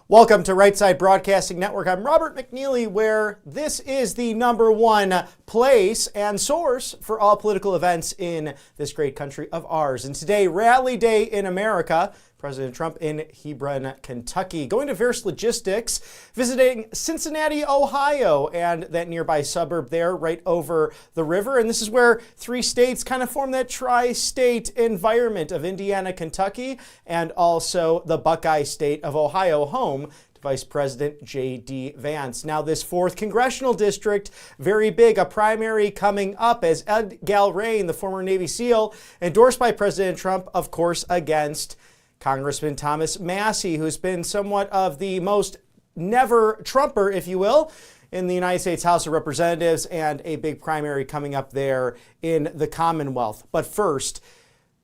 Welcome to Right Side Broadcasting Network. I'm Robert McNeely, where this is the #1 place and source for all political events in this great country of ours. And today, Rally Day in America. President Trump in Hebron, Kentucky, going to Verst Logistics, visiting Cincinnati, Ohio, and that nearby suburb there right over the river. And this is where three states kind of form that tri-state environment of Indiana, Kentucky, and also the Buckeye State of Ohio, home to Vice President J.D. Vance. Now, this 4th congressional district, very big, a primary coming up as Ed Galrain, the former Navy SEAL, endorsed by President Trump, of course, against Congressman Thomas Massie, who's been somewhat of the most never Trumper, if you will, in the United States House of Representatives, and a big primary coming up there in the Commonwealth. But first,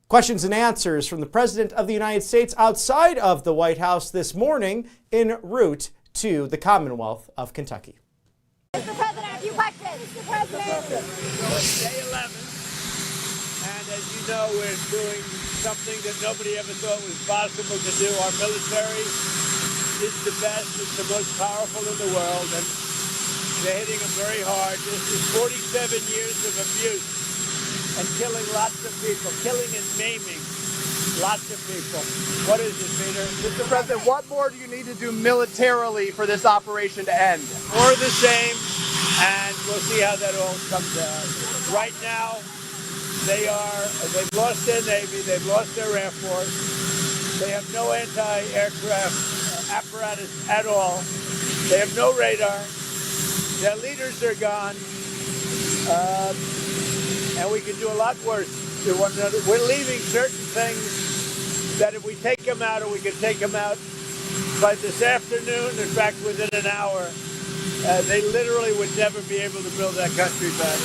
questions and answers from the President of the United States outside of the White House this morning en route to the Commonwealth of Kentucky. Mr. President, a few questions. Mr. President. Day 11, and as you know, we're doing something that nobody ever thought was possible to do. Our military is the best, it's the most powerful in the world, and they're hitting them very hard. This is 47 years of abuse and killing lots of people, killing and maiming lots of people. What is it, Peter? Mr. President, what more do you need to do militarily for this operation to end? More of the same, and we'll see how that all comes out. Right now, they've lost their Navy, they've lost their Air Force, they have no anti-aircraft apparatus at all, they have no radar, their leaders are gone, and we can do a lot worse to one another. We're leaving certain things that if we take them out, or we can take them out by this afternoon, in fact within an hour, they literally would never be able to build that country back.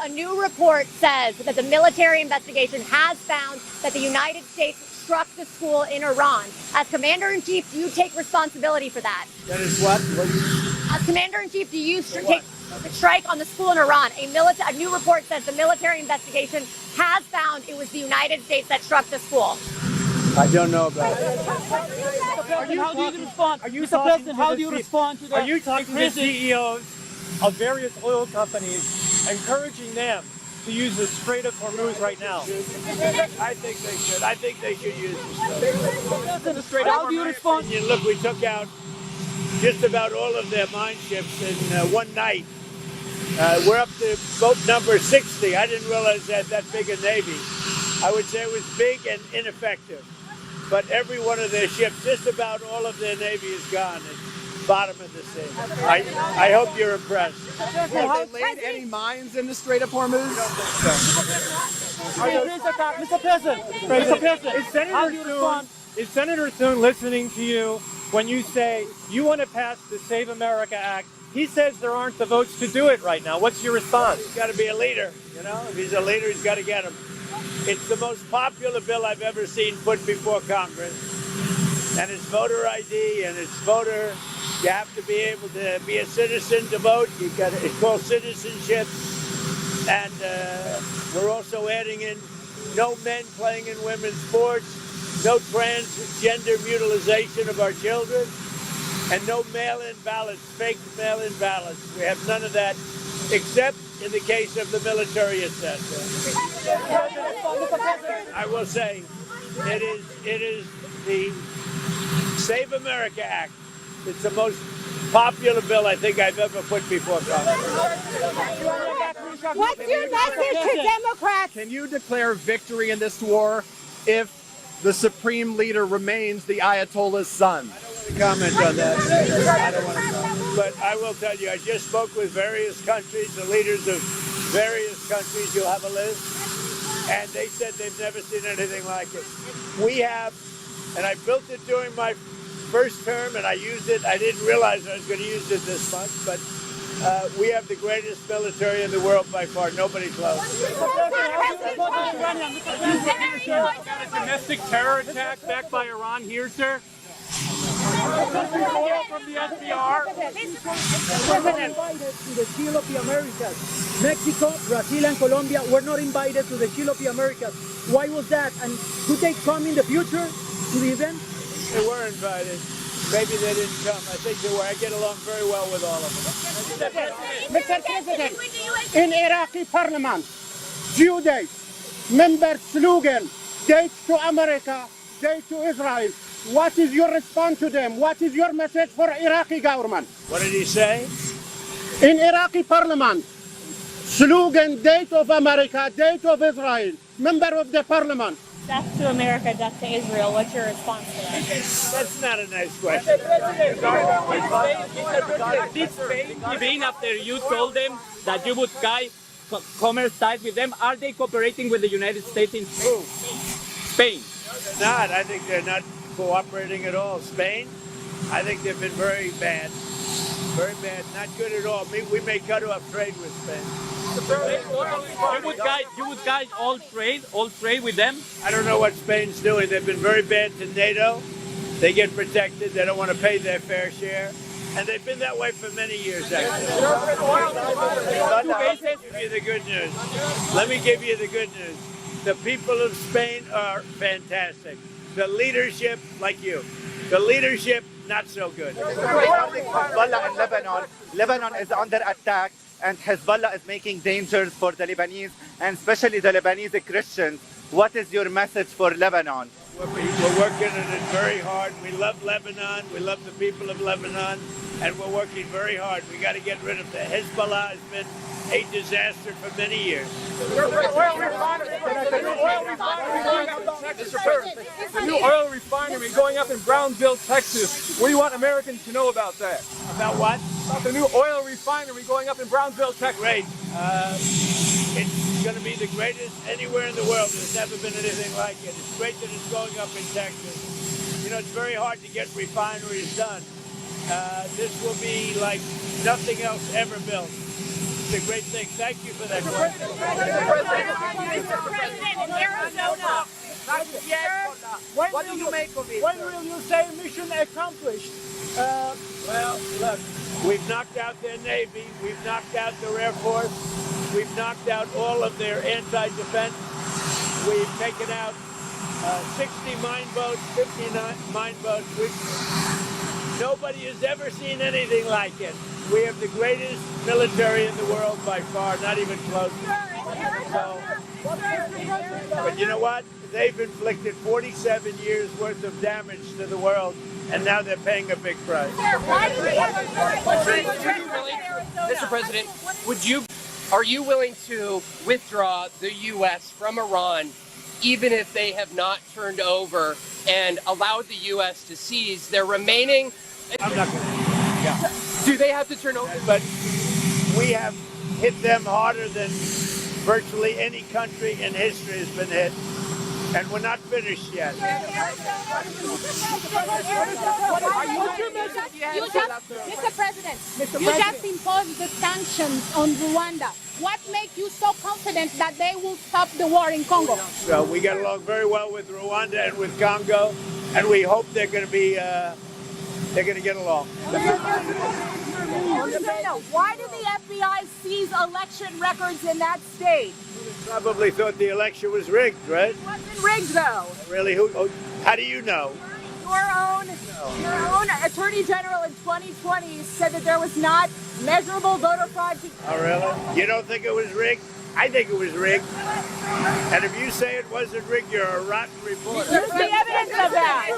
A new report says that the military investigation has found that the United States struck the school in Iran. As Commander-in-Chief, do you take responsibility for that? That is what? As Commander-in-Chief, do you take the strike on the school in Iran? A new report says the military investigation has found it was the United States that struck the school. I don't know about it. How do you respond? Mr. President, how do you respond to that? Are you talking to the CEOs of various oil companies, encouraging them to use the Strait of Hormuz right now? I think they should. I think they should use the Strait. How do you respond? Look, we took out just about all of their mine ships in one night. We're up to boat number 60. I didn't realize they had that big a Navy. I would say it was big and ineffective. But every one of their ships, just about all of their Navy is gone. It's bottom of the sea. I hope you're impressed. Have they laid any mines in the Strait of Hormuz? Mr. President, Is Senator Thune listening to you when you say you want to pass the Save America Act? He says there aren't the votes to do it right now. What's your response? He's got to be a leader, you know? If he's a leader, he's got to get him. It's the most popular bill I've ever seen put before Congress. And it's voter ID, and it's voter. You have to be able to be a citizen to vote. It's called citizenship. And we're also adding in no men playing in women's sports, no transgender mutilization of our children, and no mail-in ballots, fake mail-in ballots. We have none of that, except in the case of the military, etc. I will say, it is the Save America Act. It's the most popular bill I think I've ever put before Congress. What's your message to Democrats? Can you declare victory in this war if the supreme leader remains the Ayatollah's son? I don't want to comment on that. I don't want to comment. But I will tell you, I just spoke with various countries, the leaders of various countries. You'll have a list. And they said they've never seen anything like it. We have, and I built it during my first term, and I used it. I didn't realize I was going to use it this much, but we have the greatest military in the world by far. Nobody close. Got a domestic terror attack backed by Iran here, sir? From the SDR. invited to the Shield of the Americas. Mexico, Brazil, and Colombia were not invited to the Shield of the Americas. Why was that? And could they come in the future to the event? They were invited. Maybe they didn't come. I think they were. I get along very well with all of them. Mr. President, in Iraqi parliament, due date, member slogan, date to America, date to Israel. What is your response to them? What is your message for Iraqi government? What did he say? In Iraqi parliament, slogan, date of America, date of Israel, member of the parliament. Death to America, death to Israel. What's your response to that? That's not a nice question. Did Spain give in after you told them that you would commerce ties with them? Are they cooperating with the United States in Spain? Not. I think they're not cooperating at all. Spain, I think they've been very bad. Very bad. Not good at all. We may cut off trade with Spain. You would guide all trade with them? I don't know what Spain's doing. They've been very bad to NATO. They get protected. They don't want to pay their fair share. And they've been that way for many years, actually. Let me give you the good news. Let me give you the good news. The people of Spain are fantastic. The leadership, like you. The leadership, not so good. Hezbollah in Lebanon. Lebanon is under attack, and Hezbollah is making dangers for the Lebanese, and especially the Lebanese Christians. What is your message for Lebanon? We're working on it very hard. We love Lebanon. We love the people of Lebanon, and we're working very hard. We got to get rid of the Hezbollah. Has been a disaster for many years. The new oil refinery going up in Brownsville, Texas. What do you want Americans to know about that? About what? About the new oil refinery going up in Brownsville, Texas. Great. It's going to be the greatest anywhere in the world. There's never been anything like it. It's great that it's going up in Texas. You know, it's very hard to get refineries done. This will be like nothing else ever built. It's a great thing. Thank you for that question. Mr. President, in Arizona. What do you make of it? When will you say mission accomplished? Well, look, we've knocked out their Navy. We've knocked out their Air Force. We've knocked out all of their anti-defense. We've taken out 60 mine boats, 59 mine boats. Nobody has ever seen anything like it. We have the greatest military in the world by far, not even close. So, but you know what? They've inflicted 47 years worth of damage to the world, and now they're paying a big price. Mr. President, are you willing to withdraw the U.S. from Iran, even if they have not turned over and allowed the U.S. to seize their remaining? I'm not going to. Yeah. Do they have to turn over? But we have hit them harder than virtually any country in history has been hit. And we're not finished yet. Mr. President, you just imposed the sanctions on Rwanda. What makes you so confident that they will stop the war in Congo? So we get along very well with Rwanda and with Congo, and we hope they're going to be get along. Why did the FBI seize election records in that state? Probably thought the election was rigged, right? It wasn't rigged, though. Really? How do you know? Your own Attorney General in 2020 said that there was not measurable voter fraud. Oh, really? You don't think it was rigged? I think it was rigged. And if you say it wasn't rigged, you're a rotten reporter. Where's the evidence of that?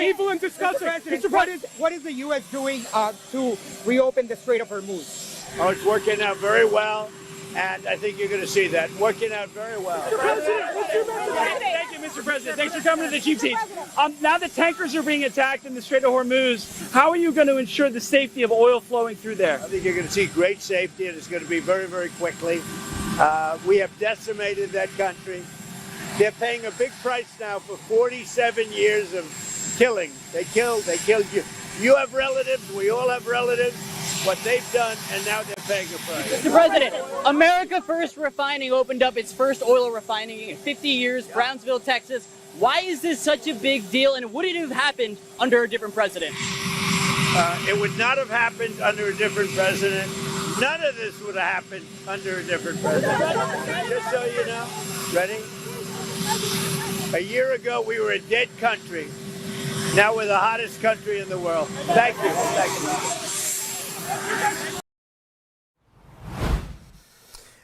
Evil and disgusting. Mr. President, what is the U.S. doing to reopen the Strait of Hormuz? Oh, it's working out very well, and I think you're going to see that. Working out very well. Thank you, Mr. President. Thanks for coming to the Chief Seats. Now that tankers are being attacked in the Strait of Hormuz, how are you going to ensure the safety of oil flowing through there? I think you're going to see great safety, and it's going to be very, very quickly. We have decimated that country. They're paying a big price now for 47 years of killing. They killed you. You have relatives. We all have relatives. What they've done, and now they're paying a price. Mr. President, America First Refining opened up its first oil refining in 50 years, Brownsville, Texas. Why is this such a big deal, and would it have happened under a different president? It would not have happened under a different president. None of this would have happened under a different president. Just so you know. Ready? A year ago, we were a dead country. Now we're the hottest country in the world. Thank you. Thank you.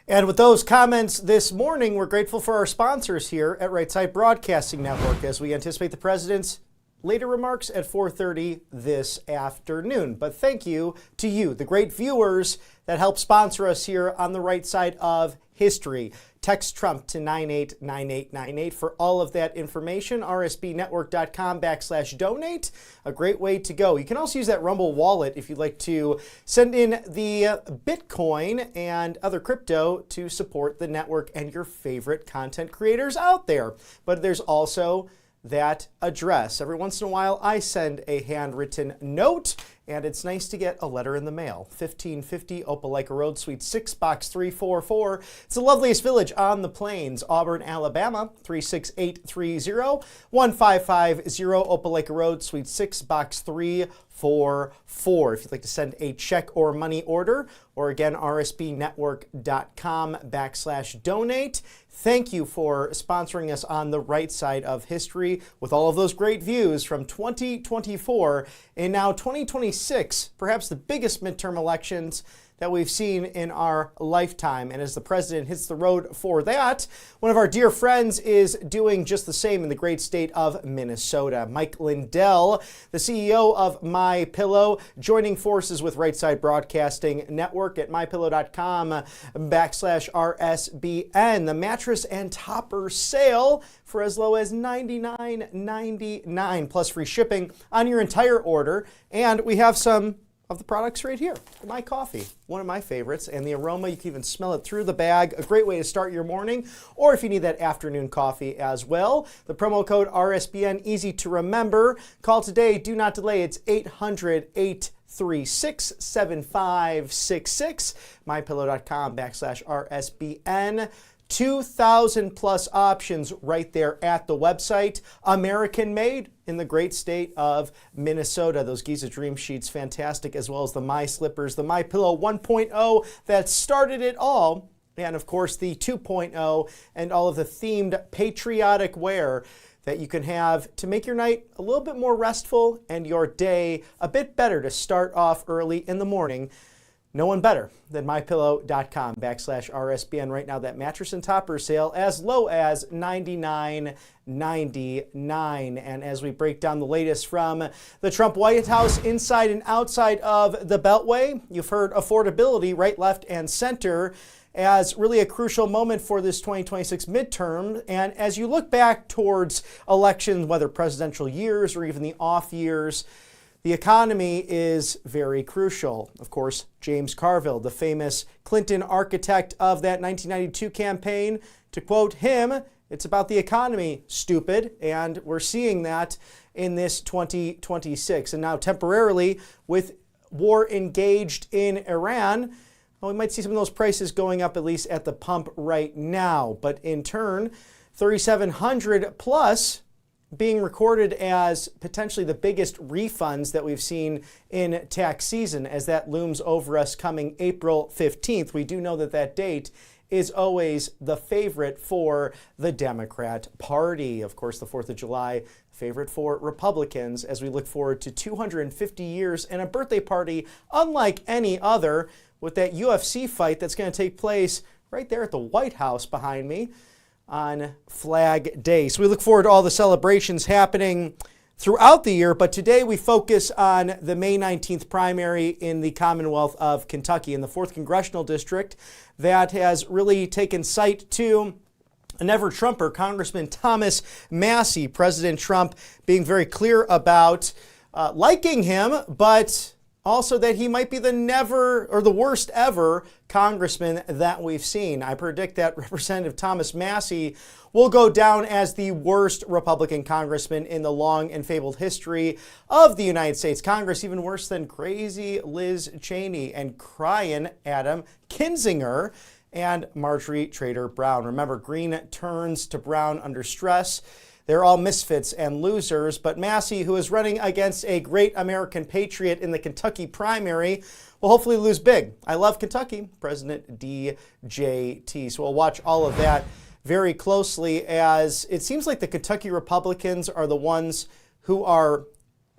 And with those comments this morning, we're grateful for our sponsors here at Right Side Broadcasting Network as we anticipate the president's later remarks at 4:30 this afternoon. But thank you to you, the great viewers that help sponsor us here on the right side of history. Text Trump to 989898 for all of that information. rsbnetwork.com/donate. A great way to go. You can also use that Rumble wallet if you'd like to send in the Bitcoin and other crypto to support the network and your favorite content creators out there. But there's also that address. Every once in a while, I send a handwritten note, and it's nice to get a letter in the mail. 1550 Opelika Road, Suite 6, Box 344. It's the loveliest village on the plains, Auburn, Alabama, 36830. 1550 Opelika Road, Suite 6, Box 344. If you'd like to send a check or money order, or again, rsbnetwork.com/donate. Thank you for sponsoring us on the right side of history with all of those great views from 2024 and now 2026, perhaps the biggest midterm elections that we've seen in our lifetime. And as the president hits the road for that, one of our dear friends is doing just the same in the great state of Minnesota. Mike Lindell, the CEO of MyPillow, joining forces with Right Side Broadcasting Network at mypillow.com/RSBN. The mattress and topper sale for as low as $99.99 plus free shipping on your entire order. And we have some of the products right here. My coffee, one of my favorites, and the aroma, you can even smell it through the bag. A great way to start your morning, or if you need that afternoon coffee as well. The promo code RSBN, easy to remember. Call today, do not delay. It's 800-836-7566. mypillow.com/RSBN. 2,000 plus options right there at the website. American made in the great state of Minnesota. Those Giza Dream Sheets, fantastic, as well as the My Slippers, the MyPillow 1.0 that started it all. And of course the 2.0 and all of the themed patriotic wear that you can have to make your night a little bit more restful and your day a bit better to start off early in the morning. No one better than mypillow.com/RSBN. Right now, that mattress and topper sale as low as $99.99. And as we break down the latest from the Trump White House inside and outside of the Beltway, you've heard affordability right, left, and center as really a crucial moment for this 2026 midterm. And as you look back towards elections, whether presidential years or even the off years, the economy is very crucial. Of course, James Carville, the famous Clinton architect of that 1992 campaign, to quote him, "It's about the economy, stupid." And we're seeing that in this 2026. And now temporarily, with war engaged in Iran, well, we might see some of those prices going up at least at the pump right now. But in turn, 3,700 plus being recorded as potentially the biggest refunds that we've seen in tax season as that looms over us coming April 15th. We do know that that date is always the favorite for the Democrat Party. Of course, the 4th of July, favorite for Republicans as we look forward to 250 years and a birthday party unlike any other with that UFC fight that's going to take place right there at the White House behind me on Flag Day. So we look forward to all the celebrations happening throughout the year, but today we focus on the May 19th primary in the Commonwealth of Kentucky in the 4th Congressional District that has really taken sight to a never-Trumper, Congressman Thomas Massie. President Trump being very clear about liking him, but also that he might be the never or the worst ever congressman that we've seen. I predict that Representative Thomas Massie will go down as the worst Republican congressman in the long and fabled history of the United States Congress, even worse than crazy Liz Cheney and crying Adam Kinzinger and Marjorie Taylor Brown. Remember, green turns to brown under stress. They're all misfits and losers, but Massie, who is running against a great American patriot in the Kentucky primary, will hopefully lose big. I love Kentucky, President DJT. So we'll watch all of that very closely, as it seems like the Kentucky Republicans are the ones who are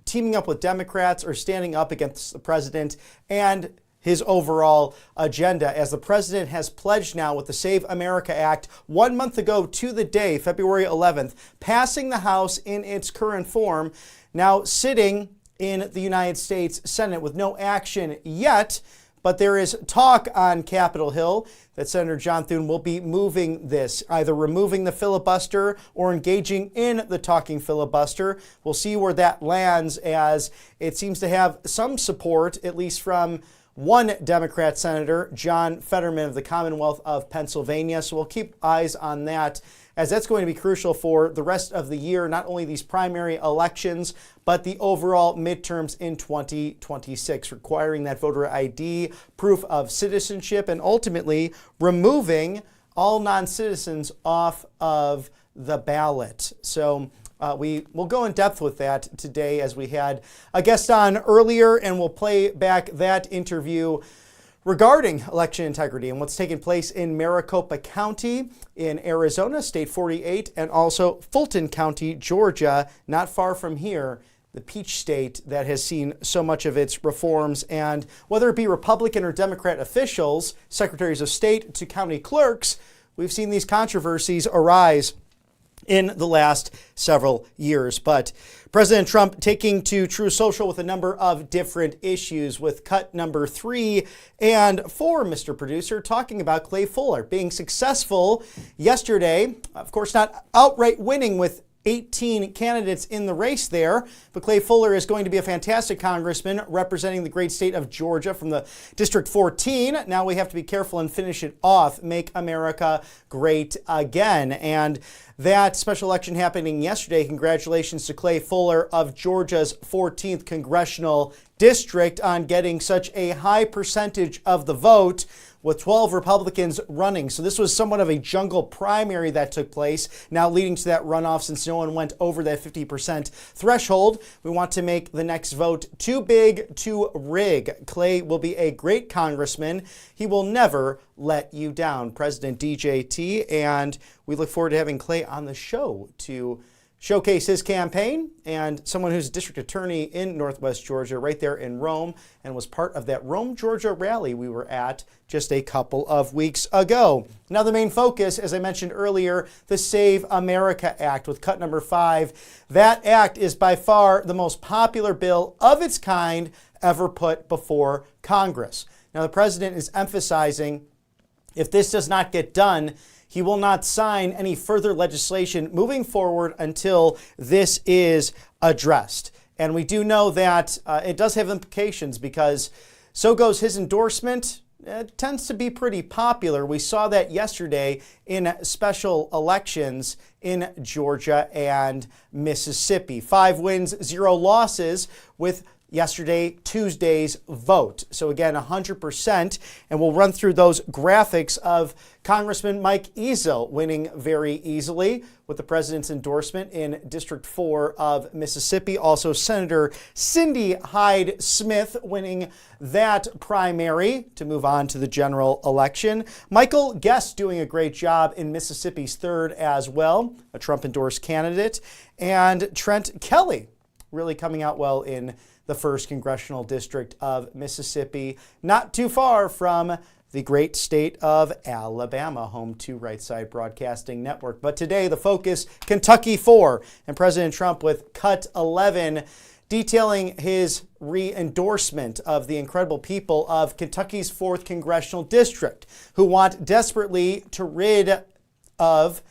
teaming up with Democrats or standing up against the president and his overall agenda, as the president has pledged now with the Save America Act 1 month ago to the day, February 11th, passing the House in its current form, now sitting in the United States Senate with no action yet. But there is talk on Capitol Hill that Senator John Thune will be moving this, either removing the filibuster or engaging in the talking filibuster. We'll see where that lands, as it seems to have some support, at least from one Democrat senator, John Fetterman of the Commonwealth of Pennsylvania. So we'll keep eyes on that, as that's going to be crucial for the rest of the year, not only these primary elections, but the overall midterms in 2026, requiring that voter ID, proof of citizenship, and ultimately removing all non-citizens off of the ballot. So we will go in depth with that today, as we had a guest on earlier, and we'll play back that interview regarding election integrity and what's taking place in Maricopa County in Arizona, State 48, and also Fulton County, Georgia, not far from here, the Peach State that has seen so much of its reforms. And whether it be Republican or Democrat officials, secretaries of state to county clerks, we've seen these controversies arise in the last several years. But President Trump taking to True Social with a number of different issues, with cut number 3 and 4, Mr. Producer, talking about Clay Fuller being successful yesterday. Of course, not outright winning with 18 candidates in the race there, but Clay Fuller is going to be a fantastic congressman representing the great state of Georgia from the District 14. Now we have to be careful and finish it off. Make America great again. And that special election happening yesterday, congratulations to Clay Fuller of Georgia's 14th congressional district on getting such a high percentage of the vote, with 12 Republicans running. So this was somewhat of a jungle primary that took place, now leading to that runoff since no one went over that 50% threshold. We want to make the next vote too big to rig. Clay will be a great congressman. He will never let you down, President DJT. And we look forward to having Clay on the show to showcase his campaign, and someone who's a district attorney in Northwest Georgia, right there in Rome, and was part of that Rome, Georgia rally we were at just a couple of weeks ago. Now the main focus, as I mentioned earlier, the Save America Act with cut number 5. That act is by far the most popular bill of its kind ever put before Congress. Now the president is emphasizing, if this does not get done, he will not sign any further legislation moving forward until this is addressed. And we do know that it does have implications, because so goes his endorsement. It tends to be pretty popular. We saw that yesterday in special elections in Georgia and Mississippi. 5 wins, 0 losses with yesterday, Tuesday's vote. So again, 100%, and we'll run through those graphics of Congressman Mike Ezel winning very easily with the president's endorsement in District 4 of Mississippi. Also, Senator Cindy Hyde-Smith winning that primary to move on to the general election. Michael Guest doing a great job in Mississippi's 3rd as well, a Trump-endorsed candidate. And Trent Kelly really coming out well in the 1st Congressional District of Mississippi, not too far from the great state of Alabama, home to Right Side Broadcasting Network. But today, the focus, Kentucky 4, and President Trump with cut 11, detailing his re-endorsement of the incredible people of Kentucky's 4th Congressional District, who want desperately to rid of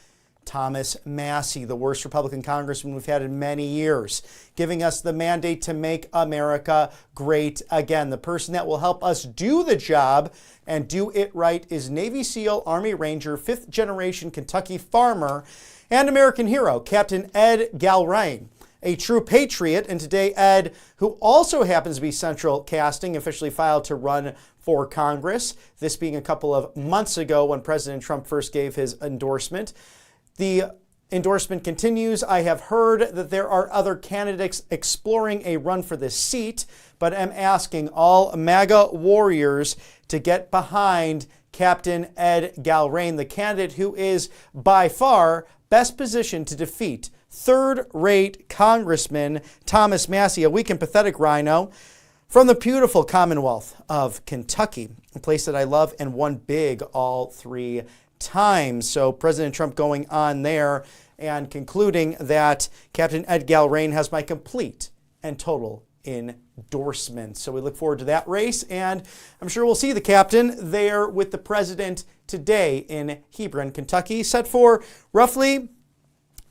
Thomas Massie, the worst Republican congressman we've had in many years, giving us the mandate to make America great again. The person that will help us do the job and do it right is Navy SEAL, Army Ranger, 5th generation Kentucky farmer, and American hero, Captain Ed Galrain, a true patriot. And today, Ed, who also happens to be Central Casting, officially filed to run for Congress, this being a couple of months ago when President Trump first gave his endorsement. The endorsement continues. I have heard that there are other candidates exploring a run for this seat, but am asking all MAGA warriors to get behind Captain Ed Galrain, the candidate who is by far best positioned to defeat third-rate Congressman Thomas Massie, a weak and pathetic rhino from the beautiful Commonwealth of Kentucky, a place that I love and won big all 3 times. So President Trump going on there and concluding that Captain Ed Galrain has my complete and total endorsement. So we look forward to that race, and I'm sure we'll see the captain there with the president today in Hebron, Kentucky, set for roughly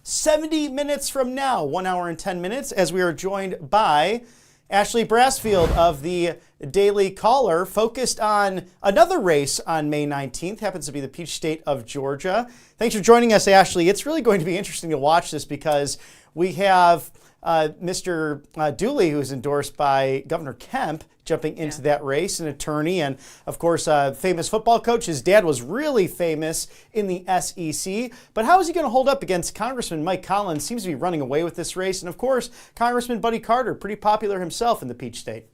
70 minutes from now, 1 hour and 10 minutes, as we are joined by Ashley Brassfield of the Daily Caller, focused on another race on May 19th, happens to be the Peach State of Georgia. Thanks for joining us, Ashley. It's really going to be interesting to watch this because we have Mr. Dooley, who's endorsed by Governor Kemp, jumping into that race, an attorney, and of course, a famous football coach. His dad was really famous in the SEC. But how is he going to hold up against Congressman Mike Collins? Seems to be running away with this race. And of course, Congressman Buddy Carter, pretty popular himself in the Peach State.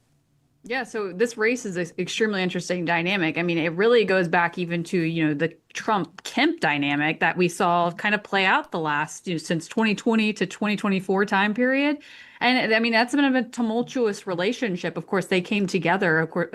Yeah, so this race is an extremely interesting dynamic. I mean, it really goes back even to, the Trump-Kemp dynamic that we saw kind of play out the last, since 2020 to 2024 time period. And I mean, that's been a tumultuous relationship. Of course, they came together, of course,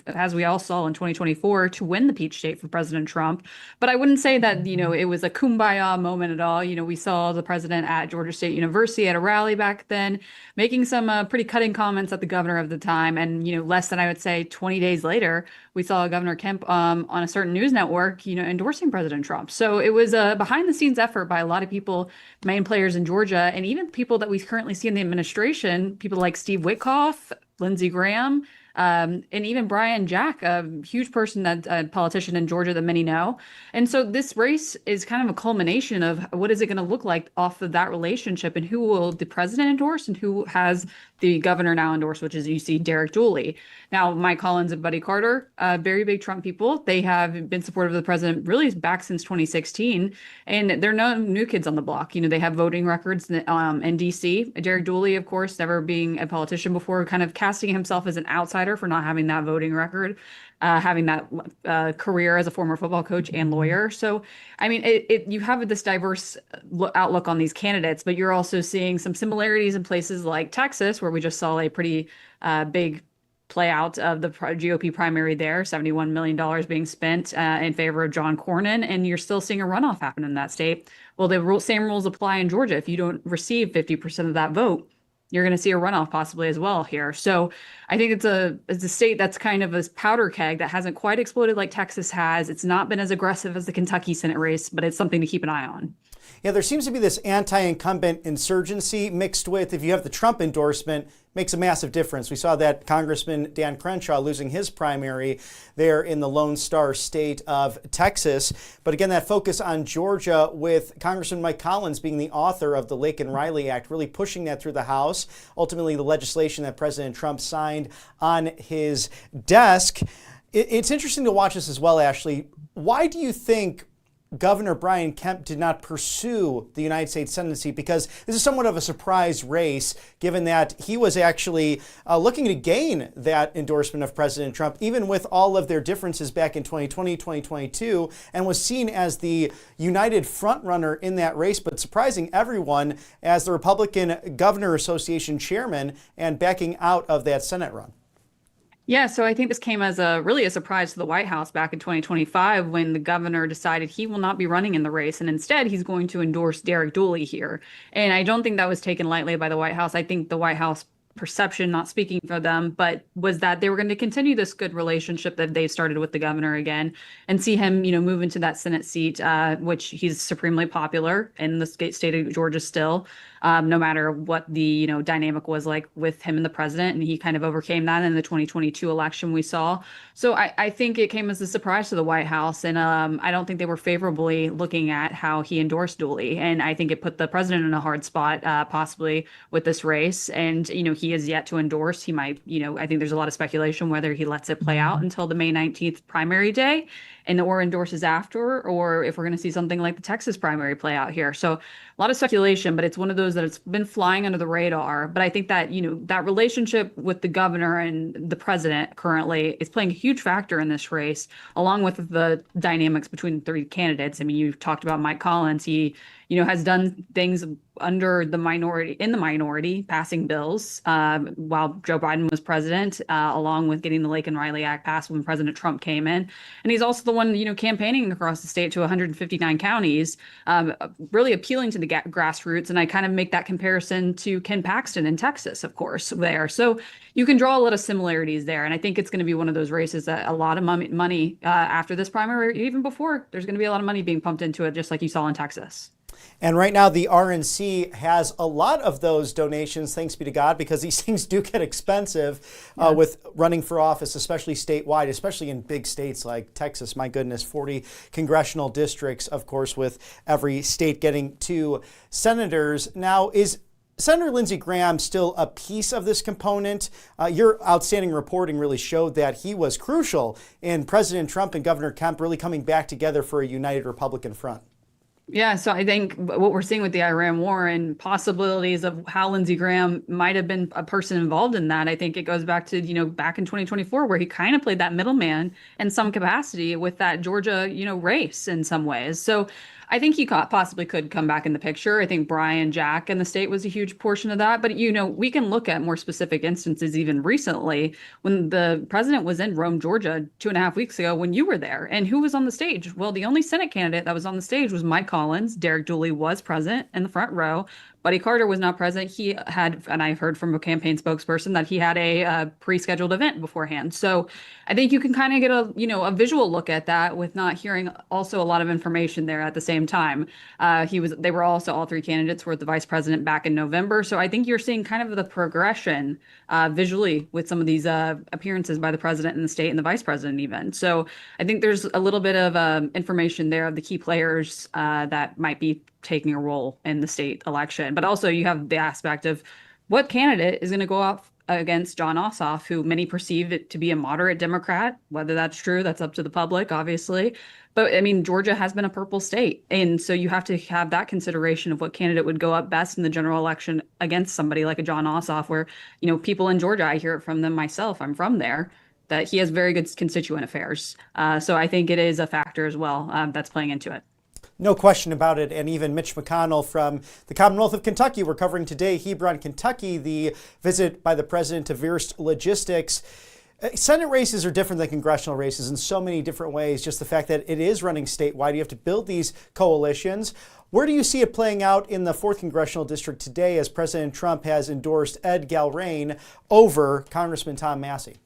as we all saw in 2024, to win the Peach State for President Trump. But I wouldn't say that, it was a kumbaya moment at all. We saw the president at Georgia State University at a rally back then, making some pretty cutting comments at the governor of the time. And, less than, I would say, 20 days later, we saw Governor Kemp on a certain news network, endorsing President Trump. So it was a behind the scenes effort by a lot of people, main players in Georgia, and even people that we currently see in the administration, people like Steve Witkoff, Lindsey Graham, and even Brian Jack, a huge person, that a politician in Georgia that many know. And so this race is kind of a culmination of what is it going to look like off of that relationship, and who will the president endorse and who has the governor now endorsed, which is, you see, Derek Dooley. Now, Mike Collins and Buddy Carter, very big Trump people. They have been supportive of the president really back since 2016, and they're no new kids on the block. They have voting records in D.C. Derek Dooley, of course, never being a politician before, kind of casting himself as an outsider for not having that voting record, having that career as a former football coach and lawyer. So, I mean, you have this diverse outlook on these candidates, but you're also seeing some similarities in places like Texas, where we just saw a pretty big play out of the GOP primary there, $71 million being spent in favor of John Cornyn, and you're still seeing a runoff happen in that state. Well, the same rules apply in Georgia. If you don't receive 50% of that vote, you're going to see a runoff possibly as well here. So I think it's a state that's kind of a powder keg that hasn't quite exploded like Texas has. It's not been as aggressive as the Kentucky Senate race, but it's something to keep an eye on. Yeah, there seems to be this anti-incumbent insurgency mixed with, if you have the Trump endorsement, makes a massive difference. We saw that Congressman Dan Crenshaw losing his primary there in the Lone Star state of Texas. But again, that focus on Georgia with Congressman Mike Collins being the author of the Lake and Riley Act, really pushing that through the House. Ultimately, the legislation that President Trump signed on his desk. It's interesting to watch this as well, Ashley. Why do you think Governor Brian Kemp did not pursue the United States Senate seat? Because this is somewhat of a surprise race, given that he was actually looking to gain that endorsement of President Trump, even with all of their differences back in 2020, 2022, and was seen as the united frontrunner in that race, but surprising everyone as the Republican Governor Association chairman and backing out of that Senate run. Yeah, so I think this came as really a surprise to the White House back in 2025 when the governor decided he will not be running in the race, and instead he's going to endorse Derek Dooley here. And I don't think that was taken lightly by the White House. I think the White House perception, not speaking for them, but was that they were going to continue this good relationship that they started with the governor again and see him, move into that Senate seat, which he's supremely popular in the state of Georgia still. No matter what the dynamic was like with him and the president, and he kind of overcame that in the 2022 election we saw. So I think it came as a surprise to the White House, and I don't think they were favorably looking at how he endorsed Dooley, and I think it put the president in a hard spot, possibly with this race. And he he has yet to endorse. He might, I think there's a lot of speculation whether he lets it play out until the May 19th primary day or endorses after, or if we're going to see something like the Texas primary play out here. So a lot of speculation, but it's one of those that it's been flying under the radar. But I think that, that relationship with the governor and the president currently is playing a huge factor in this race, along with the dynamics between the three candidates. I mean, you've talked about Mike Collins. He, has done things in the minority, passing bills while Joe Biden was president, along with getting the Lake and Riley Act passed when President Trump came in. And he's also the one, campaigning across the state to 159 counties, really appealing to the grassroots. And I kind of make that comparison to Ken Paxton in Texas, of course, there. So you can draw a lot of similarities there. And I think it's going to be one of those races that a lot of money after this primary, even before, there's going to be a lot of money being pumped into it, just like you saw in Texas. And right now, the RNC has a lot of those donations, thanks be to God, because these things do get expensive with running for office, especially statewide, especially in big states like Texas. My goodness, 40 congressional districts, of course, with every state getting 2 senators. Now, is Senator Lindsey Graham still a piece of this component? Your outstanding reporting really showed that he was crucial in President Trump and Governor Kemp really coming back together for a united Republican front. Yeah, so I think what we're seeing with the Iran war and possibilities of how Lindsey Graham might have been a person involved in that, I think it goes back to, back in 2024, where he kind of played that middleman in some capacity with that Georgia, race in some ways. So I think he possibly could come back in the picture. I think Brian Jack in the state was a huge portion of that. But, we can look at more specific instances even recently when the president was in Rome, Georgia 2.5 weeks ago when you were there. And who was on the stage? Well, the only Senate candidate that was on the stage was Mike Collins. Derek Dooley was present in the front row. Buddy Carter was not present. He had, and I heard from a campaign spokesperson that he had a pre-scheduled event beforehand. So I think you can kind of get a visual look at that with not hearing also a lot of information there at the same time. They were also, all 3 candidates were the vice president back in November. So I think you're seeing kind of the progression visually with some of these appearances by the president and the state and the vice president even. So I think there's a little bit of information there of the key players that might be taking a role in the state election. But also you have the aspect of what candidate is going to go out against Jon Ossoff, who many perceive it to be a moderate Democrat. Whether that's true, that's up to the public, obviously. But I mean, Georgia has been a purple state. And so you have to have that consideration of what candidate would go up best in the general election against somebody like a Jon Ossoff, where, people in Georgia, I hear it from them myself, I'm from there, that he has very good constituent affairs. So I think it is a factor as well that's playing into it. No question about it. And even Mitch McConnell from the Commonwealth of Kentucky, we're covering today Hebron, Kentucky, the visit by the president to Verst Logistics. Senate races are different than congressional races in so many different ways. Just the fact that it is running statewide, you have to build these coalitions. Where do you see it playing out in the 4th Congressional District today as President Trump has endorsed Ed Galrain over Congressman Tom Massey?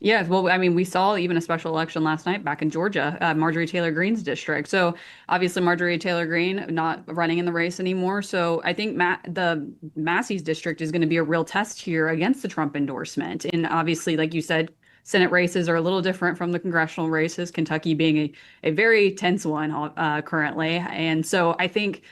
Yeah, well, I mean, we saw even a special election last night back in Georgia, Marjorie Taylor Greene's district. So obviously Marjorie Taylor Greene not running in the race anymore. So I think the Massey's district is going to be a real test here against the Trump endorsement. And obviously, like you said, Senate races are a little different from the congressional races, Kentucky being a very tense one currently. And so I think,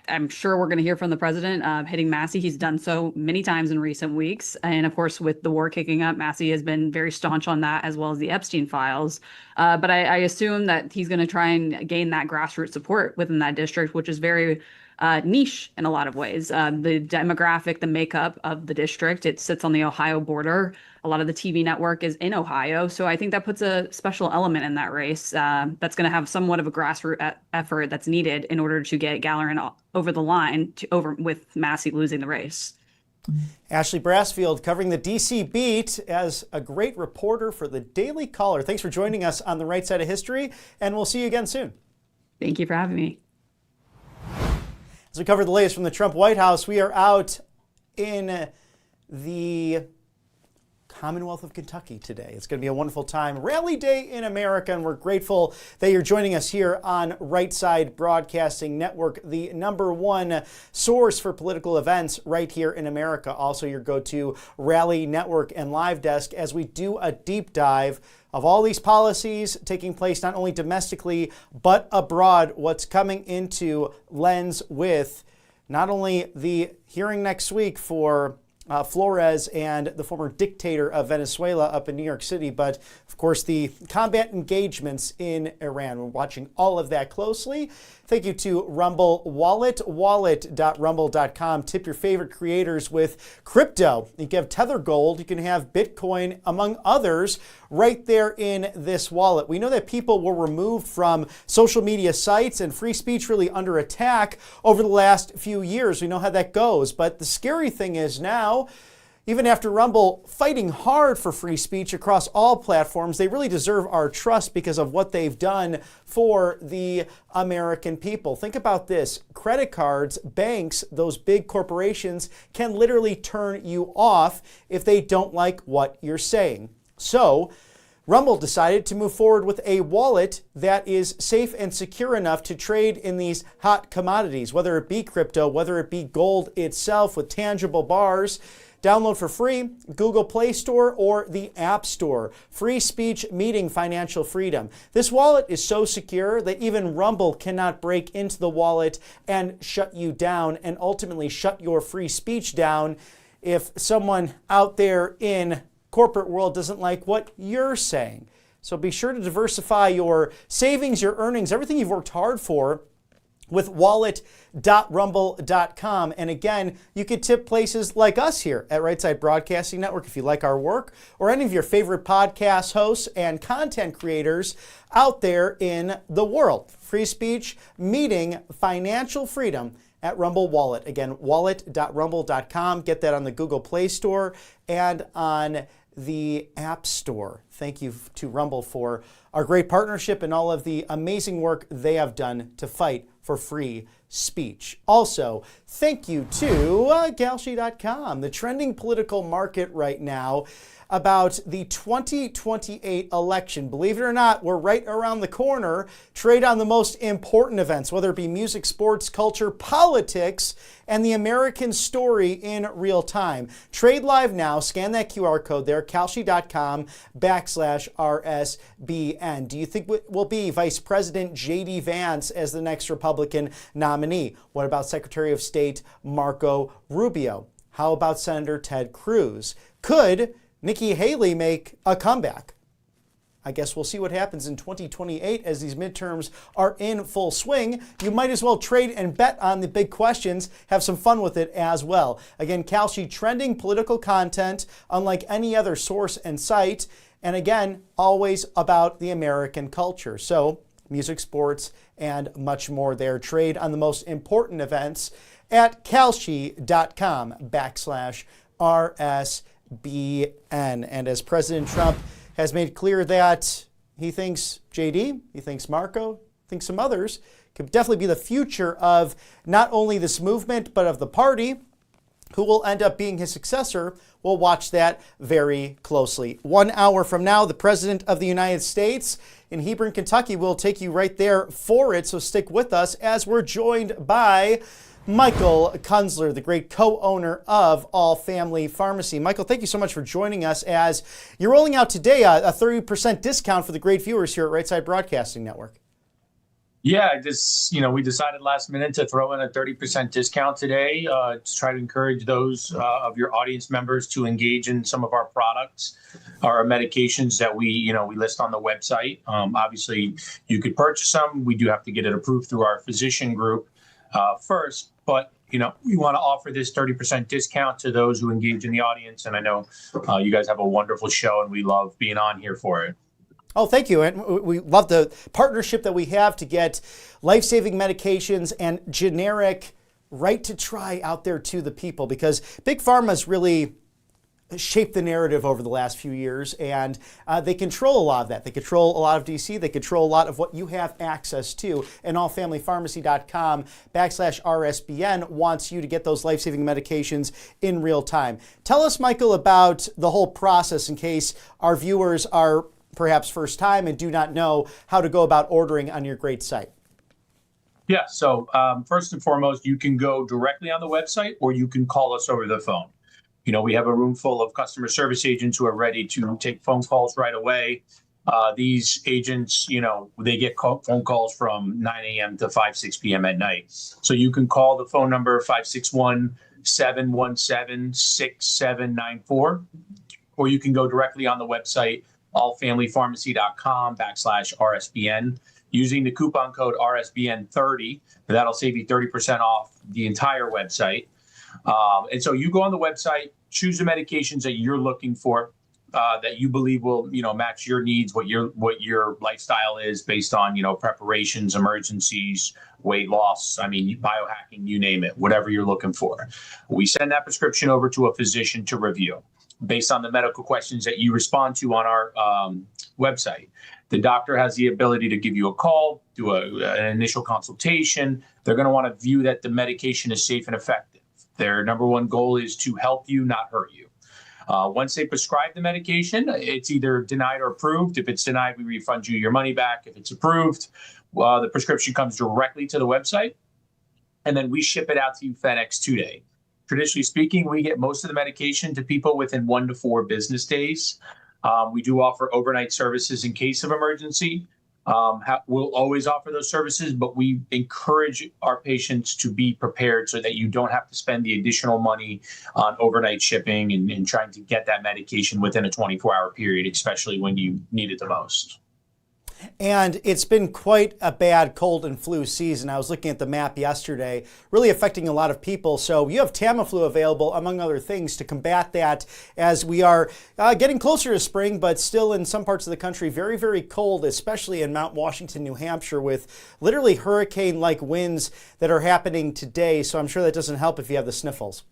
I'm sure we're going to hear from the president hitting Massey. He's done so many times in recent weeks. And of course, with the war kicking up, Massey has been very staunch on that, as well as the Epstein files. But I assume that he's going to try and gain that grassroots support within that district, which is very niche in a lot of ways. The demographic, the makeup of the district, it sits on the Ohio border. A lot of the TV network is in Ohio. So I think that puts a special element in that race that's going to have somewhat of a grassroots effort that's needed in order to get Galrain over the line with Massey losing the race. Ashley Brassfield covering the D.C. beat as a great reporter for the Daily Caller. Thanks for joining us on the right side of history, and we'll see you again soon. Thank you for having me. As we cover the latest from the Trump White House, we are out in the Commonwealth of Kentucky today. It's going to be a wonderful time. Rally Day in America, and we're grateful that you're joining us here on Right Side Broadcasting Network, the #1 source for political events right here in America. Also your go-to rally network and live desk as we do a deep dive of all these policies taking place not only domestically but abroad, what's coming into lens with not only the hearing next week for Flores and the former dictator of Venezuela up in New York City, but of course the combat engagements in Iran. We're watching all of that closely. Thank you to Rumble Wallet, wallet.rumble.com. Tip your favorite creators with crypto. You can have Tether Gold, you can have Bitcoin, among others, right there in this wallet. We know that people were removed from social media sites and free speech really under attack over the last few years. We know how that goes. But the scary thing is now, even after Rumble fighting hard for free speech across all platforms, they really deserve our trust because of what they've done for the American people. Think about this. Credit cards, banks, those big corporations can literally turn you off if they don't like what you're saying. So Rumble decided to move forward with a wallet that is safe and secure enough to trade in these hot commodities, whether it be crypto, whether it be gold itself with tangible bars. Download for free, Google Play Store or the App Store. Free speech meeting financial freedom. This wallet is so secure that even Rumble cannot break into the wallet and shut you down and ultimately shut your free speech down if someone out there in corporate world doesn't like what you're saying. So be sure to diversify your savings, your earnings, everything you've worked hard for with wallet.rumble.com. And again, you could tip places like us here at Right Side Broadcasting Network if you like our work, or any of your favorite podcast hosts and content creators out there in the world. Free speech, meeting, financial freedom at Rumble Wallet. Again, wallet.rumble.com. Get that on the Google Play Store and on the App Store. Thank you to Rumble for our great partnership and all of the amazing work they have done to fight for free speech. Also, thank you to Kalshi.com, the trending political market right now about the 2028 election. Believe it or not, we're right around the corner. Trade on the most important events, whether it be music, sports, culture, politics, and the American story in real time. Trade live now. Scan that QR code there, Kalshi.com/RSBN. Do you think it will be Vice President J.D. Vance as the next Republican nominee? What about Secretary of State Marco Rubio? How about Senator Ted Cruz? Could Nikki Haley make a comeback? I guess we'll see what happens in 2028 as these midterms are in full swing. You might as well trade and bet on the big questions. Have some fun with it as well. Again, Kalshi, trending political content unlike any other source and site. And again, always about the American culture. So music, sports, and much more there. Trade on the most important events at Kalshi.com/RSBN. And as President Trump has made clear that he thinks JD, he thinks Marco, thinks some others could definitely be the future of not only this movement, but of the party. Who will end up being his successor? We'll watch that very closely. 1 hour from now, the President of the United States in Hebron, Kentucky, will take you right there for it. So stick with us as we're joined by Michael Kunzler, the great co-owner of All Family Pharmacy. Michael, thank you so much for joining us as you're rolling out today a 30% discount for the great viewers here at Right Side Broadcasting Network. Yeah, we decided last minute to throw in a 30% discount today to try to encourage those of your audience members to engage in some of our products, our medications that we list on the website. Obviously, you could purchase them. We do have to get it approved through our physician group first, but we want to offer this 30% discount to those who engage in the audience. And I know you guys have a wonderful show, and we love being on here for it. Oh, thank you. And we love the partnership that we have to get life-saving medications and generic right to try out there to the people, because Big Pharma's really shaped the narrative over the last few years, and they control a lot of that. They control a lot of DC. They control a lot of what you have access to. And allfamilypharmacy.com/RSBN wants you to get those life-saving medications in real time. Tell us, Michael, about the whole process in case our viewers are perhaps first time and do not know how to go about ordering on your great site. Yeah, so first and foremost, you can go directly on the website or you can call us over the phone. We have a room full of customer service agents who are ready to take phone calls right away. These agents, they get phone calls from 9 a.m. to 6 p.m. at night. So you can call the phone number 717-6794, or you can go directly on the website, allfamilypharmacy.com/RSBN, using the coupon code RSBN30. That'll save you 30% off the entire website. And so you go on the website, choose the medications that you're looking for, that you believe will, match your needs, what your lifestyle is based on, preparations, emergencies, weight loss, biohacking, you name it, whatever you're looking for. We send that prescription over to a physician to review based on the medical questions that you respond to on our website. The doctor has the ability to give you a call, do an initial consultation. They're going to want to view that the medication is safe and effective. Their number one goal is to help you, not hurt you. Once they prescribe the medication, it's either denied or approved. If it's denied, we refund you your money back. If it's approved, the prescription comes directly to the website, and then we ship it out to you FedEx 2-day. Traditionally speaking, we get most of the medication to people within 1 to 4 business days. We do offer overnight services in case of emergency. We'll always offer those services, but we encourage our patients to be prepared so that you don't have to spend the additional money on overnight shipping and trying to get that medication within a 24-hour period, especially when you need it the most. And it's been quite a bad cold and flu season. I was looking at the map yesterday, really affecting a lot of people. So you have Tamiflu available, among other things, to combat that as we are getting closer to spring, but still in some parts of the country, very, very cold, especially in Mount Washington, New Hampshire, with literally hurricane-like winds that are happening today. So I'm sure that doesn't help if you have the sniffles.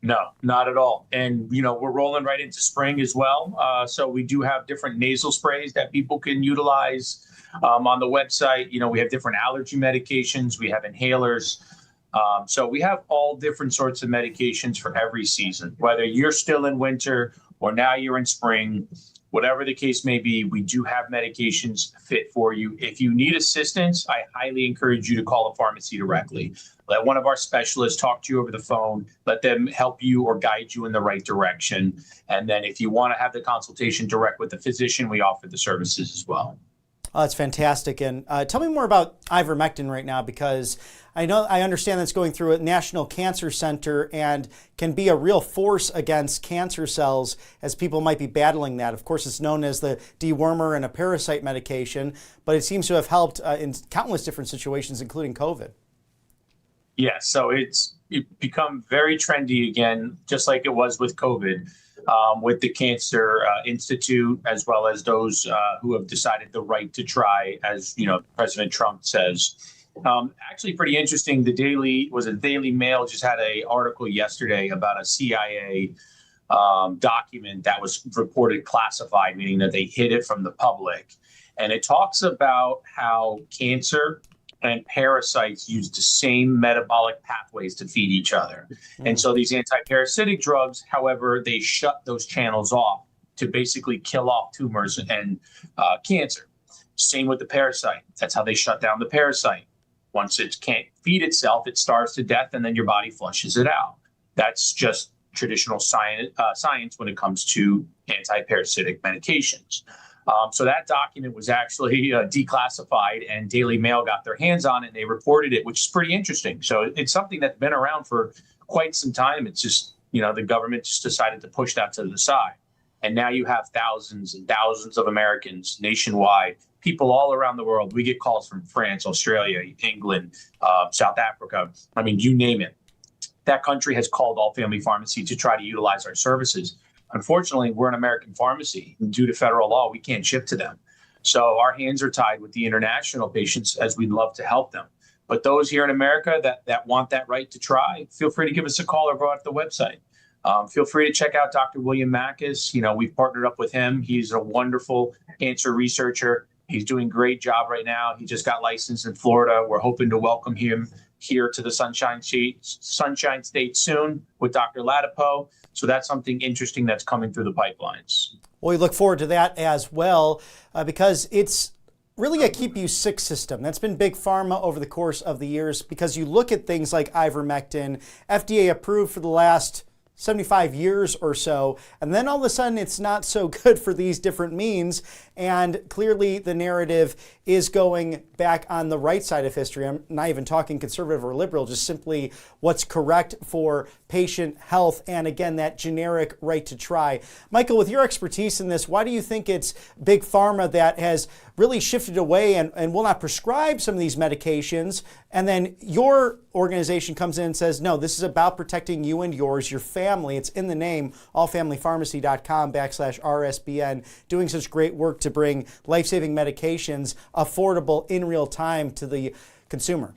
No, not at all. And, we're rolling right into spring as well. So we do have different nasal sprays that people can utilize on the website. We have different allergy medications. We have inhalers. So we have all different sorts of medications for every season, whether you're still in winter or now you're in spring, whatever the case may be, we do have medications fit for you. If you need assistance, I highly encourage you to call a pharmacy directly. Let one of our specialists talk to you over the phone. Let them help you or guide you in the right direction. And then if you want to have the consultation direct with the physician, we offer the services as well. Oh, that's fantastic. And tell me more about Ivermectin right now, because I understand that's going through a National Cancer Center and can be a real force against cancer cells as people might be battling that. Of course, it's known as the dewormer and a parasite medication, but it seems to have helped in countless different situations, including COVID. Yeah, so it's become very trendy again, just like it was with COVID, with the Cancer Institute, as well as those who have decided the right to try, as President Trump says. Actually, pretty interesting. The Daily Mail just had an article yesterday about a CIA document that was reported classified, meaning that they hid it from the public, and it talks about how cancer and parasites use the same metabolic pathways to feed each other. And so these anti-parasitic drugs, however, they shut those channels off to basically kill off tumors and cancer. Same with the parasite. That's how they shut down the parasite. Once it can't feed itself, it starves to death, and then your body flushes it out. That's just traditional science when it comes to anti-parasitic medications. So that document was actually declassified, and Daily Mail got their hands on it, and they reported it, which is pretty interesting. So it's something that's been around for quite some time. It's just, the government just decided to push that to the side. And now you have thousands and thousands of Americans nationwide, people all around the world. We get calls from France, Australia, England, South Africa. You name it. That country has called All Family Pharmacy to try to utilize our services. Unfortunately, we're an American pharmacy, and due to federal law, we can't ship to them. So our hands are tied with the international patients, as we'd love to help them. But those here in America that want that right to try, feel free to give us a call or go out to the website. Feel free to check out Dr. William Mackes. We've partnered up with him. He's a wonderful cancer researcher. He's doing a great job right now. He just got licensed in Florida. We're hoping to welcome him here to the Sunshine State soon with Dr. Latipo. So that's something interesting that's coming through the pipelines. Well, we look forward to that as well, because it's really a keep you sick system. That's been big pharma over the course of the years, because you look at things like Ivermectin, FDA approved for the last 75 years or so, and then all of a sudden it's not so good for these different means, and clearly the narrative is going back on the right side of history. I'm not even talking conservative or liberal, just simply what's correct for patient health, and again, that generic right to try. Michael, with your expertise in this, why do you think it's Big Pharma that has really shifted away and will not prescribe some of these medications, and then your organization comes in and says, no, this is about protecting you and yours, your family. It's in the name, allfamilypharmacy.com/RSBN, doing such great work to bring life-saving medications affordable in real time to the consumer?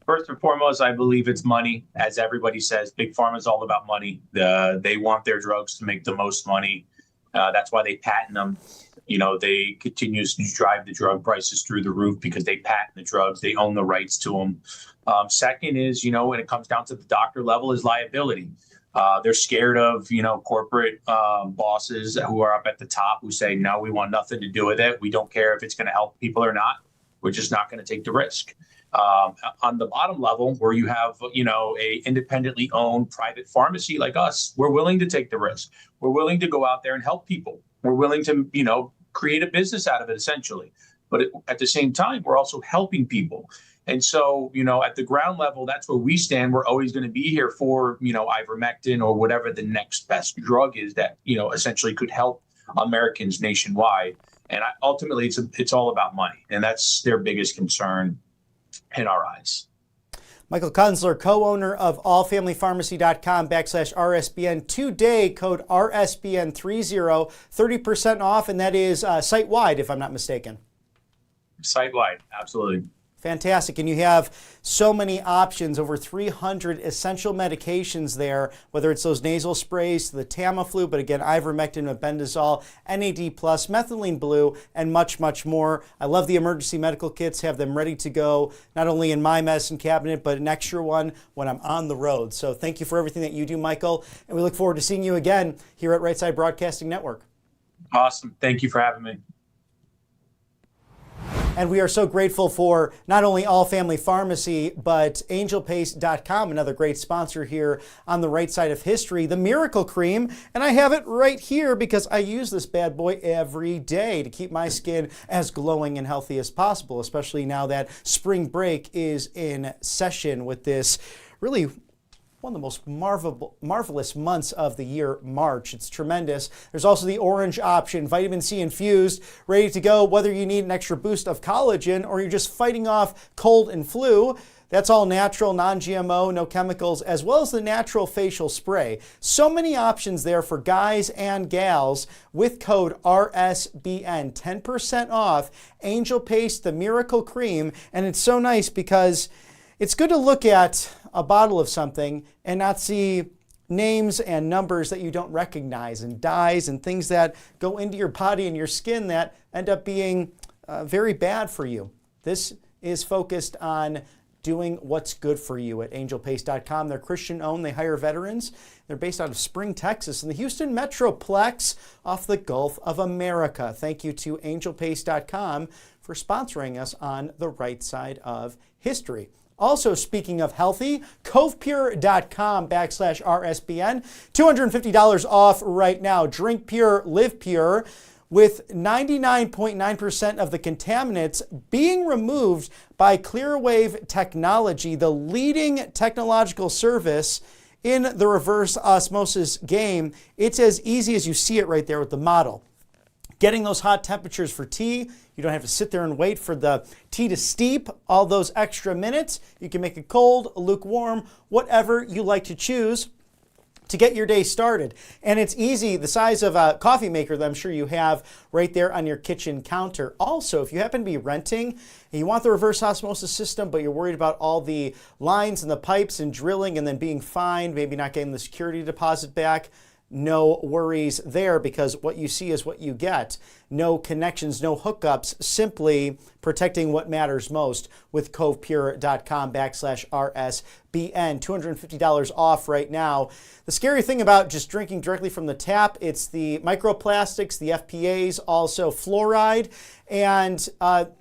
First and foremost, I believe it's money. As everybody says, Big Pharma is all about money. They want their drugs to make the most money. That's why they patent them. You know, they continue to drive the drug prices through the roof because they patent the drugs. They own the rights to them. Second is, you know, when it comes down to the doctor level, is liability. They're scared of, you know, corporate bosses who are up at the top who say, no, we want nothing to do with it. We don't care if it's going to help people or not. We're just not going to take the risk. On the bottom level, where you have, you know, a independently owned private pharmacy like us, we're willing to take the risk. We're willing to go out there and help people. We're willing to, you know, create a business out of it, essentially. But at the same time, we're also helping people. And so, you know, at the ground level, that's where we stand. We're always going to be here for, you know, Ivermectin or whatever the next best drug is that, you know, essentially could help Americans nationwide. And ultimately, it's all about money. And that's their biggest concern in our eyes. Michael Kunzler, co-owner of allfamilypharmacy.com/RSBN. Today, code RSBN30, 30% off, and that is site-wide, if I'm not mistaken. Site-wide, absolutely. Fantastic. And you have so many options, over 300 essential medications there, whether it's those nasal sprays to the Tamiflu, but again, ivermectin, mebendazole, NAD+, methylene blue, and much, much more. I love the emergency medical kits, have them ready to go, not only in my medicine cabinet, but an extra one when I'm on the road. So thank you for everything that you do, Michael, and we look forward to seeing you again here at Right Side Broadcasting Network. Awesome. Thank you for having me. And we are so grateful for not only All Family Pharmacy, but angelpaste.com, another great sponsor here on the right side of history, the Miracle Cream. And I have it right here because I use this bad boy every day to keep my skin as glowing and healthy as possible, especially now that spring break is in session with this really one of the most marvelous months of the year, March. It's tremendous. There's also the orange option, vitamin C infused, ready to go, whether you need an extra boost of collagen or you're just fighting off cold and flu. That's all natural, non-GMO, no chemicals, as well as the natural facial spray. So many options there for guys and gals with code RSBN, 10% off Angel Paste, the Miracle Cream. And it's so nice because it's good to look at a bottle of something and not see names and numbers that you don't recognize and dyes and things that go into your body and your skin that end up being very bad for you. This is focused on doing what's good for you at angelpaste.com. They're Christian owned. They hire veterans. They're based out of Spring, Texas in the Houston Metroplex off the Gulf of America. Thank you to angelpaste.com for sponsoring us on the right side of history. Also, speaking of healthy, covepure.com/RSBN, $250 off right now. Drink pure, live pure, with 99.9% of the contaminants being removed by Clearwave Technology, the leading technological service in the reverse osmosis game. It's as easy as you see it right there with the model. Getting those hot temperatures for tea. You don't have to sit there and wait for the tea to steep all those extra minutes. You can make it cold, lukewarm, whatever you like to choose to get your day started. And it's easy, the size of a coffee maker that I'm sure you have right there on your kitchen counter. Also, if you happen to be renting and you want the reverse osmosis system, but you're worried about all the lines and the pipes and drilling and then being fined, maybe not getting the security deposit back, no worries there, because what you see is what you get. No connections, no hookups, simply protecting what matters most with covepure.com/RSBN. $250 off right now. The scary thing about just drinking directly from the tap, it's the microplastics, the FPAs, also fluoride, and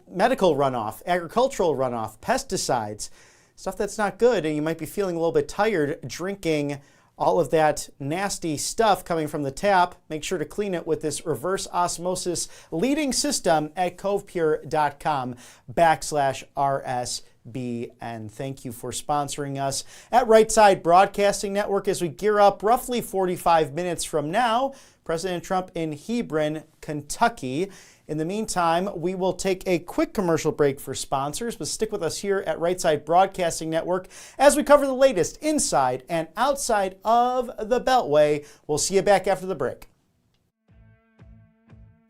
medical runoff, agricultural runoff, pesticides, stuff that's not good, and you might be feeling a little bit tired drinking all of that nasty stuff coming from the tap, make sure to clean it with this reverse osmosis leading system at covepure.com/RSBN. Thank you for sponsoring us at Right Side Broadcasting Network as we gear up roughly 45 minutes from now. President Trump in Hebron, Kentucky. In the meantime, we will take a quick commercial break for sponsors, but stick with us here at Right Side Broadcasting Network as we cover the latest inside and outside of the Beltway. We'll see you back after the break.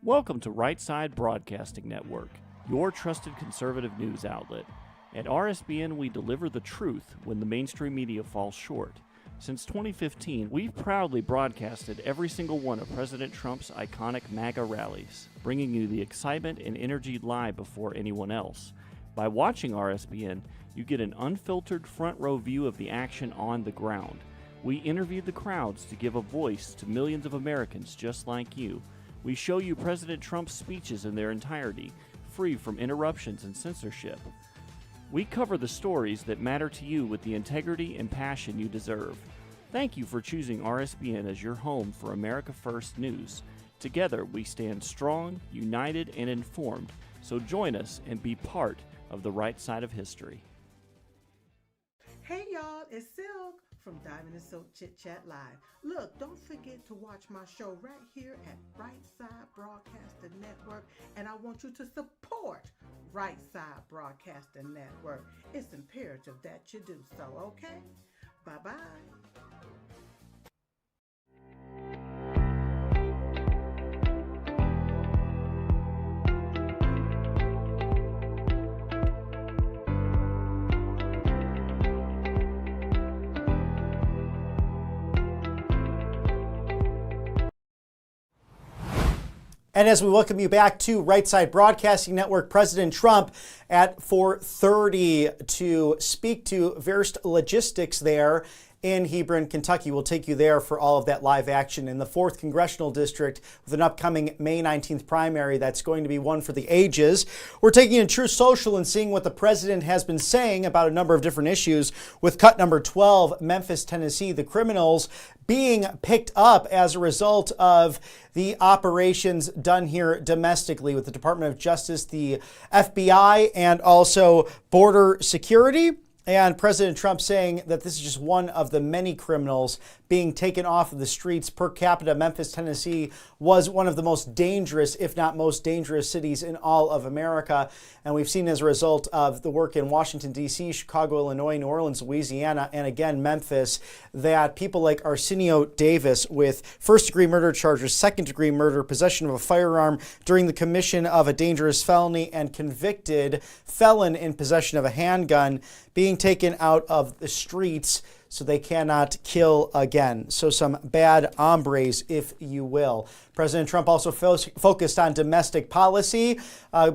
Welcome to Right Side Broadcasting Network, your trusted conservative news outlet. At RSBN, we deliver the truth when the mainstream media falls short. Since 2015, we've proudly broadcasted every single one of President Trump's iconic MAGA rallies, bringing you the excitement and energy live before anyone else. By watching RSBN, you get an unfiltered front row view of the action on the ground. We interview the crowds to give a voice to millions of Americans just like you. We show you President Trump's speeches in their entirety, free from interruptions and censorship. We cover the stories that matter to you with the integrity and passion you deserve. Thank you for choosing RSBN as your home for America First News. Together, we stand strong, united, and informed. So join us and be part of the right side of history. Hey y'all, it's Silk from Diamond and Silk Chit Chat Live. Look, don't forget to watch my show right here at Right Side Broadcasting Network, and I want you to support Right Side Broadcasting Network. It's imperative that you do so, okay? Bye-bye. And as we welcome you back to Right Side Broadcasting Network, President Trump at 4:30 to speak to Verst Logistics there in Hebron, Kentucky. We'll take you there for all of that live action in the 4th Congressional District with an upcoming May 19th primary that's going to be one for the ages. We're taking a true social and seeing what the president has been saying about a number of different issues with cut number 12, Memphis, Tennessee, the criminals being picked up as a result of the operations done here domestically with the Department of Justice, the FBI, and also border security. And President Trump saying that this is just one of the many criminals being taken off of the streets. Per capita, Memphis, Tennessee was one of the most dangerous, if not most dangerous cities in all of America. And we've seen as a result of the work in Washington, D.C., Chicago, Illinois, New Orleans, Louisiana, and again, Memphis, that people like Arsenio Davis with first-degree murder charges, second-degree murder, possession of a firearm during the commission of a dangerous felony, and convicted felon in possession of a handgun being taken out of the streets so they cannot kill again. So some bad hombres, if you will. President Trump also focused on domestic policy,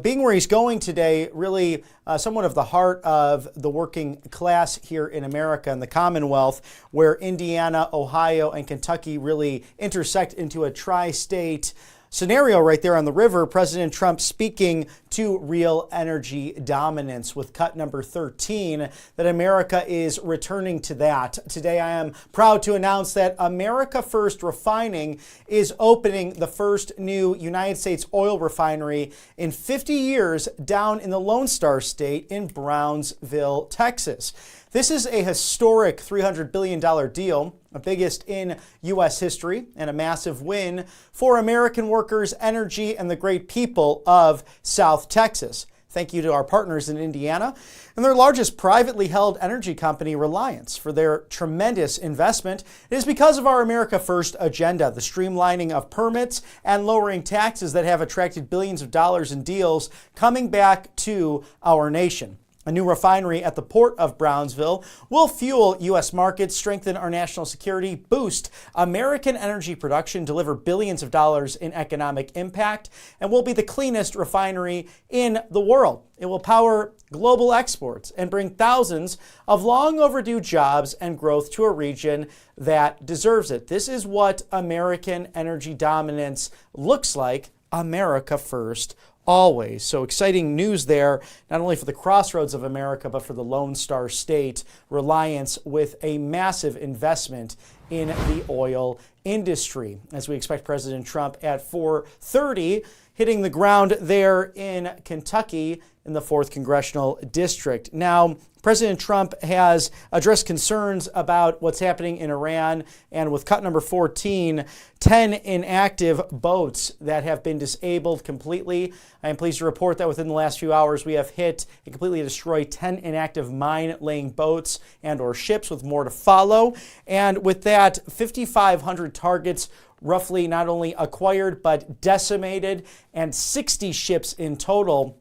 being where he's going today, really somewhat of the heart of the working class here in America and the Commonwealth, where Indiana, Ohio, and Kentucky really intersect into a tri-state scenario right there on the river. President Trump speaking to real energy dominance with cut number 13, that America is returning to that. Today, I am proud to announce that America First Refining is opening the first new United States oil refinery in 50 years down in the Lone Star State in Brownsville, Texas. This is a historic $300 billion deal, the biggest in U.S. history, and a massive win for American workers, energy, and the great people of South Texas. Thank you to our partners in Indiana and their largest privately held energy company, Reliance, for their tremendous investment. It is because of our America First agenda, the streamlining of permits and lowering taxes that have attracted billions of dollars in deals coming back to our nation. A new refinery at the port of Brownsville will fuel U.S. markets, strengthen our national security, boost American energy production, deliver billions of dollars in economic impact, and will be the cleanest refinery in the world. It will power global exports and bring thousands of long overdue jobs and growth to a region that deserves it. This is what American energy dominance looks like. America first. Always. So exciting news there, not only for the crossroads of America, but for the Lone Star State. Reliance with a massive investment in the oil industry. As we expect President Trump at 4:30 hitting the ground there in Kentucky in the 4th Congressional District. Now, President Trump has addressed concerns about what's happening in Iran, and with cut number 14, 10 inactive boats that have been disabled completely. I am pleased to report that within the last few hours, we have hit and completely destroyed 10 inactive mine-laying boats and or ships, with more to follow. And with that, 5,500 targets roughly not only acquired but decimated, and 60 ships in total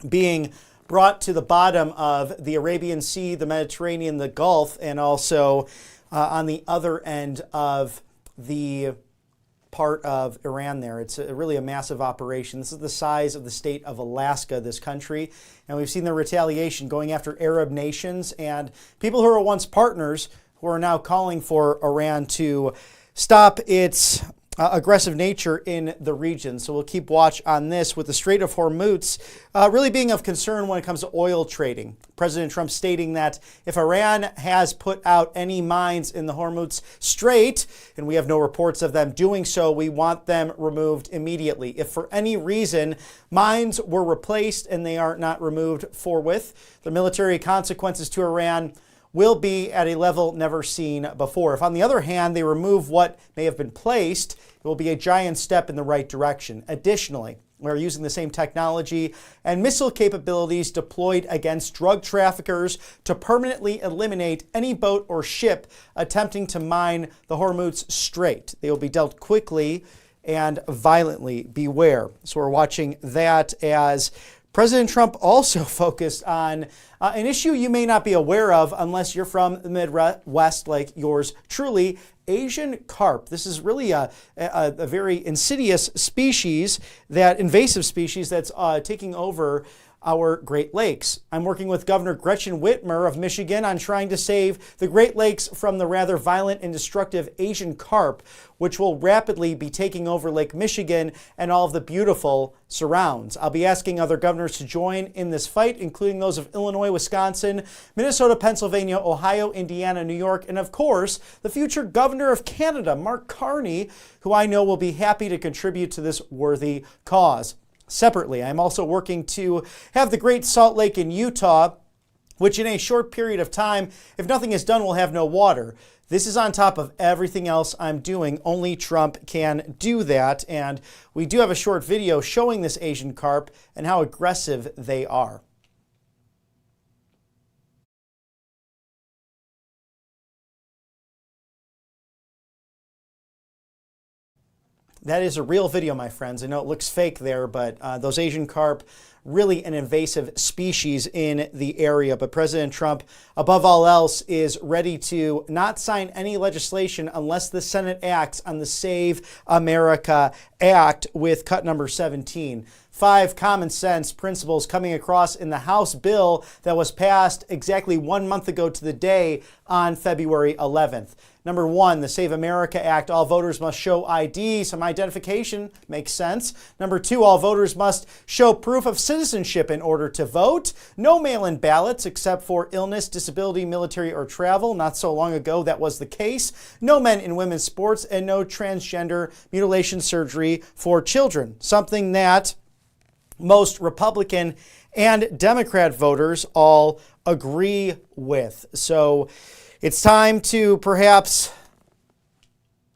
being brought to the bottom of the Arabian Sea, the Mediterranean, the Gulf, and also on the other end of the part of Iran there. It's really a massive operation. This is the size of the state of Alaska, this country, and we've seen the retaliation going after Arab nations and people who were once partners who are now calling for Iran to stop its aggressive nature in the region. So we'll keep watch on this, with the Strait of Hormuz really being of concern when it comes to oil trading. President Trump stating that if Iran has put out any mines in the Hormuz Strait, and we have no reports of them doing so, we want them removed immediately. If for any reason mines were replaced and they are not removed forthwith, the military consequences to Iran will be at a level never seen before. If, on the other hand, they remove what may have been placed, it will be a giant step in the right direction. Additionally, we're using the same technology and missile capabilities deployed against drug traffickers to permanently eliminate any boat or ship attempting to mine the Hormuz Strait. They will be dealt quickly and violently. Beware. So we're watching that, as President Trump also focused on an issue you may not be aware of unless you're from the Midwest like yours truly, Asian carp. This is really a very insidious species, that invasive species that's taking over our Great Lakes. I'm working with Governor Gretchen Whitmer of Michigan on trying to save the Great Lakes from the rather violent and destructive Asian carp, which will rapidly be taking over Lake Michigan and all of the beautiful surrounds. I'll be asking other governors to join in this fight, including those of Illinois, Wisconsin, Minnesota, Pennsylvania, Ohio, Indiana, New York, and of course, the future governor of Canada, Mark Carney, who I know will be happy to contribute to this worthy cause. Separately, I'm also working to have the Great Salt Lake in Utah, which in a short period of time, if nothing is done, will have no water. This is on top of everything else I'm doing. Only Trump can do that. And we do have a short video showing this Asian carp and how aggressive they are. That is a real video, my friends. I know it looks fake there, but those Asian carp, really an invasive species in the area. But President Trump, above all else, is ready to not sign any legislation unless the Senate acts on the Save America Act with cut number 17. 5 common sense principles coming across in the House bill that was passed exactly 1 month ago to the day on February 11th. Number 1, the Save America Act. All voters must show ID. Some identification makes sense. Number 2, all voters must show proof of citizenship in order to vote. No mail-in ballots except for illness, disability, military, or travel. Not so long ago that was the case. No men in women's sports, and no transgender mutilation surgery for children. Something that most Republican and Democrat voters all agree with. So it's time to perhaps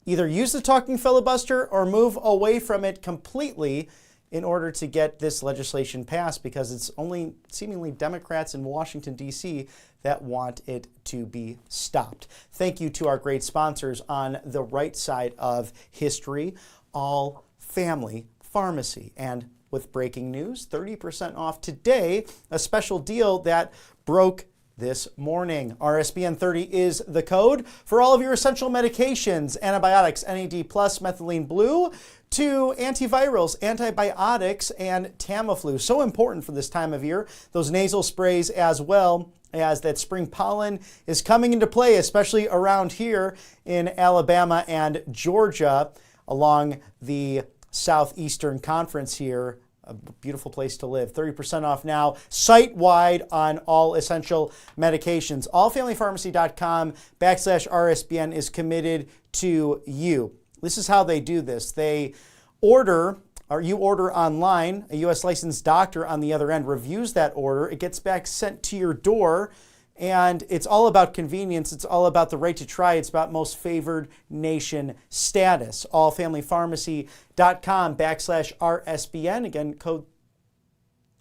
either use the talking filibuster or move away from it completely in order to get this legislation passed, because it's only seemingly Democrats in Washington, D.C. that want it to be stopped. Thank you to our great sponsors on the right side of history, All Family Pharmacy. And with breaking news, 30% off today, a special deal that broke this morning. RSBN 30 is the code for all of your essential medications, antibiotics, NAD+, methylene blue, to antivirals, antibiotics, and Tamiflu. So important for this time of year. Those nasal sprays, as well as that spring pollen is coming into play, especially around here in Alabama and Georgia, along the southeastern conference here a beautiful place to live. 30% off now, site-wide on all essential medications. allfamilypharmacy.com/RSBN is committed to you. This is how they do this. They order, or you order online. A U.S. licensed doctor on the other end reviews that order. It gets back sent to your door. And it's all about convenience. It's all about the right to try. It's about most favored nation status. allfamilypharmacy.com/RSBN. Again, code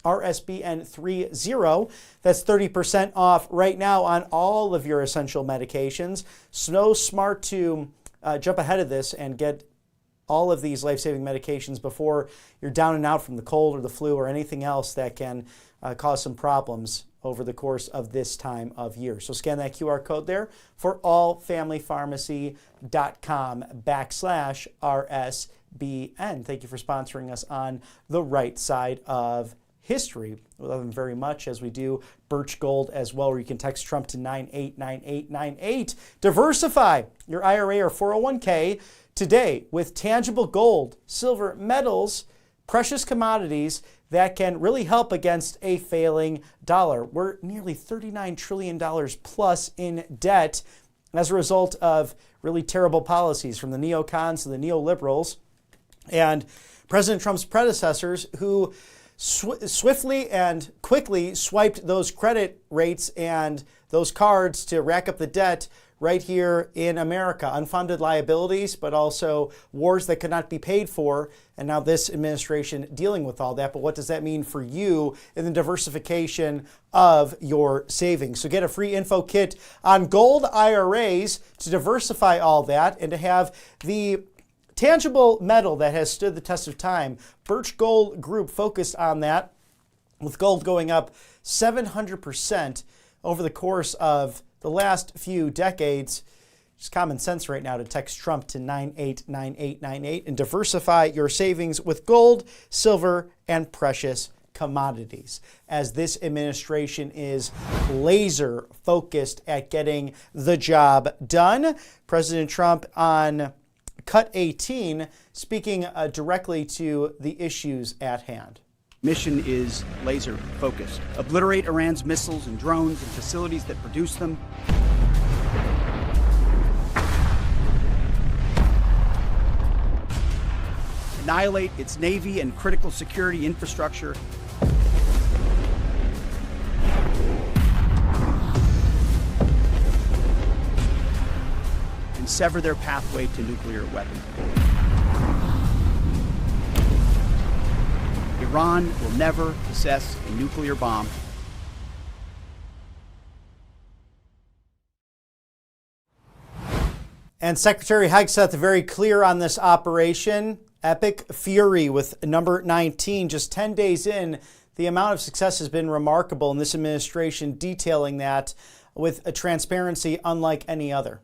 RSBN30. That's 30% off right now on all of your essential medications. So smart to jump ahead of this and get all of these life-saving medications before you're down and out from the cold or the flu or anything else that can cause some problems over the course of this time of year. So scan that QR code there for allfamilypharmacy.com/RSBN. Thank you for sponsoring us on the right side of history. We love them very much, as we do Birch Gold as well, where you can text Trump to 989898. Diversify your IRA or 401k today with tangible gold, silver, metals, precious commodities that can really help against a failing dollar. We're nearly $39 trillion plus in debt as a result of really terrible policies from the neocons to the neoliberals and President Trump's predecessors, who swiftly and quickly swiped those credit rates and those cards to rack up the debt right here in America. Unfunded liabilities, but also wars that could not be paid for. And now this administration dealing with all that. But what does that mean for you in the diversification of your savings? So get a free info kit on gold IRAs to diversify all that and to have the tangible metal that has stood the test of time. Birch Gold Group focused on that, with gold going up 700% over the course of the last few decades. It's common sense right now to text Trump to 989898 and diversify your savings with gold, silver, and precious commodities, as this administration is laser focused at getting the job done. President Trump on Cut 18 speaking directly to the issues at hand. Mission is laser focused. Obliterate Iran's missiles and drones and facilities that produce them. Annihilate its navy and critical security infrastructure. And sever their pathway to nuclear weapons. Iran will never possess a nuclear bomb. And Secretary Hegseth very clear on this operation. Epic fury with number 19. Just 10 days in, the amount of success has been remarkable in this administration, detailing that with a transparency unlike any other.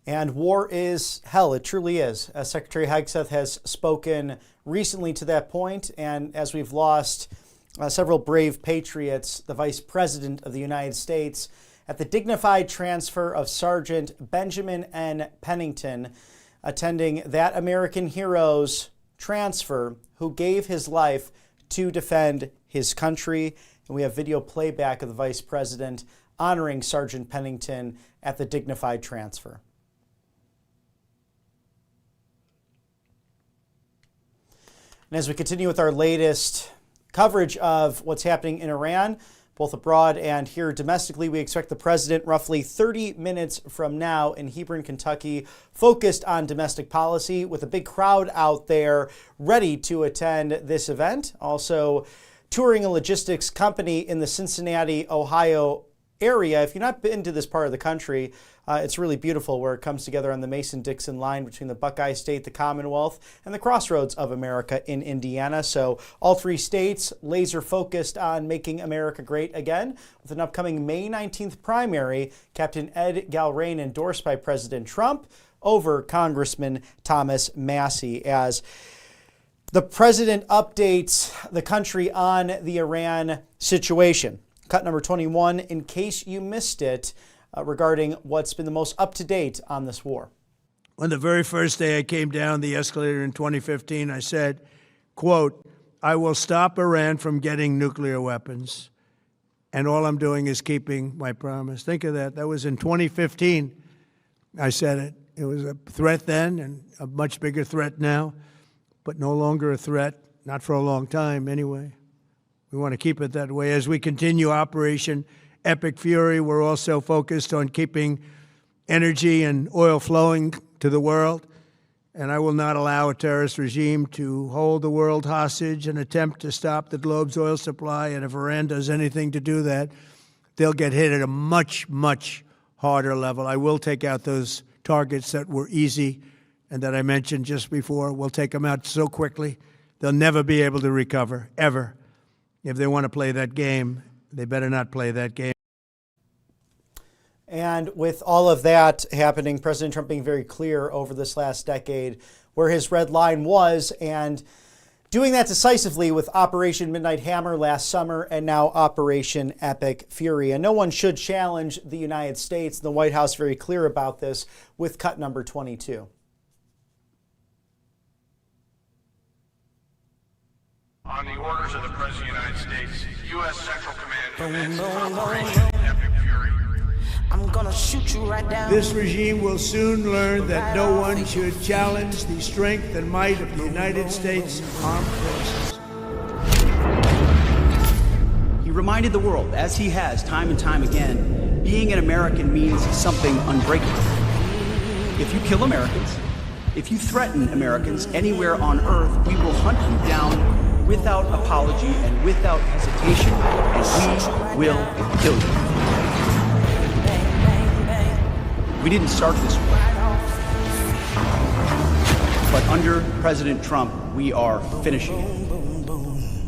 And war is hell. It truly is. As Secretary Hegseth has spoken recently to that point, and as we've lost several brave patriots, the Vice President of the United States, at the dignified transfer of Sergeant Benjamin N. Pennington, attending that American hero's transfer, who gave his life to defend his country. And we have video playback of the Vice President honoring Sergeant Pennington at the dignified transfer. And as we continue with our latest coverage of what's happening in Iran, both abroad and here domestically, we expect the president roughly 30 minutes from now in Hebron, Kentucky, focused on domestic policy with a big crowd out there ready to attend this event. Also touring a logistics company in the Cincinnati, Ohio area. If you've not been to this part of the country, it's really beautiful where it comes together on the Mason-Dixon line between the Buckeye State, the Commonwealth, and the crossroads of America in Indiana. So all three states laser focused on making America great again with an upcoming May 19th primary, Captain Ed Galrain endorsed by President Trump over Congressman Thomas Massie, as the president updates the country on the Iran situation. Cut number 21, in case you missed it, regarding what's been the most up-to-date on this war. On the very first day I came down the escalator in 2015, I said, quote, I will stop Iran from getting nuclear weapons, and all I'm doing is keeping my promise. Think of that. That was in 2015. I said it. It was a threat then and a much bigger threat now, but no longer a threat, not for a long time anyway. We want to keep it that way. As we continue Operation Epic Fury, we're also focused on keeping energy and oil flowing to the world. And I will not allow a terrorist regime to hold the world hostage and attempt to stop the globe's oil supply. And if Iran does anything to do that, they'll get hit at a much, much harder level. I will take out those targets that were easy and that I mentioned just before. We'll take them out so quickly, they'll never be able to recover, ever. If they want to play that game, they better not play that game. And with all of that happening, President Trump being very clear over this last decade where his red line was, and doing that decisively with Operation Midnight Hammer last summer and now Operation Epic Fury. And no one should challenge the United States. The White House very clear about this with cut number 22. On the orders of the President of the United States, U.S. Central Command commences Operation Epic Fury. I'm gonna shoot you right down. This regime will soon learn that no one should challenge the strength and might of the United States Armed Forces. He reminded the world, as he has time and time again, being an American means something unbreakable. If you kill Americans, if you threaten Americans anywhere on earth, we will hunt you down without apology and without hesitation, and we will kill you. We didn't start this war, but under President Trump, we are finishing it.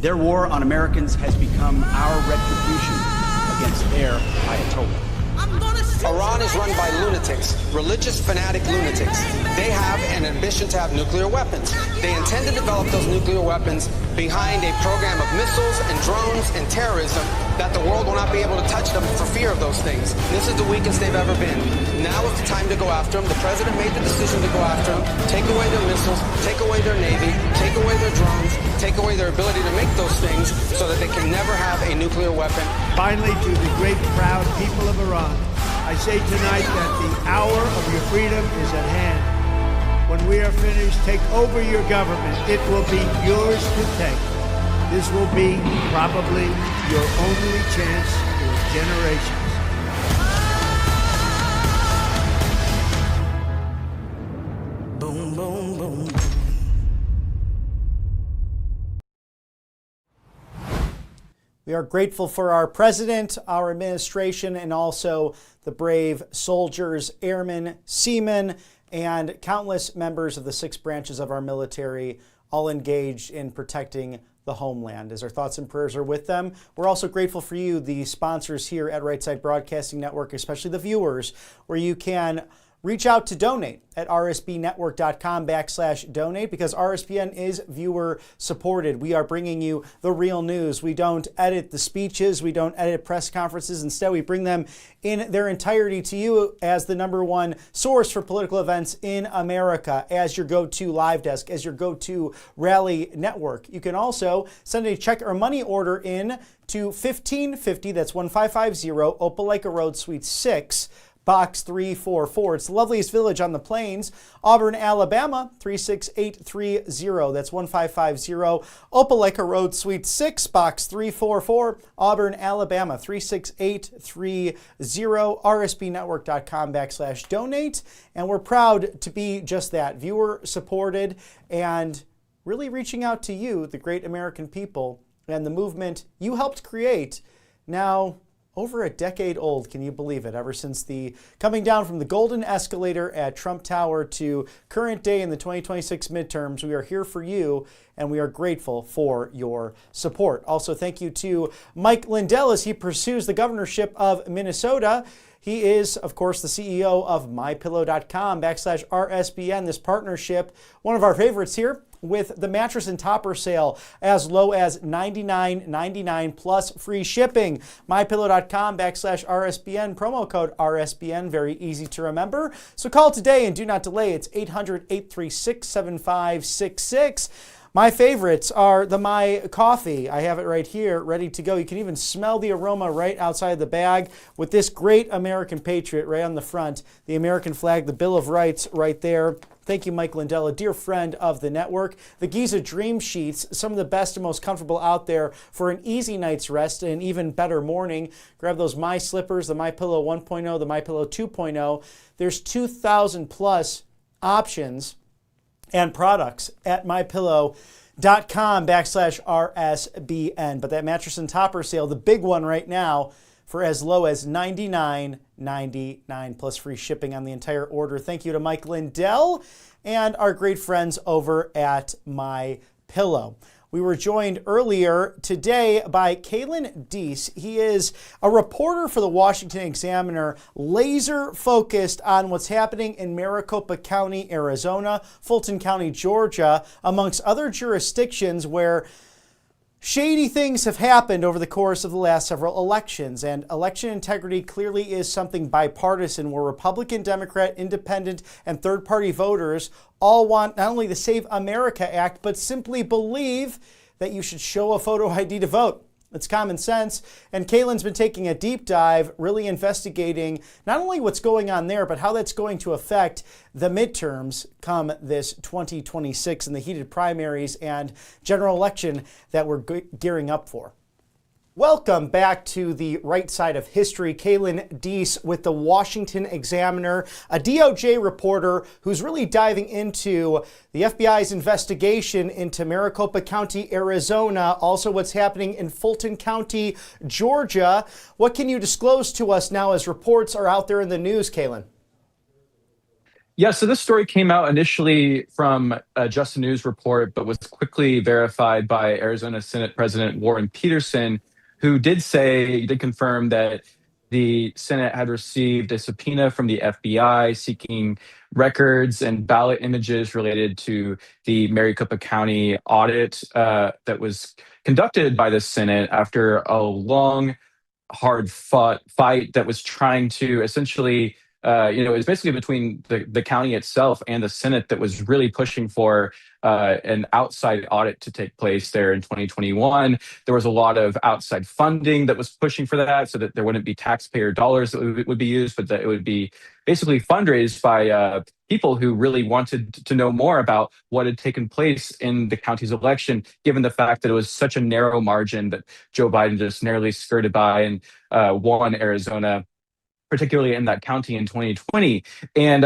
Their war on Americans has become our retribution against their Ayatollah. Iran is run by lunatics, religious fanatic lunatics. They have an ambition to have nuclear weapons. They intend to develop those nuclear weapons behind a program of missiles and drones and terrorism that the world will not be able to touch them for fear of those things. This is the weakest they've ever been. Now is the time to go after them. The president made the decision to go after them, take away their missiles, take away their navy, take away their drones, take away their ability to make those things so that they can never have a nuclear weapon. Finally, to the great proud people of Iran, I say tonight that the hour of your freedom is at hand. When we are finished, take over your government. It will be yours to take. This will be probably your only chance for generations. Boom, boom, boom. We are grateful for our president, our administration, and also the brave soldiers, airmen, seamen, and countless members of the 6 branches of our military, all engaged in protecting the homeland. As our thoughts and prayers are with them, we're also grateful for you, the sponsors here at Right Side Broadcasting Network, especially the viewers, where you can reach out to donate at rsbnetwork.com/donate, because RSBN is viewer supported. We are bringing you the real news. We don't edit the speeches. We don't edit press conferences. Instead, we bring them in their entirety to you as the #1 source for political events in America, as your go-to live desk, as your go-to rally network. You can also send a check or money order in to 1550, that's 1550 Opelika Road, Suite 6, Box 344. It's the loveliest village on the plains. Auburn, Alabama, 36830. That's 1550 Opelika Road, Suite 6, Box 344. Auburn, Alabama, 36830. RSBnetwork.com/donate. And we're proud to be just that, viewer supported, and really reaching out to you, the great American people, and the movement you helped create. Now, over a decade old, can you believe it? Ever since the coming down from the golden escalator at Trump Tower to current day in the 2026 midterms, we are here for you, and we are grateful for your support. Also, thank you to Mike Lindell as he pursues the governorship of Minnesota. He is, of course, the CEO of MyPillow.com/RSBN. This partnership, one of our favorites here, with the mattress and topper sale as low as $99.99 plus free shipping. MyPillow.com/RSBN, promo code RSBN, very easy to remember. So call today and do not delay. It's 800-836-7566. My favorites are the My Coffee. I have it right here, ready to go. You can even smell the aroma right outside the bag with this great American Patriot right on the front, the American flag, the Bill of Rights right there. Thank you, Mike Lindell, a dear friend of the network. The Giza Dream Sheets, some of the best and most comfortable out there for an easy night's rest and an even better morning. Grab those My Slippers, the MyPillow 1.0, the MyPillow 2.0. There's 2,000 plus options and products at MyPillow.com/RSBN. But that mattress and topper sale, the big one right now, for as low as $99.99 plus free shipping on the entire order. Thank you to Mike Lindell and our great friends over at MyPillow. We were joined earlier today by Kalen Deese. He is a reporter for the Washington Examiner, laser focused on what's happening in Maricopa County, Arizona, Fulton County, Georgia, amongst other jurisdictions where shady things have happened over the course of the last several elections, and election integrity clearly is something bipartisan where Republican, Democrat, Independent, and third-party voters all want not only the Save America Act, but simply believe that you should show a photo ID to vote. It's common sense, and Kalen's been taking a deep dive, really investigating not only what's going on there, but how that's going to affect the midterms come this 2026 and the heated primaries and general election that we're gearing up for. Welcome back to the right side of history. Kalen Deese with the Washington Examiner, a DOJ reporter who's really diving into the FBI's investigation into Maricopa County, Arizona, also what's happening in Fulton County, Georgia. What can you disclose to us now as reports are out there in the news, Kalen? Yeah, so this story came out initially from a Just News report, but was quickly verified by Arizona Senate President Warren Peterson, who did confirm that the Senate had received a subpoena from the FBI seeking records and ballot images related to the Maricopa County audit that was conducted by the Senate after a long, hard-fought fight that was trying to essentially it was basically between the county itself and the Senate that was really pushing for an outside audit to take place there in 2021. There was a lot of outside funding that was pushing for that so that there wouldn't be taxpayer dollars that would be used, but that it would be basically fundraised by people who really wanted to know more about what had taken place in the county's election, given the fact that it was such a narrow margin that Joe Biden just narrowly skirted by and won Arizona, particularly in that county in 2020. And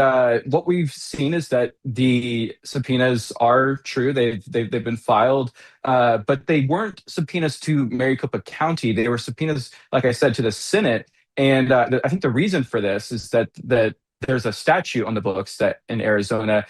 what we've seen is that the subpoenas are true. They've been filed, but they weren't subpoenas to Maricopa County. They were subpoenas, like I said, to the Senate. And I think the reason for this is that there's a statute on the books that in Arizona,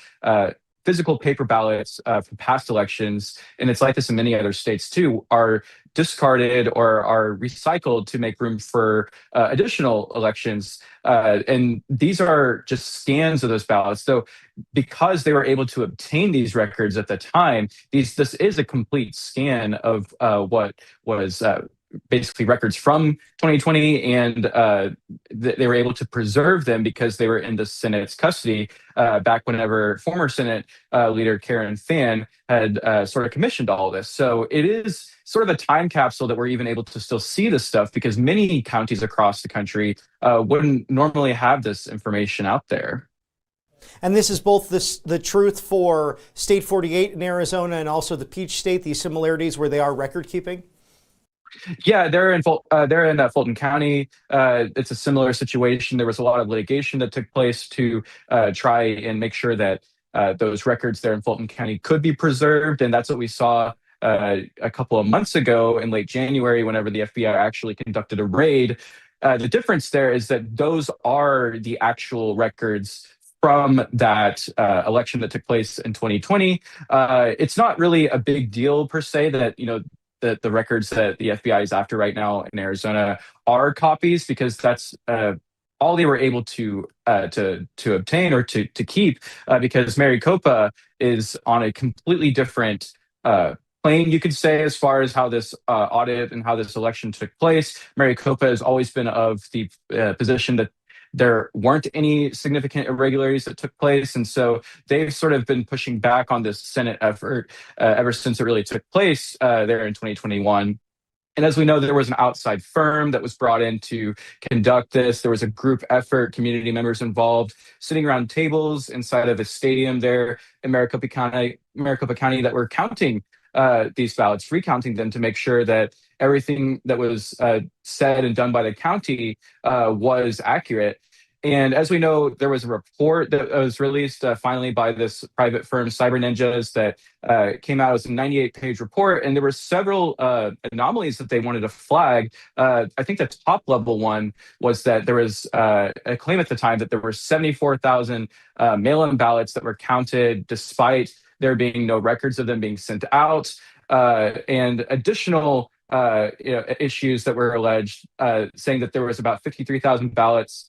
physical paper ballots from past elections, and it's like this in many other states too, are discarded or are recycled to make room for additional elections. And these are just scans of those ballots. So because they were able to obtain these records at the time, this is a complete scan of what was basically records from 2020, and they were able to preserve them because they were in the Senate's custody back whenever former Senate leader Karen Fann had sort of commissioned all of this. So it is sort of a time capsule that we're even able to still see this stuff, because many counties across the country wouldn't normally have this information out there. And this is both the truth for State 48 in Arizona and also the Peach State, these similarities where they are record keeping? Yeah, they're in Fulton County. It's a similar situation. There was a lot of litigation that took place to try and make sure that those records there in Fulton County could be preserved, and that's what we saw a couple of months ago in late January, whenever the FBI actually conducted a raid. The difference there is that those are the actual records from that election that took place in 2020. It's not really a big deal per se that, that the records that the FBI is after right now in Arizona are copies, because that's all they were able to obtain or to keep, because Maricopa is on a completely different plane, you could say, as far as how this audit and how this election took place. Maricopa has always been of the position that there weren't any significant irregularities that took place. And so they've sort of been pushing back on this Senate effort ever since it really took place there in 2021. And as we know, there was an outside firm that was brought in to conduct this. There was a group effort, community members involved, sitting around tables inside of a stadium there in Maricopa County that were counting these ballots, recounting them to make sure that everything that was said and done by the county was accurate. And as we know, there was a report that was released finally by this private firm, Cyber Ninjas, that came out as a 98-page report. And there were several anomalies that they wanted to flag. I think the top level one was that there was a claim at the time that there were 74,000 mail-in ballots that were counted despite there being no records of them being sent out, and additional issues that were alleged, saying that there was about 53,000 ballots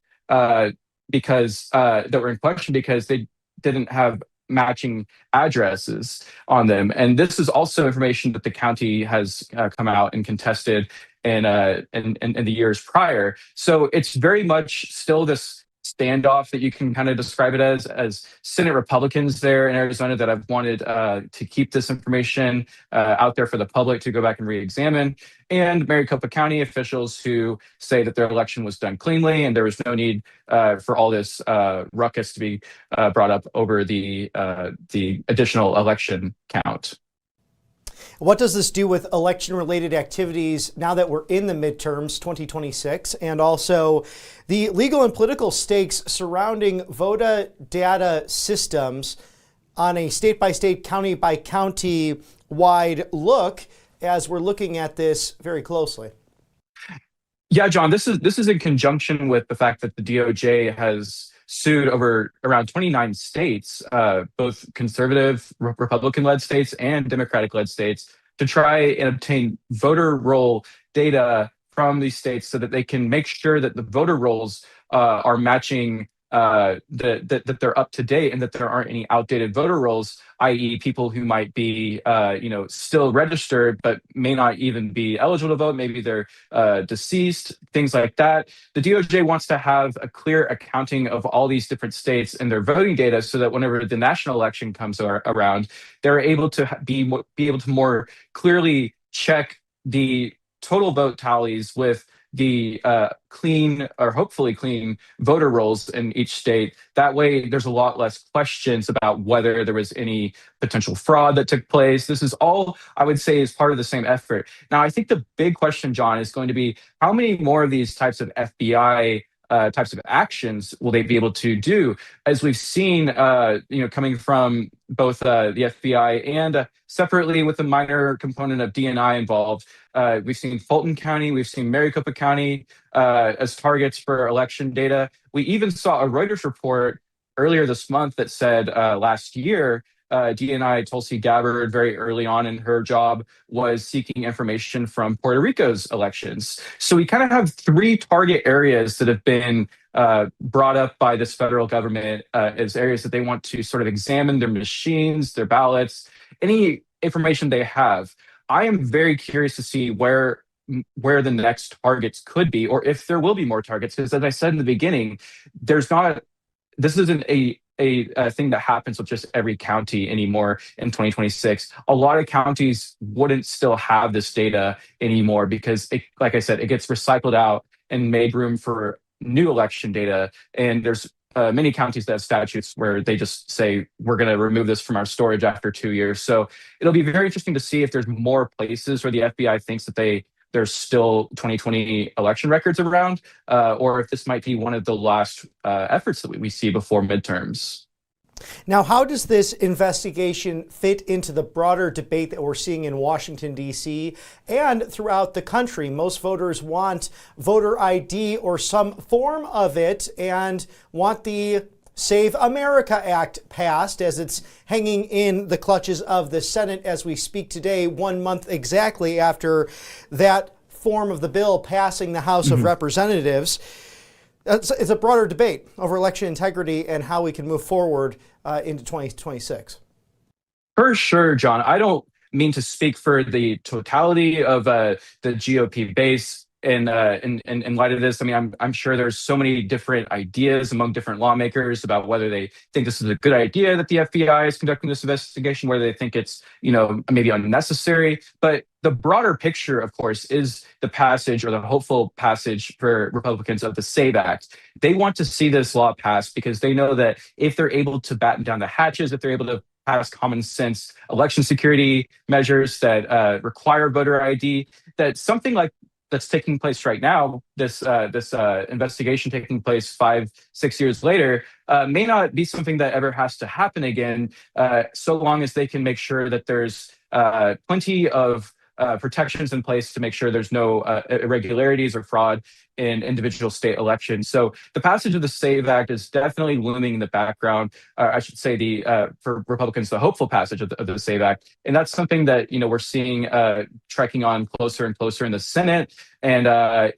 because that were in question because they didn't have matching addresses on them. And this is also information that the county has come out and contested in the years prior. So it's very much still this standoff that you can kind of describe it as Senate Republicans there in Arizona that have wanted to keep this information out there for the public to go back and re-examine, and Maricopa County officials who say that their election was done cleanly and there was no need for all this ruckus to be brought up over the additional election count. What does this do with election-related activities now that we're in the midterms 2026, and also the legal and political stakes surrounding voter data systems on a state-by-state, county-by-county wide look as we're looking at this very closely? Yeah, John, this is in conjunction with the fact that the DOJ has sued over around 29 states, both conservative Republican-led states and Democratic-led states, to try and obtain voter roll data from these states so that they can make sure that the voter rolls are matching, that they're up to date, and that there aren't any outdated voter rolls, i.e. people who might be still registered but may not even be eligible to vote. Maybe they're deceased, things like that. The DOJ wants to have a clear accounting of all these different states and their voting data so that whenever the national election comes around, they're able to be able to more clearly check the total vote tallies with the clean, or hopefully clean, voter rolls in each state. That way, there's a lot less questions about whether there was any potential fraud that took place. This is all, I would say, is part of the same effort. Now, I think the big question, John, is going to be how many more of these types of FBI types of actions will they be able to do? As we've seen, coming from both the FBI and separately with a minor component of DNI involved, we've seen Fulton County, we've seen Maricopa County as targets for election data. We even saw a Reuters report earlier this month that said last year, DNI Tulsi Gabbard, very early on in her job, was seeking information from Puerto Rico's elections. So we kind of have three target areas that have been brought up by this federal government as areas that they want to sort of examine their machines, their ballots, any information they have. I am very curious to see where where the next targets could be, or if there will be more targets. Because as I said in the beginning, this isn't a thing that happens with just every county anymore in 2026. A lot of counties wouldn't still have this data anymore because, like I said, it gets recycled out and made room for new election data. And there's many counties that have statutes where they just say, we're going to remove this from our storage after 2 years. So it'll be very interesting to see if there's more places where the FBI thinks that there's still 2020 election records around, or if this might be one of the last efforts that we see before midterms. Now, how does this investigation fit into the broader debate that we're seeing in Washington, D.C. and throughout the country? Most voters want voter ID or some form of it and want the Save America Act passed, as it's hanging in the clutches of the Senate as we speak today, 1 month exactly after that form of the bill passing the House of Representatives. It's a broader debate over election integrity and how we can move forward into 2026. For sure, John. I don't mean to speak for the totality of the GOP base in light of this. I mean, I'm sure there's so many different ideas among different lawmakers about whether they think this is a good idea that the FBI is conducting this investigation, whether they think it's, maybe unnecessary. But the broader picture, of course, is the passage or the hopeful passage for Republicans of the SAVE Act. They want to see this law passed because they know that if they're able to batten down the hatches, if they're able to pass common sense election security measures that require voter ID, that something like that's taking place right now, this investigation taking place 5-6 years later, may not be something that ever has to happen again, so long as they can make sure that there's plenty of protections in place to make sure there's no irregularities or fraud in individual state elections. So the passage of the SAVE Act is definitely looming in the background. I should say for Republicans, the hopeful passage of the SAVE Act. And that's something that, we're seeing trekking on closer and closer in the Senate. And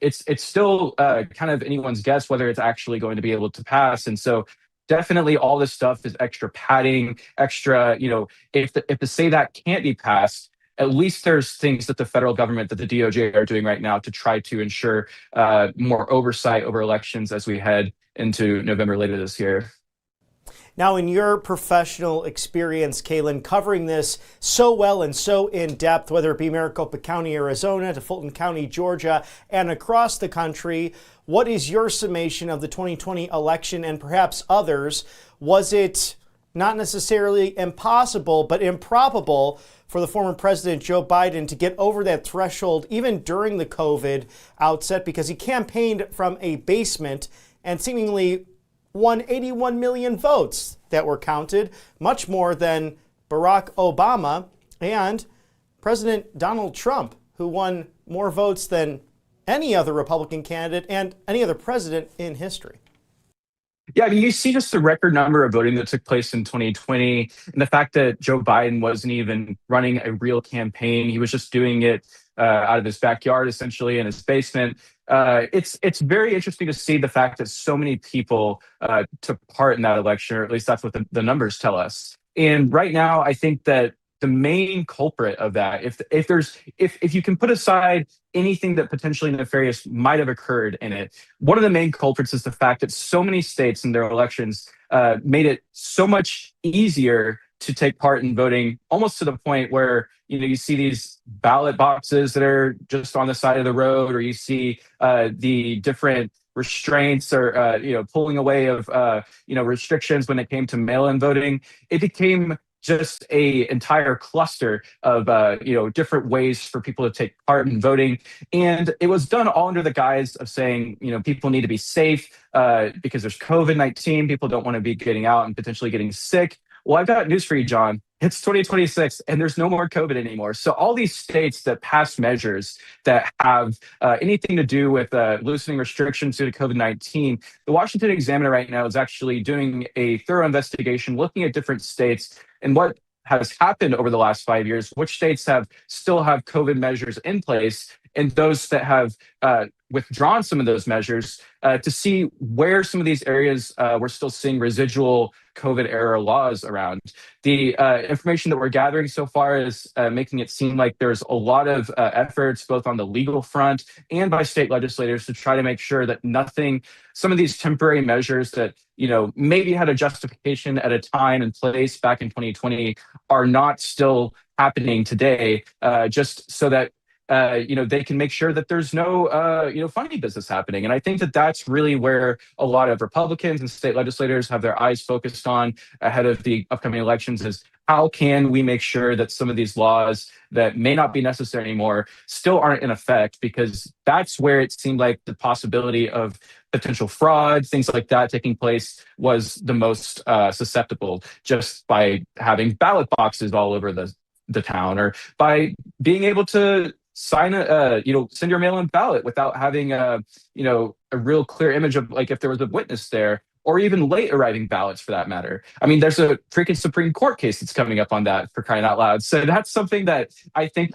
it's still kind of anyone's guess whether it's actually going to be able to pass. And so definitely all this stuff is extra padding, extra, if the SAVE Act can't be passed, at least there's things that the federal government, that the DOJ are doing right now to try to ensure more oversight over elections as we head into November later this year. Now, in your professional experience, Kaylin, covering this so well and so in depth, whether it be Maricopa County, Arizona, to Fulton County, Georgia, and across the country, what is your summation of the 2020 election and perhaps others? Was it not necessarily impossible, but improbable for the former President Joe Biden to get over that threshold even during the COVID outset, because he campaigned from a basement and seemingly won 81 million votes that were counted, much more than Barack Obama and President Donald Trump, who won more votes than any other Republican candidate and any other president in history. Yeah, I mean, you see just the record number of voting that took place in 2020 and the fact that Joe Biden wasn't even running a real campaign. He was just doing it out of his backyard, essentially, in his basement. It's very interesting to see the fact that so many people took part in that election, or at least that's what the numbers tell us. And right now, I think that the main culprit of that, if you can put aside anything that potentially nefarious might have occurred in it, one of the main culprits is the fact that so many states in their elections made it so much easier to take part in voting, almost to the point where you see these ballot boxes that are just on the side of the road, or you see the different restraints or pulling away of restrictions when it came to mail-in voting. It became just a entire cluster of different ways for people to take part in voting, and it was done all under the guise of saying people need to be safe because there's COVID-19. People don't want to be getting out and potentially getting sick. Well, I've got news for you, John. It's 2026 and there's no more COVID anymore. So all these states that pass measures that have anything to do with loosening restrictions due to COVID-19, the Washington Examiner right now is actually doing a thorough investigation looking at different states and what has happened over the last 5 years, which states still have COVID measures in place, and those that have withdrawn some of those measures to see where some of these areas we're still seeing residual COVID era laws around. The information that we're gathering so far is making it seem like there's a lot of efforts both on the legal front and by state legislators to try to make sure that some of these temporary measures that maybe had a justification at a time and place back in 2020 are not still happening today, just so that they can make sure that there's no funny business happening. And I think that that's really where a lot of Republicans and state legislators have their eyes focused on ahead of the upcoming elections is how can we make sure that some of these laws that may not be necessary anymore still aren't in effect, because that's where it seemed like the possibility of potential fraud, things like that taking place was the most susceptible, just by having ballot boxes all over the town, or by being able to send your mail-in ballot without having a real clear image of like if there was a witness there, or even late arriving ballots for that matter. I mean, there's a freaking Supreme Court case that's coming up on that, for crying out loud. So that's something that I think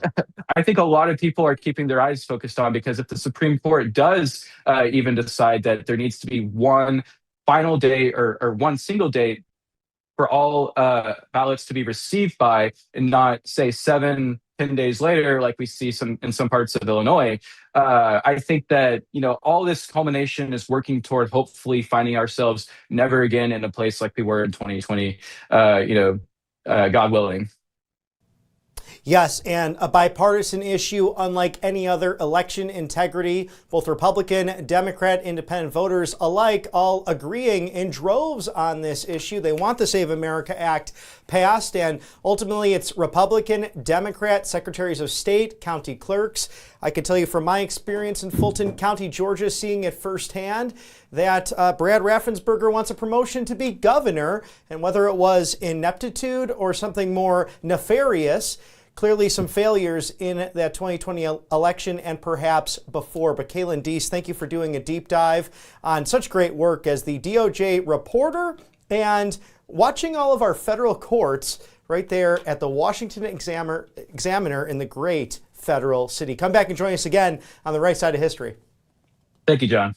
a lot of people are keeping their eyes focused on, because if the Supreme Court does even decide that there needs to be one final day or one single day for all ballots to be received by, and not say 7-10 days later, like we see in some parts of Illinois, I think that all this culmination is working toward hopefully finding ourselves never again in a place like we were in 2020. God willing. Yes, and a bipartisan issue unlike any other. Election integrity, both Republican, Democrat, independent voters alike all agreeing in droves on this issue. They want the Save America Act passed, and ultimately it's Republican, Democrat, secretaries of state, county clerks. I can tell you from my experience in Fulton County, Georgia, seeing it firsthand, that Brad Raffensperger wants a promotion to be governor, and whether it was ineptitude or something more nefarious, clearly some failures in that 2020 election and perhaps before. But Kaylin Deese, thank you for doing a deep dive on such great work as the DOJ reporter and watching all of our federal courts right there at the Washington Examiner in the great federal city. Come back and join us again on the right side of history. Thank you, John.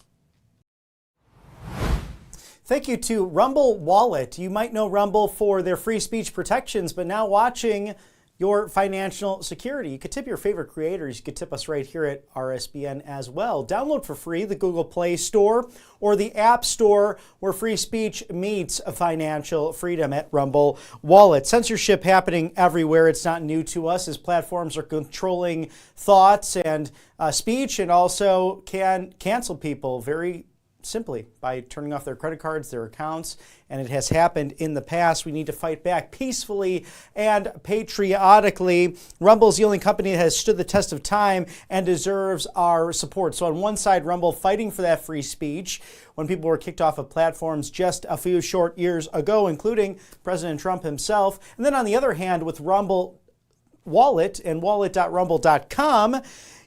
Thank you to Rumble Wallet. You might know Rumble for their free speech protections, but now watching your financial security. You could tip your favorite creators. You could tip us right here at RSBN as well. Download for free the Google Play Store or the App Store, where free speech meets financial freedom at Rumble Wallet. Censorship happening everywhere. It's not new to us, as platforms are controlling thoughts and speech, and also can cancel people very simply by turning off their credit cards, their accounts, and it has happened in the past. We need to fight back peacefully and patriotically. Rumble's the only company that has stood the test of time and deserves our support. So on one side, Rumble fighting for that free speech when people were kicked off of platforms just a few short years ago, including President Trump himself. And then on the other hand, with Rumble Wallet and wallet.rumble.com,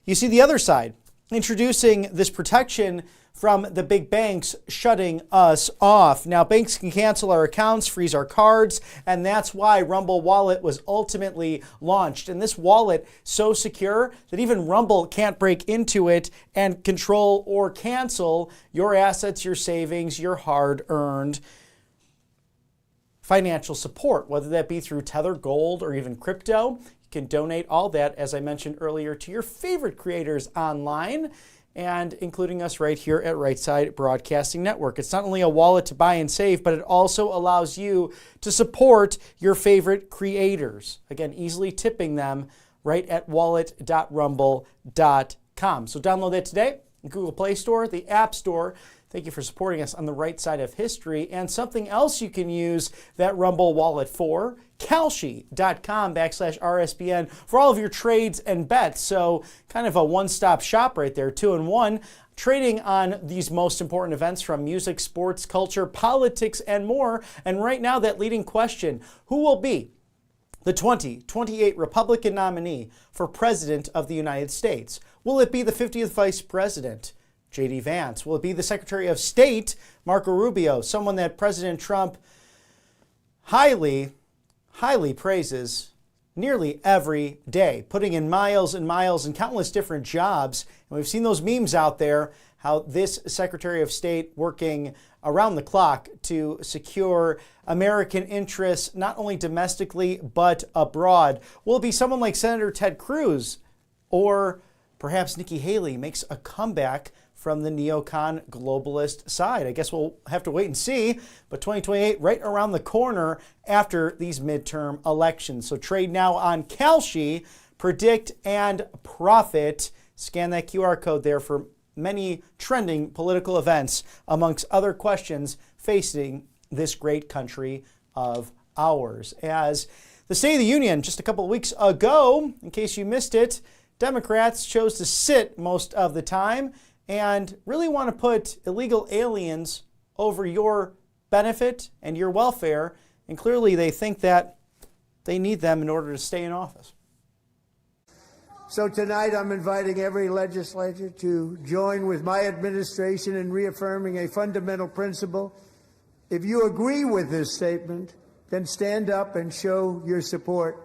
you see the other side, introducing this protection from the big banks shutting us off. Now, banks can cancel our accounts, freeze our cards, and that's why Rumble Wallet was ultimately launched. And this wallet so secure that even Rumble can't break into it and control or cancel your assets, your savings, your hard-earned financial support, whether that be through Tether, gold, or even crypto. You can donate all that, as I mentioned earlier, to your favorite creators online, and including us right here at Right Side Broadcasting Network. It's not only a wallet to buy and save, but it also allows you to support your favorite creators. Again, easily tipping them right at wallet.rumble.com. So download that today in Google Play Store, the App Store. Thank you for supporting us on the right side of history. And something else you can use that Rumble wallet for, Kalshi.com/RSBN for all of your trades and bets. So kind of a one-stop shop right there, 2-in-1, trading on these most important events from music, sports, culture, politics, and more. And right now, that leading question, who will be the 2028 Republican nominee for President of the United States? Will it be the 50th Vice President, J.D. Vance? Will it be the Secretary of State, Marco Rubio, someone that President Trump highly praises nearly every day, putting in miles and miles and countless different jobs. And we've seen those memes out there, how this Secretary of State working around the clock to secure American interests, not only domestically, but abroad. Will it be someone like Senator Ted Cruz, or perhaps Nikki Haley makes a comeback from the neocon globalist side? I guess we'll have to wait and see, but 2028 right around the corner after these midterm elections. So trade now on Kalshi, predict and profit. Scan that QR code there for many trending political events, amongst other questions facing this great country of ours. As the State of the Union just a couple of weeks ago, in case you missed it, Democrats chose to sit most of the time and really want to put illegal aliens over your benefit and your welfare. And clearly they think that they need them in order to stay in office. So tonight I'm inviting every legislator to join with my administration in reaffirming a fundamental principle. If you agree with this statement, then stand up and show your support.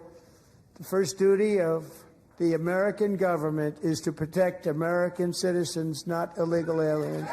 The first duty of the American government is to protect American citizens, not illegal aliens.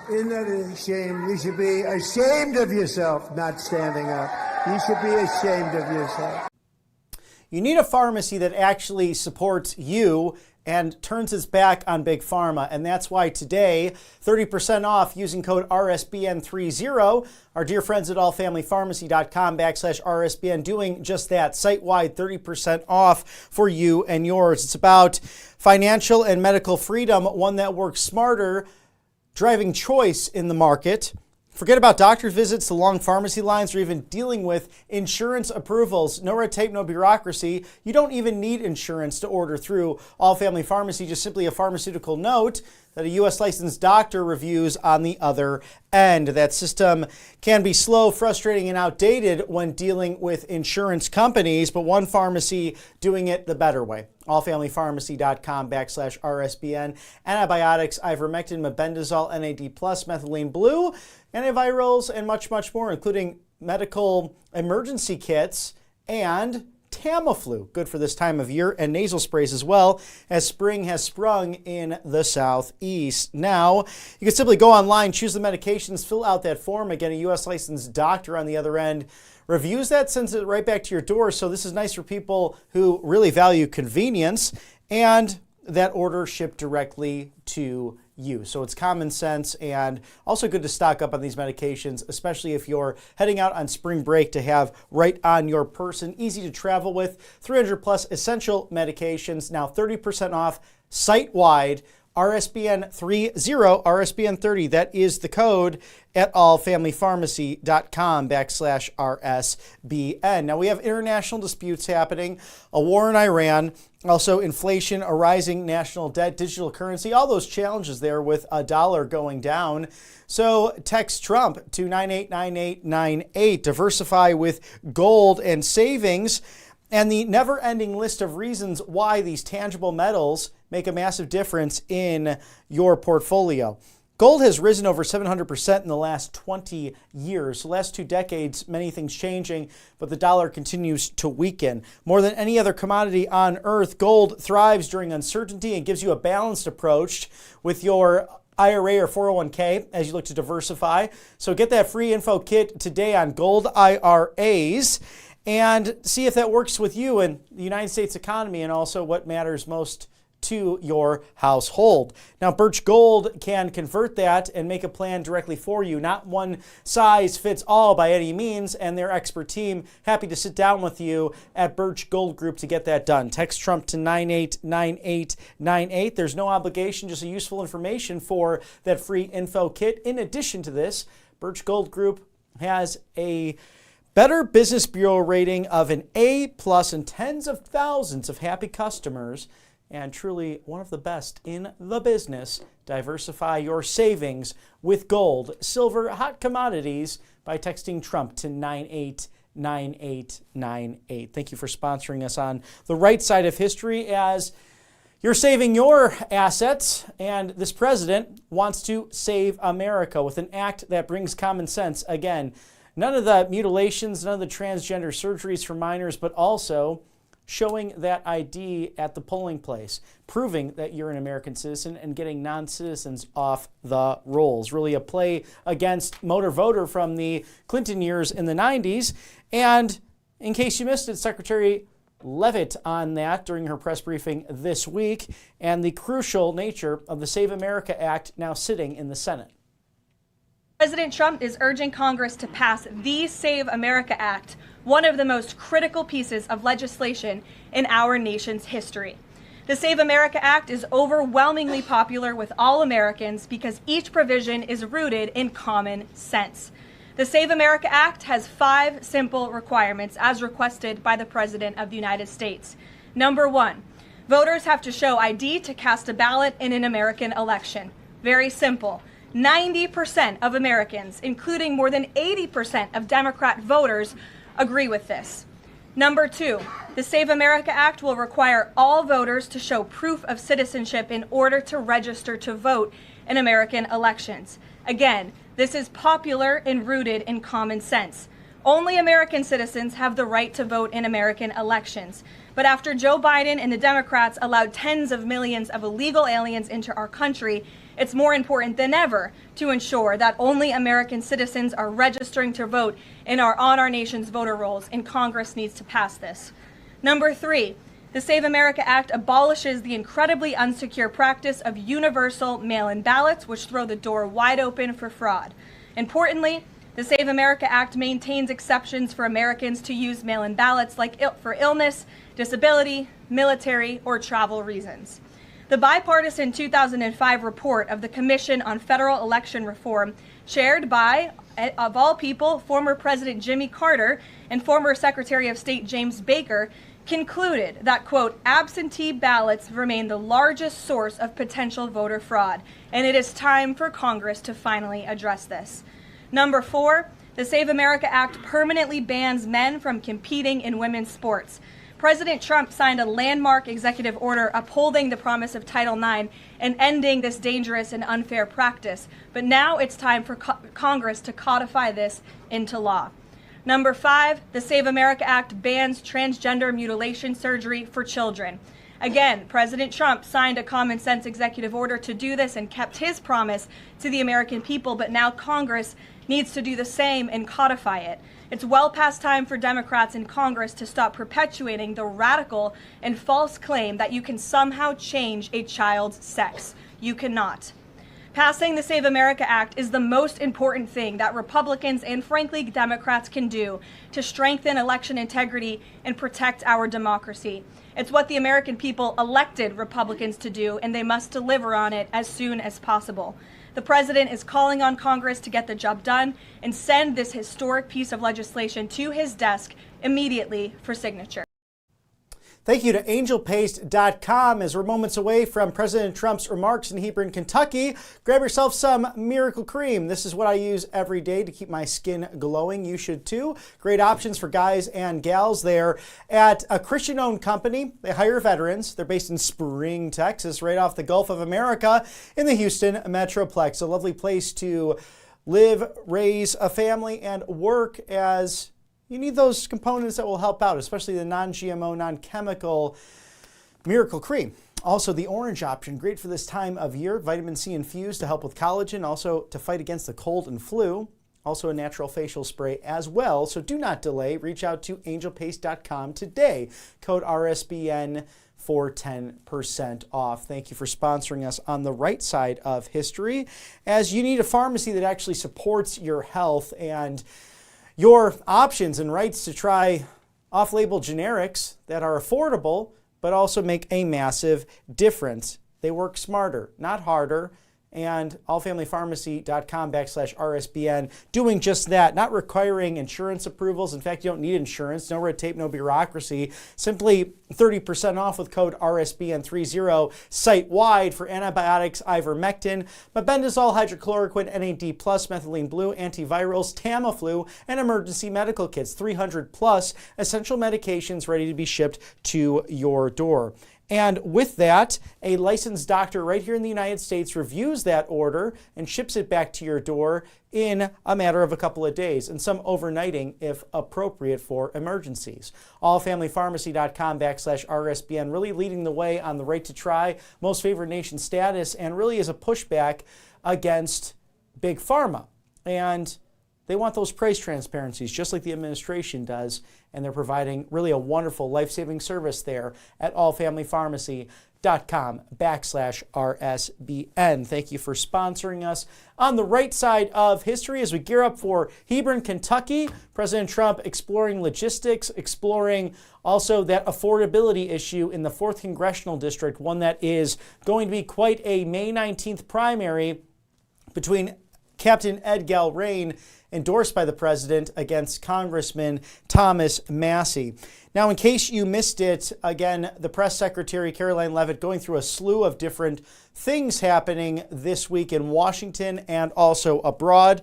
Isn't that a shame? You should be ashamed of yourself not standing up. You should be ashamed of yourself. You need a pharmacy that actually supports you and turns its back on Big Pharma. And that's why today, 30% off using code RSBN30. Our dear friends at allfamilypharmacy.com/RSBN doing just that. Site-wide 30% off for you and yours. It's about financial and medical freedom, one that works smarter, driving choice in the market. Forget about doctor visits, the long pharmacy lines, or even dealing with insurance approvals. No red tape, no bureaucracy. You don't even need insurance to order through All Family Pharmacy, just simply a pharmaceutical note that a U.S. licensed doctor reviews on the other end. That system can be slow, frustrating, and outdated when dealing with insurance companies, but one pharmacy doing it the better way. allfamilypharmacy.com/RSBN. Antibiotics, Ivermectin, mebendazole, NAD+, methylene blue, antivirals, and much, much more, including medical emergency kits and Tamiflu, good for this time of year, and nasal sprays as well, as spring has sprung in the southeast. Now, you can simply go online, choose the medications, fill out that form. Again, a U.S. licensed doctor on the other end reviews that, sends it right back to your door. So this is nice for people who really value convenience, and that order shipped directly to you. So it's common sense and also good to stock up on these medications, especially if you're heading out on spring break, to have right on your person. Easy to travel with, 300 plus essential medications, now 30% off site-wide, RSBN 30, RSBN 30. That is the code at allfamilypharmacy.com/RSBN. Now, we have international disputes happening, a war in Iran, also inflation, a rising national debt, digital currency, all those challenges there with a dollar going down. So text Trump to 989898. Diversify with gold and savings. And the never-ending list of reasons why these tangible metals make a massive difference in your portfolio. Gold has risen over 700% in the last 20 years. The last 2 decades, many things changing, but the dollar continues to weaken. More than any other commodity on earth, gold thrives during uncertainty and gives you a balanced approach with your IRA or 401k as you look to diversify. So get that free info kit today on gold IRAs and see if that works with you and the United States economy and also what matters most to your household. Now, Birch Gold can convert that and make a plan directly for you. Not one size fits all by any means, and their expert team happy to sit down with you at Birch Gold Group to get that done. Text Trump to 989898. There's no obligation, just a useful information for that free info kit. In addition to this, Birch Gold Group has a Better Business Bureau rating of an A+ and tens of thousands of happy customers, and truly one of the best in the business. Diversify your savings with gold, silver, hot commodities by texting Trump to 989898. Thank you for sponsoring us on the right side of history as you're saving your assets, and this president wants to save America with an act that brings common sense. Again, none of the mutilations, none of the transgender surgeries for minors, but also showing that ID at the polling place, proving that you're an American citizen and getting non-citizens off the rolls. Really a play against motor voter from the Clinton years in the 90s. And in case you missed it, Secretary Leavitt on that during her press briefing this week, and the crucial nature of the Save America Act now sitting in the Senate. President Trump is urging Congress to pass the Save America Act, one of the most critical pieces of legislation in our nation's history. The Save America Act is overwhelmingly popular with all Americans because each provision is rooted in common sense. The Save America Act has 5 simple requirements as requested by the President of the United States. Number 1, voters have to show ID to cast a ballot in an American election. Very simple. 90% of Americans, including more than 80% of Democrat voters, agree with this. Number 2, the Save America Act will require all voters to show proof of citizenship in order to register to vote in American elections. Again, this is popular and rooted in common sense. Only American citizens have the right to vote in American elections. But after Joe Biden and the Democrats allowed tens of millions of illegal aliens into our country, it's more important than ever to ensure that only American citizens are registering to vote on our nation's voter rolls, and Congress needs to pass this. Number 3, the Save America Act abolishes the incredibly unsecure practice of universal mail-in ballots, which throw the door wide open for fraud. Importantly, the Save America Act maintains exceptions for Americans to use mail-in ballots like for illness, disability, military, or travel reasons. The bipartisan 2005 report of the Commission on Federal Election Reform, chaired by, of all people, former President Jimmy Carter and former Secretary of State James Baker, concluded that, quote, absentee ballots remain the largest source of potential voter fraud, and it is time for Congress to finally address this. Number 4, the Save America Act permanently bans men from competing in women's sports. President Trump signed a landmark executive order upholding the promise of Title IX and ending this dangerous and unfair practice. But now it's time for Congress to codify this into law. Number 5, the Save America Act bans transgender mutilation surgery for children. Again, President Trump signed a common sense executive order to do this and kept his promise to the American people, but now Congress needs to do the same and codify it. It's well past time for Democrats in Congress to stop perpetuating the radical and false claim that you can somehow change a child's sex. You cannot. Passing the Save America Act is the most important thing that Republicans and, frankly, Democrats can do to strengthen election integrity and protect our democracy. It's what the American people elected Republicans to do, and they must deliver on it as soon as possible. The president is calling on Congress to get the job done and send this historic piece of legislation to his desk immediately for signature. Thank you to angelpaste.com. As we're moments away from President Trump's remarks in Hebron, Kentucky, grab yourself some Miracle Cream. This is what I use every day to keep my skin glowing. You should too. Great options for guys and gals. They're at a Christian-owned company. They hire veterans. They're based in Spring, Texas, right off the Gulf of America in the Houston Metroplex. A lovely place to live, raise a family, and work as you need those components that will help out, especially the non-GMO, non-chemical Miracle Cream. Also, the orange option, great for this time of year. Vitamin C infused to help with collagen, also to fight against the cold and flu. Also a natural facial spray as well. So do not delay. Reach out to angelpaste.com today. Code RSBN for 10% off. Thank you for sponsoring us on the right side of history, as you need a pharmacy that actually supports your health and your options and rights to try off-label generics that are affordable but also make a massive difference. They work smarter, not harder. And allfamilypharmacy.com/RSBN doing just that, not requiring insurance approvals. In fact, you don't need insurance, no red tape, no bureaucracy. Simply 30% off with code RSBN30 site-wide for antibiotics, Ivermectin, mebendazole, hydrochloroquine, NAD+, methylene blue, antivirals, Tamiflu, and emergency medical kits. 300+ essential medications ready to be shipped to your door. And with that, a licensed doctor right here in the United States reviews that order and ships it back to your door in a matter of a couple of days, and some overnighting if appropriate for emergencies. allfamilypharmacy.com/RSBN really leading the way on the right to try, most favored nation status, and really is a pushback against Big Pharma. And they want those price transparencies, just like the administration does, and they're providing really a wonderful life-saving service there at allfamilypharmacy.com/RSBN. Thank you for sponsoring us on the right side of history as we gear up for Hebron, Kentucky. President Trump exploring logistics, exploring also that affordability issue in the 4th Congressional District, one that is going to be quite a May 19th primary between Captain Ed Galrain, endorsed by the president, against Congressman Thomas Massie. Now, in case you missed it, again, the press secretary, Caroline Leavitt, going through a slew of different things happening this week in Washington and also abroad.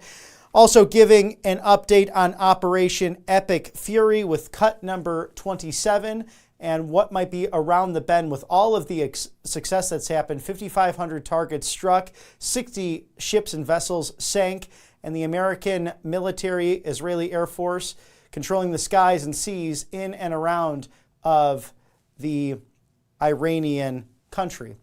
Also giving an update on Operation Epic Fury with cut number 27 and what might be around the bend with all of the success that's happened. 5,500 targets struck, 60 ships and vessels sank, and the American military, Israeli Air Force, controlling the skies and seas in and around of the Iranian country.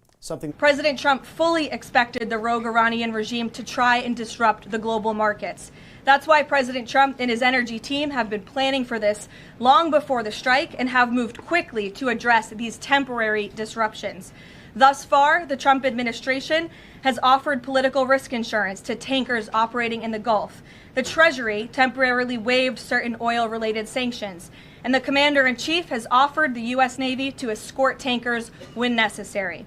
President Trump fully expected the rogue Iranian regime to try and disrupt the global markets. That's why President Trump and his energy team have been planning for this long before the strike and have moved quickly to address these temporary disruptions. Thus far, the Trump administration has offered political risk insurance to tankers operating in the Gulf. The Treasury temporarily waived certain oil-related sanctions, and the Commander-in-Chief has offered the U.S. Navy to escort tankers when necessary.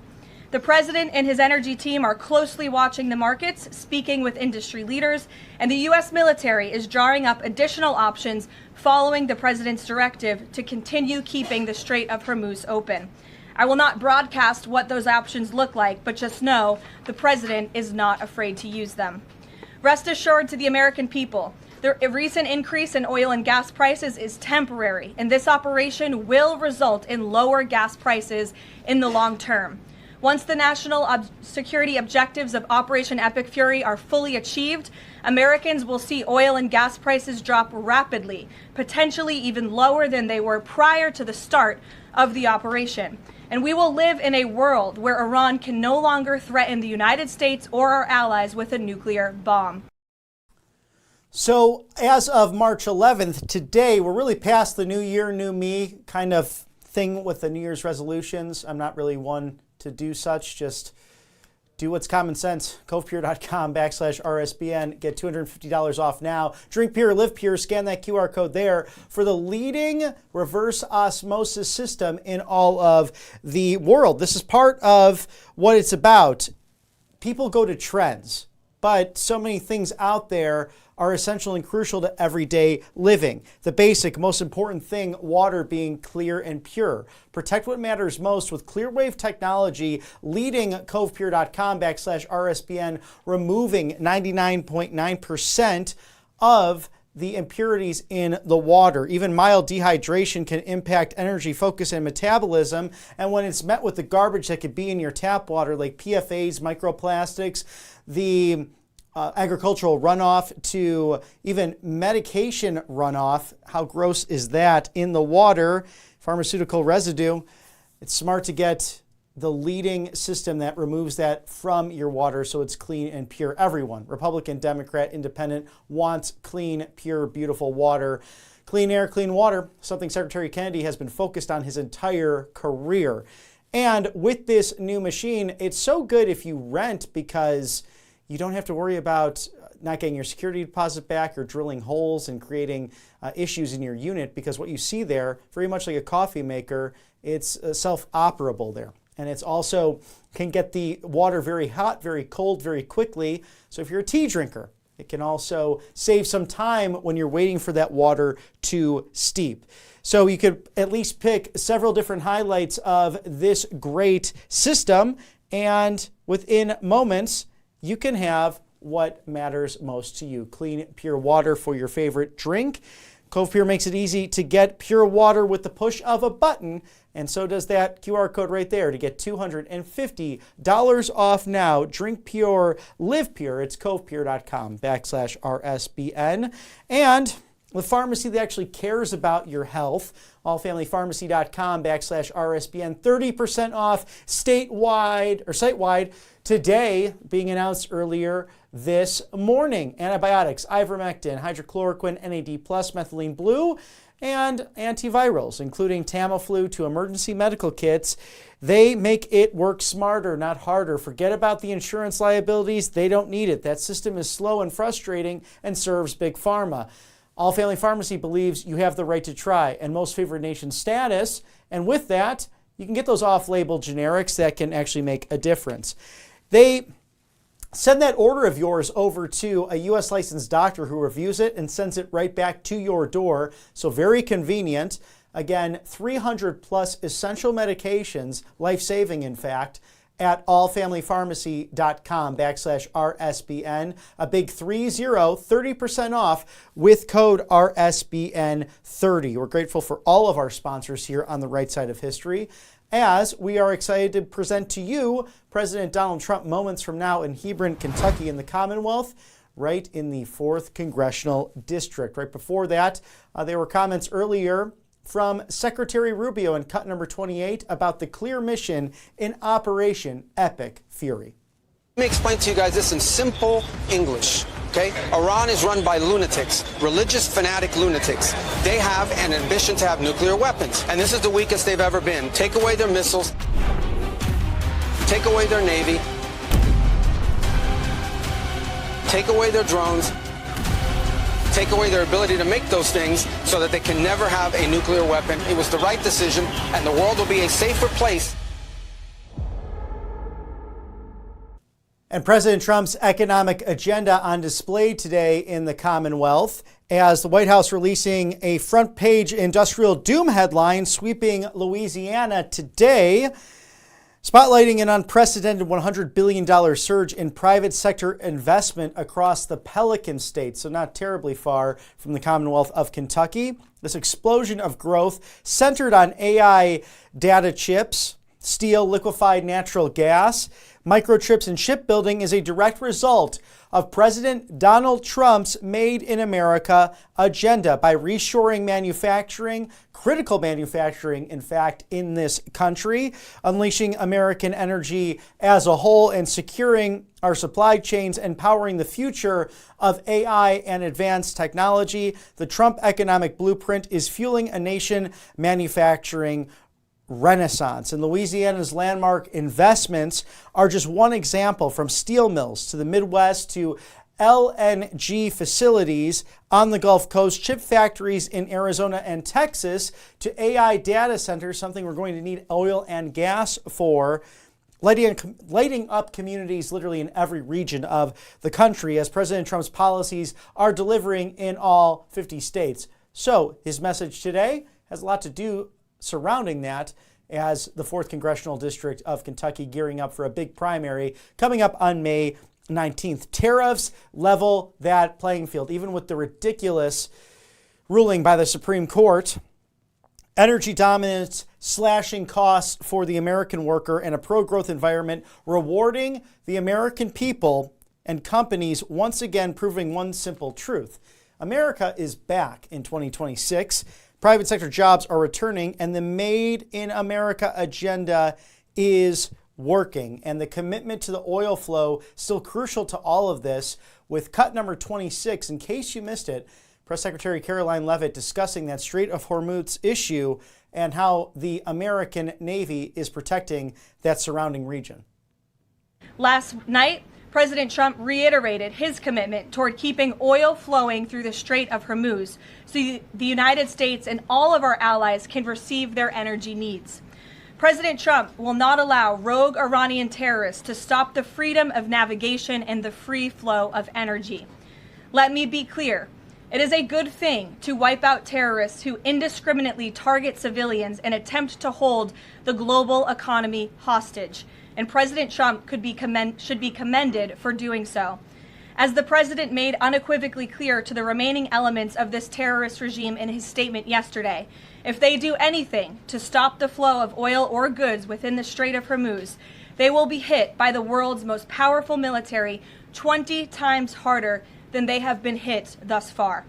The president and his energy team are closely watching the markets, speaking with industry leaders, and the U.S. military is drawing up additional options following the president's directive to continue keeping the Strait of Hormuz open. I will not broadcast what those options look like, but just know the president is not afraid to use them. Rest assured to the American people, the recent increase in oil and gas prices is temporary, and this operation will result in lower gas prices in the long term. Once the national security objectives of Operation Epic Fury are fully achieved, Americans will see oil and gas prices drop rapidly, potentially even lower than they were prior to the start of the operation. And we will live in a world where Iran can no longer threaten the United States or our allies with a nuclear bomb. So as of March 11th, today, we're really past the new year, new me kind of thing with the New Year's resolutions. I'm not really one to do such, just Do what's common sense. CovePure.com/RSBN. Get $250 off now. Drink Pure, live Pure. Scan that QR code there for the leading reverse osmosis system in all of the world. This is part of what it's about. People go to trends, but so many things out there are essential and crucial to everyday living. The basic, most important thing, water being clear and pure. Protect what matters most with ClearWave technology, leading CovePure.com/RSBN, removing 99.9% of the impurities in the water. Even mild dehydration can impact energy focus and metabolism. And when it's met with the garbage that could be in your tap water, like PFAs, microplastics, the agricultural runoff to even medication runoff. How gross is that in the water? Pharmaceutical residue. It's smart to get the leading system that removes that from your water so it's clean and pure. Everyone, Republican, Democrat, Independent, wants clean, pure, beautiful water. Clean air, clean water, something Secretary Kennedy has been focused on his entire career. And with this new machine, it's so good if you rent because you don't have to worry about not getting your security deposit back or drilling holes and creating issues in your unit, because what you see there, very much like a coffee maker, it's self-operable there. And it's also can get the water very hot, very cold, very quickly. So if you're a tea drinker, it can also save some time when you're waiting for that water to steep. So you could at least pick several different highlights of this great system, and within moments, you can have what matters most to you. Clean, pure water for your favorite drink. Cove Pure makes it easy to get pure water with the push of a button, and so does that QR code right there to get $250 off now. Drink Pure, live pure. It's CovePure.com/RSBN. And the pharmacy that actually cares about your health, allfamilypharmacy.com/RSBN, 30% off statewide or site-wide today, being announced earlier this morning. Antibiotics, ivermectin, hydrochloroquine, NAD+, methylene blue, and antivirals, including Tamiflu to emergency medical kits. They make it work smarter, not harder. Forget about the insurance liabilities. They don't need it. That system is slow and frustrating and serves Big Pharma. All Family Pharmacy believes you have the right to try and most favored nation status. And with that, you can get those off-label generics that can actually make a difference. They send that order of yours over to a U.S. licensed doctor who reviews it and sends it right back to your door. So very convenient. Again, 300 plus essential medications, life-saving in fact, at allfamilypharmacy.com/RSBN. A big 30% off with code RSBN30. We're grateful for all of our sponsors here on the right side of history, as we are excited to present to you President Donald Trump moments from now in Hebron, Kentucky in the Commonwealth, right in the 4th Congressional District. Right before that, there were comments earlier from Secretary Rubio in cut number 28 about the clear mission in Operation Epic Fury. Let me explain to you guys this in simple English, okay? Iran is run by lunatics, religious fanatic lunatics. They have an ambition to have nuclear weapons, and this is the weakest they've ever been. Take away their missiles, take away their navy, take away their drones, take away their ability to make those things so that they can never have a nuclear weapon. It was the right decision, and the world will be a safer place. And President Trump's economic agenda on display today in the Commonwealth, as the White House releasing a front page industrial doom headline sweeping Louisiana today, spotlighting an unprecedented $100 billion surge in private sector investment across the Pelican State, so not terribly far from the Commonwealth of Kentucky. This explosion of growth centered on AI data chips, steel, liquefied natural gas, microchips, and shipbuilding is a direct result of President Donald Trump's Made in America agenda by reshoring manufacturing, critical manufacturing, in fact, in this country, unleashing American energy as a whole and securing our supply chains and powering the future of AI and advanced technology. The Trump economic blueprint is fueling a nation manufacturing renaissance. And Louisiana's landmark investments are just one example, from steel mills to the Midwest to LNG facilities on the Gulf Coast, chip factories in Arizona and Texas, to AI data centers, something we're going to need oil and gas for, lighting up communities literally in every region of the country as President Trump's policies are delivering in all 50 states. So his message today has a lot to do surrounding that, as the 4th Congressional District of Kentucky gearing up for a big primary coming up on May 19th. Tariffs level that playing field, even with the ridiculous ruling by the Supreme Court. Energy dominance, slashing costs for the American worker, and a pro-growth environment rewarding the American people, and companies once again proving one simple truth. America is back in 2026. Private sector jobs are returning, and the Made in America agenda is working. And the commitment to the oil flow still crucial to all of this, with cut number 26. In case you missed it, Press Secretary Caroline Leavitt discussing that Strait of Hormuz issue and how the American Navy is protecting that surrounding region. Last night, President Trump reiterated his commitment toward keeping oil flowing through the Strait of Hormuz so the United States and all of our allies can receive their energy needs. President Trump will not allow rogue Iranian terrorists to stop the freedom of navigation and the free flow of energy. Let me be clear. It is a good thing to wipe out terrorists who indiscriminately target civilians and attempt to hold the global economy hostage. And President Trump should be commended for doing so. As the president made unequivocally clear to the remaining elements of this terrorist regime in his statement yesterday, if they do anything to stop the flow of oil or goods within the Strait of Hormuz, they will be hit by the world's most powerful military 20 times harder than they have been hit thus far.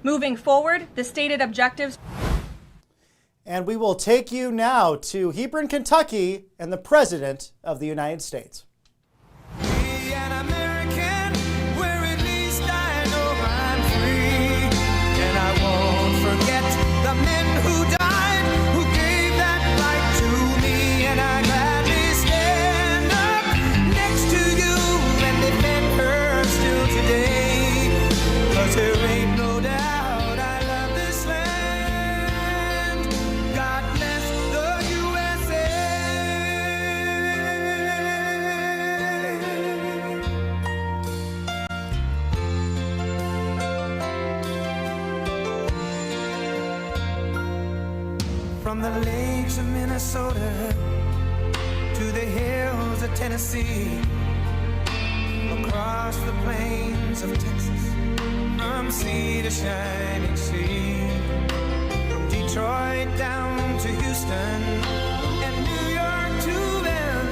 Moving forward, the stated objectives. And we will take you now to Hebron, Kentucky, and the President of the United States. From the lakes of Minnesota to the hills of Tennessee, across the plains of Texas, from sea to shining sea, from Detroit down to Houston and New York to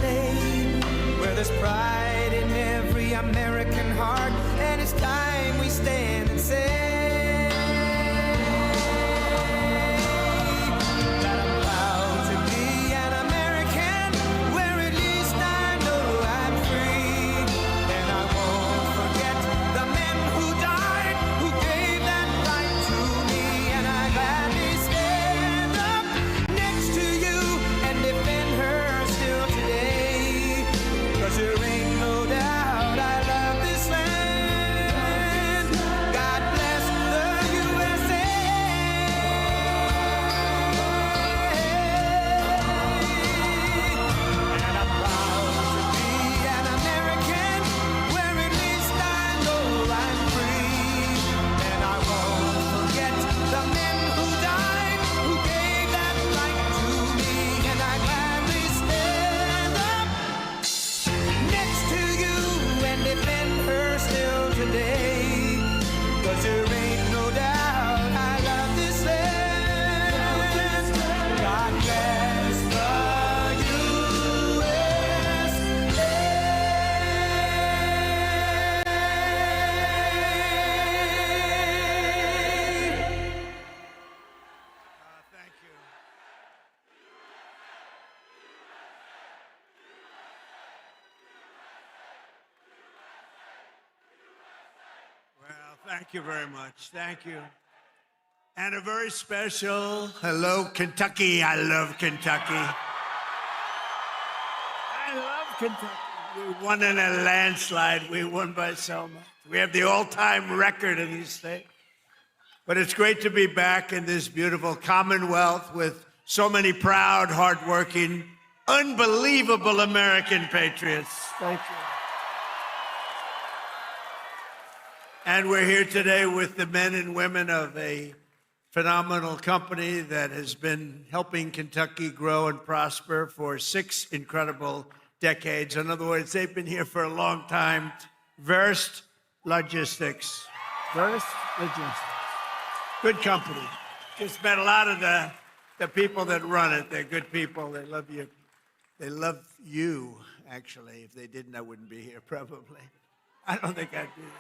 LA, where there's pride in every American heart, and it's time we stand and say, Thank you very much. Thank you. And a very special hello, Kentucky. I love Kentucky. I love Kentucky. We won in a landslide. We won by so much. We have the all-time record in this state. But it's great to be back in this beautiful Commonwealth with so many proud, hardworking, unbelievable American patriots. Thank you. And we're here today with the men and women of a phenomenal company that has been helping Kentucky grow and prosper for 6 incredible decades. In other words, they've been here for a long time. Verst Logistics. Verst Logistics. Good company. Just met a lot of the people that run it. They're good people. They love you. They love you, actually. If they didn't, I wouldn't be here, probably. I don't think I'd be here.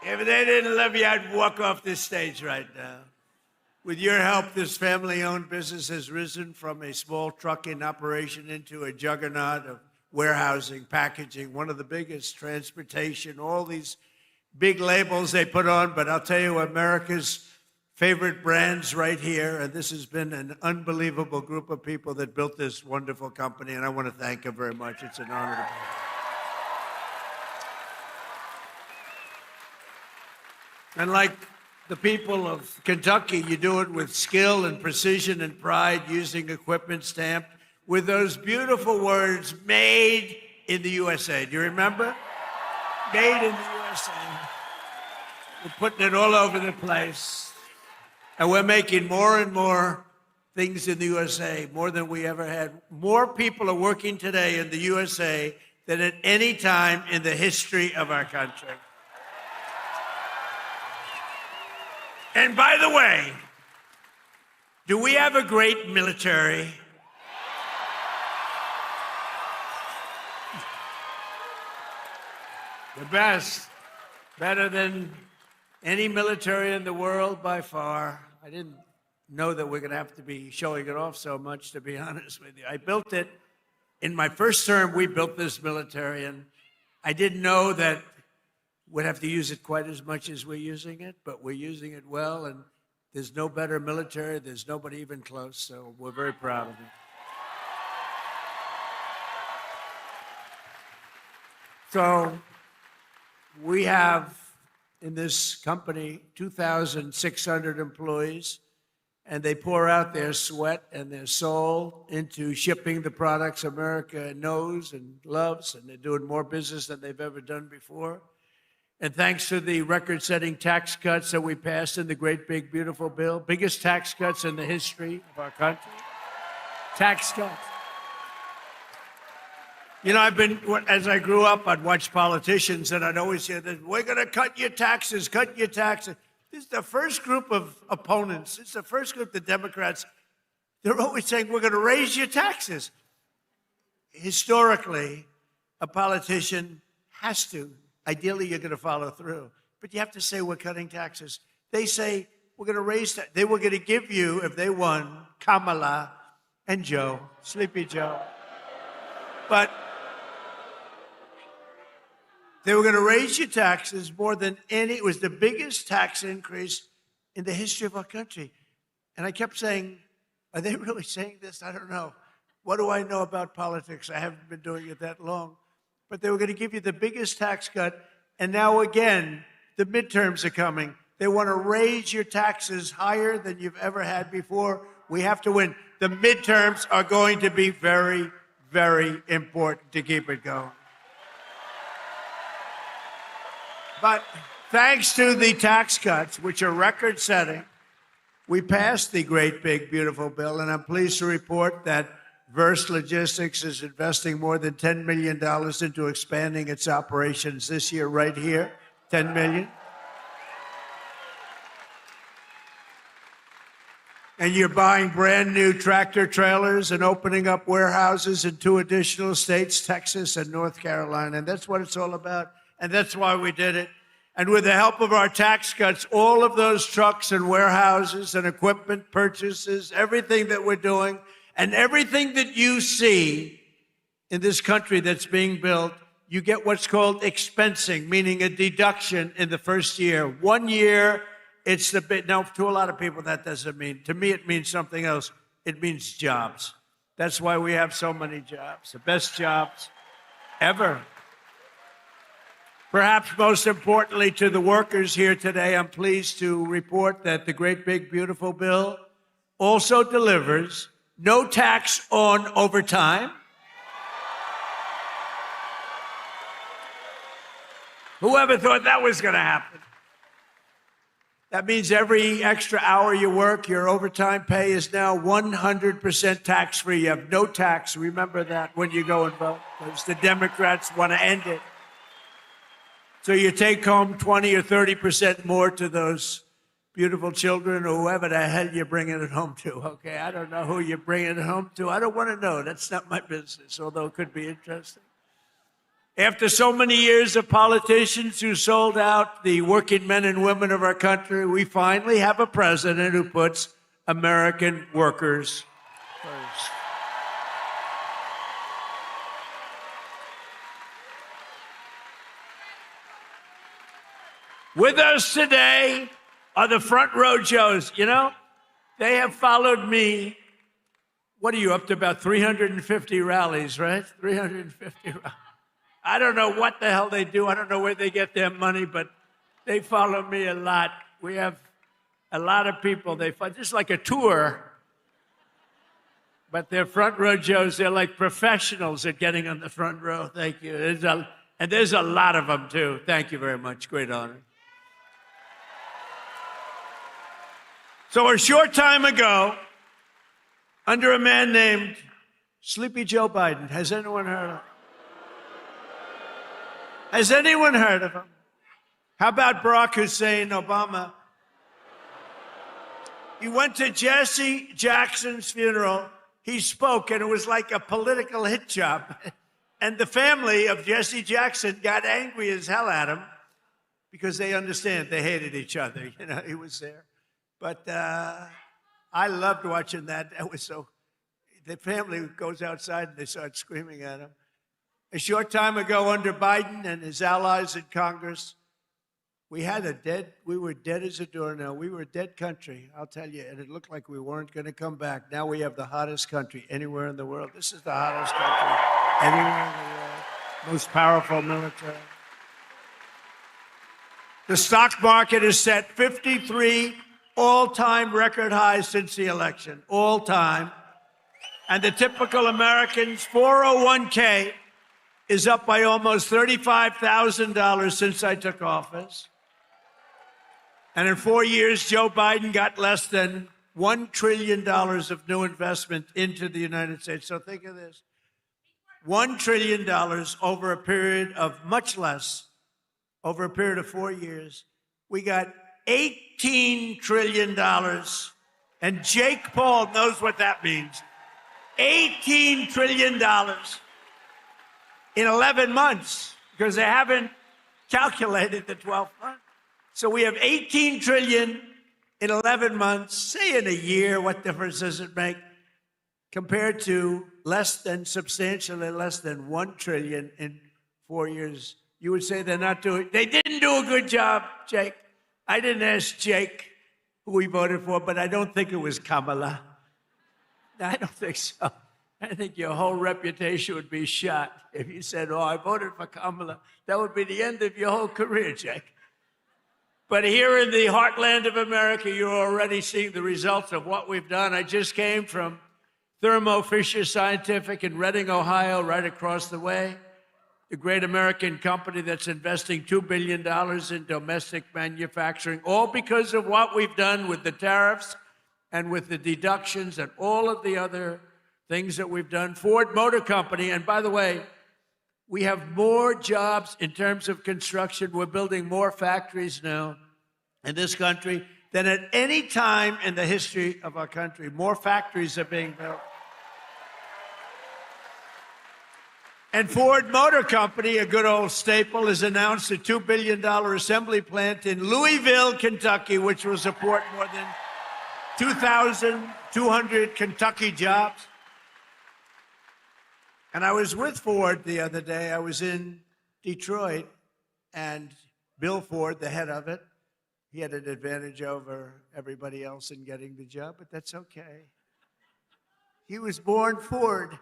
If they didn't love you, I'd walk off this stage right now. With your help, this family-owned business has risen from a small trucking operation into a juggernaut of warehousing, packaging, one of the biggest, transportation, all these big labels they put on. But I'll tell you, America's favorite brands right here, and this has been an unbelievable group of people that built this wonderful company, and I want to thank them very much. It's an honor to be here. And like the people of Kentucky, you do it with skill and precision and pride, using equipment stamped with those beautiful words, made in the USA. Do you remember? Made in the USA. We're putting it all over the place. And we're making more and more things in the USA, more than we ever had. More people are working today in the USA than at any time in the history of our country. And by the way, do we have a great military? The best. Better than any military in the world by far. I didn't know that we're going to have to be showing it off so much, to be honest with you. I built it. In my first term, we built this military, and I didn't know that we'd have to use it quite as much as we're using it, but we're using it well, and there's no better military. There's nobody even close, so we're very proud of it. So we have in this company 2,600 employees, and they pour out their sweat and their soul into shipping the products America knows and loves, and they're doing more business than they've ever done before. And thanks to the record-setting tax cuts that we passed in the great, big, beautiful bill, biggest tax cuts in the history of our country, tax cuts. You know, as I grew up, I'd watch politicians, and I'd always hear that, we're going to cut your taxes, cut your taxes. This is the first group of opponents. It's the first group, the Democrats. They're always saying, we're going to raise your taxes. Historically, a politician has to. Ideally, you're going to follow through. But you have to say, we're cutting taxes. They say, we're going to raise that. They were going to give you, if they won, Kamala and Joe, Sleepy Joe. But they were going to raise your taxes more than any. It was the biggest tax increase in the history of our country. And I kept saying, are they really saying this? I don't know. What do I know about politics? I haven't been doing it that long. But they were going to give you the biggest tax cut. And now again, the midterms are coming. They want to raise your taxes higher than you've ever had before. We have to win. The midterms are going to be very, very important to keep it going. But thanks to the tax cuts, which are record-setting, we passed the great, big, beautiful bill. And I'm pleased to report that Verst Logistics is investing more than $10 million into expanding its operations this year, right here, $10 million. And you're buying brand new tractor trailers and opening up warehouses in 2 additional states, Texas and North Carolina. And that's what it's all about. And that's why we did it. And with the help of our tax cuts, all of those trucks and warehouses and equipment purchases, everything that we're doing, and everything that you see in this country that's being built, you get what's called expensing, meaning a deduction in the first year. 1 year It's the bit. Now, to a lot of people, that doesn't mean. To me, it means something else. It means jobs. That's why we have so many jobs, the best jobs ever. Perhaps most importantly to the workers here today, I'm pleased to report that the great big beautiful bill also delivers no tax on overtime. Whoever thought that was going to happen? That means every extra hour you work, your overtime pay is now 100% tax-free. You have no tax. Remember that when you go and vote, because the Democrats want to end it. So you take home 20 or 30% more to those beautiful children or whoever the hell you're bringing it home to, okay? I don't know who you're bringing it home to. I don't want to know. That's not my business, although it could be interesting. After so many years of politicians who sold out the working men and women of our country, we finally have a president who puts American workers first. With us today are the front row Joes. You know, they have followed me. What are you up to? About 350 rallies, right? 350 rallies. I don't know what the hell they do. I don't know where they get their money, but they follow me a lot. We have a lot of people. They follow, just like a tour, but they're front row Joes. They're like professionals at getting on the front row. Thank you. And there's a lot of them, too. Thank you very much. Great honor. So a short time ago, under a man named Sleepy Joe Biden, has anyone heard of him? Has anyone heard of him? How about Barack Hussein Obama? He went to Jesse Jackson's funeral. He spoke, and it was like a political hit job. And the family of Jesse Jackson got angry as hell at him because they understand they hated each other. You know, he was there. But I loved watching that. That was so. The family goes outside and they start screaming at him. A short time ago, under Biden and his allies in Congress, we were dead as a doornail. We were a dead country, I'll tell you, and it looked like we weren't going to come back. Now we have the hottest country anywhere in the world. This is the hottest country anywhere in the world. Most powerful military. The stock market has set 53 all-time record highs since the election, all time. And the typical American's 401k is up by almost $35,000 since I took office. And in 4 years, Joe Biden got less than $1 trillion of new investment into the United States. So think of this. $1 trillion over a period of much less, over a period of 4 years. We got $18 trillion. And Jake Paul knows what that means. $18 trillion in 11 months, because they haven't calculated the 12 months. So we have 18 trillion in 11 months. Say in a year, what difference does it make? Compared to substantially less than 1 trillion in 4 years. You would say they didn't do a good job, Jake. I didn't ask Jake who he voted for, but I don't think it was Kamala. I don't think so. I think your whole reputation would be shot if you said, oh, I voted for Kamala. That would be the end of your whole career, Jake. But here in the heartland of America, you're already seeing the results of what we've done. I just came from Thermo Fisher Scientific in Reading, Ohio, right across the way. The great American company that's investing $2 billion in domestic manufacturing, all because of what we've done with the tariffs and with the deductions and all of the other things that we've done. Ford Motor Company, and by the way, we have more jobs in terms of construction. We're building more factories now in this country than at any time in the history of our country. More factories are being built. And Ford Motor Company, a good old staple, has announced a $2 billion assembly plant in Louisville, Kentucky, which will support more than 2,200 Kentucky jobs. And I was with Ford the other day. I was in Detroit, and Bill Ford, the head of it, He had an advantage over everybody else in getting the job, but that's okay. He was born Ford,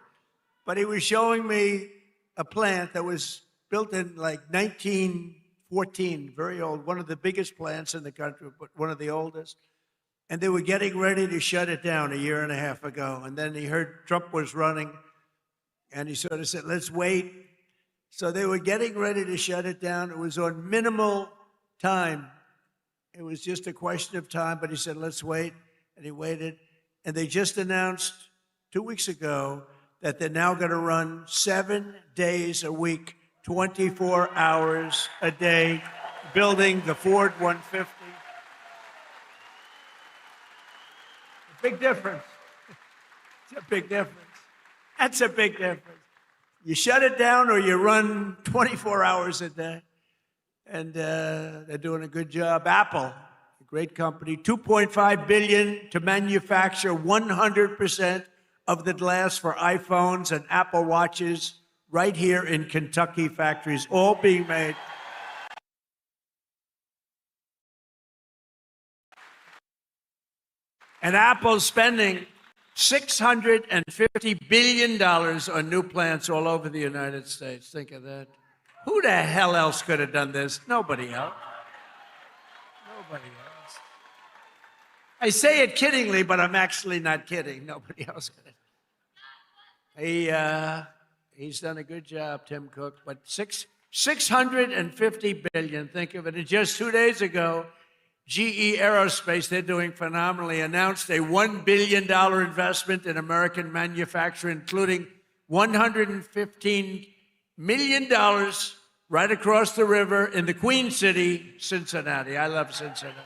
but he was showing me a plant that was built in like 1914, very old, one of the biggest plants in the country, but one of the oldest. And they were getting ready to shut it down a year and a half ago. And then he heard Trump was running, and he sort of said, let's wait. So they were getting ready to shut it down. It was on minimal time. It was just a question of time, but he said, let's wait. And he waited. And they just announced 2 weeks ago that they're now going to run 7 days a week, 24 hours a day, building the Ford 150. A big difference. It's a big difference. That's a big difference. You shut it down or you run 24 hours a day. And they're doing a good job. Apple, a great company, $2.5 billion to manufacture 100% of the glass for iPhones and Apple Watches right here in Kentucky factories, all being made. And Apple's spending $650 billion on new plants all over the United States. Think of that. Who the hell else could have done this? Nobody else. Nobody else. I say it kiddingly, but I'm actually not kidding. Nobody else could have. He's done a good job, Tim Cook. But $650 billion, think of it. And just 2 days ago, GE Aerospace, they're doing phenomenally, announced a $1 billion investment in American manufacturing, including $115 million right across the river in the Queen City, Cincinnati. I love Cincinnati.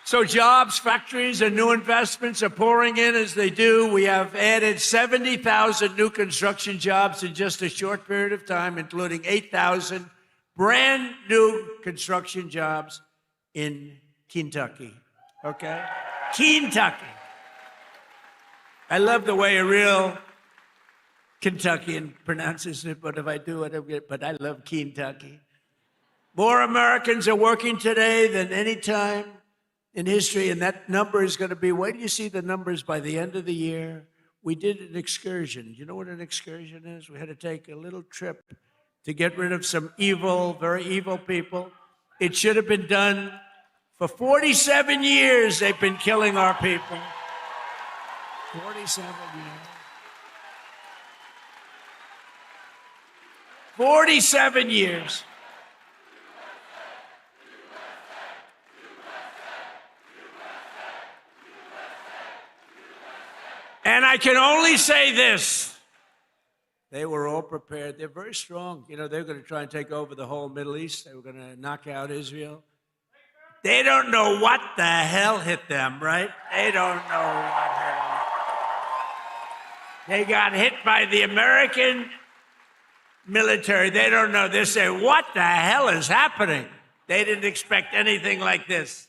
So jobs, factories, and new investments are pouring in as they do. We have added 70,000 new construction jobs in just a short period of time, including 8,000 brand new construction jobs in Kentucky. Okay? Kentucky. I love the way a real Kentuckian pronounces it, but if I do it, but I love Kentucky. More Americans are working today than any time in history, and that number is going to be, wait till you see the numbers by the end of the year. We did an excursion. You know what an excursion is? We had to take a little trip to get rid of some evil, very evil people. It should have been done for 47 years. They've been killing our people. 47 years. 47 years. And I can only say this. They were all prepared. They're very strong. You know, they're going to try and take over the whole Middle East. They were going to knock out Israel. They don't know what the hell hit them, right? They don't know what hit them. They got hit by the American military. They don't know. They say, what the hell is happening? They didn't expect anything like this.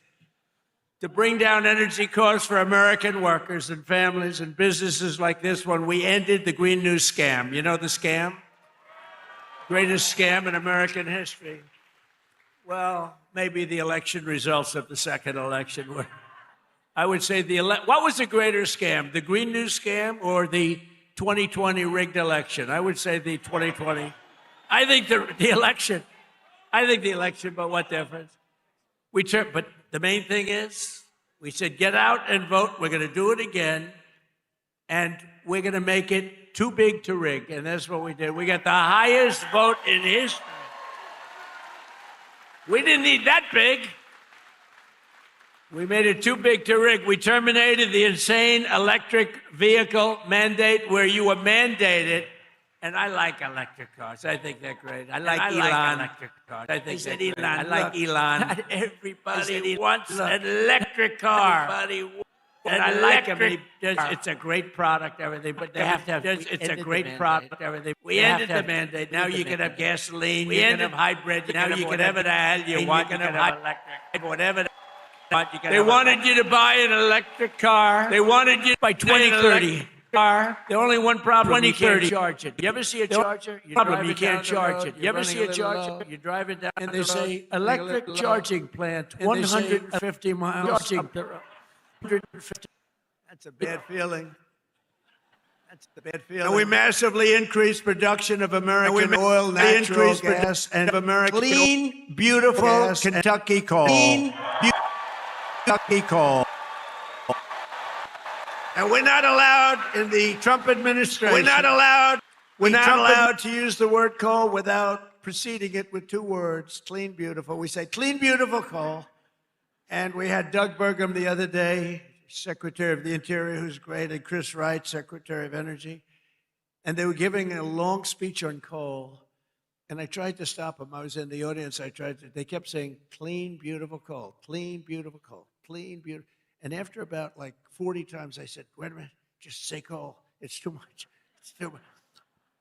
To bring down energy costs for American workers and families and businesses like this one, we ended the Green New scam. You know the scam? Greatest scam in American history. Well, maybe the election results of the second election were. I would say what was the greater scam, the Green New scam or the 2020 rigged election? I would say the 2020. I think the election. I think the election, but what difference? But the main thing is, we said, get out and vote. We're going to do it again. And we're going to make it too big to rig. And that's what we did. We got the highest vote in history. We didn't need that big. We made it too big to rig. We terminated the insane electric vehicle mandate where you were mandated. And I like electric cars. I think they're great. I like electric cars. I think they're great. I like Elon. Not everybody wants an electric car. And I like them. It's a great product, everything, but they have to have. It's a great product, everything. We ended the mandate. Now you can have gasoline. You can have hybrid. Now you can have it all you want. You can have electric. Whatever. They wanted you to buy an electric car. They wanted you by 2030. car. The only one problem, you can't charge it. You ever see a charger? You can't charge it. You ever see a charger? You drive it down, and they say electric charging plant, 150 miles up the road. 150. That's a bad feeling. That's a bad feeling. And we massively increased production of American oil, natural gas, and of American clean, beautiful Kentucky coal. Clean, Kentucky coal. And we're not allowed in the Trump administration. We're not allowed to use the word coal without preceding it with two words, clean, beautiful. We say clean, beautiful coal. And we had Doug Burgum the other day, Secretary of the Interior, who's great, and Chris Wright, Secretary of Energy. And they were giving a long speech on coal. And I tried to stop them. I was in the audience. They kept saying, clean, beautiful coal, clean, beautiful coal, clean, beautiful. And after about like 40 times, I said, wait a minute, just say coal. It's too much. It's too much.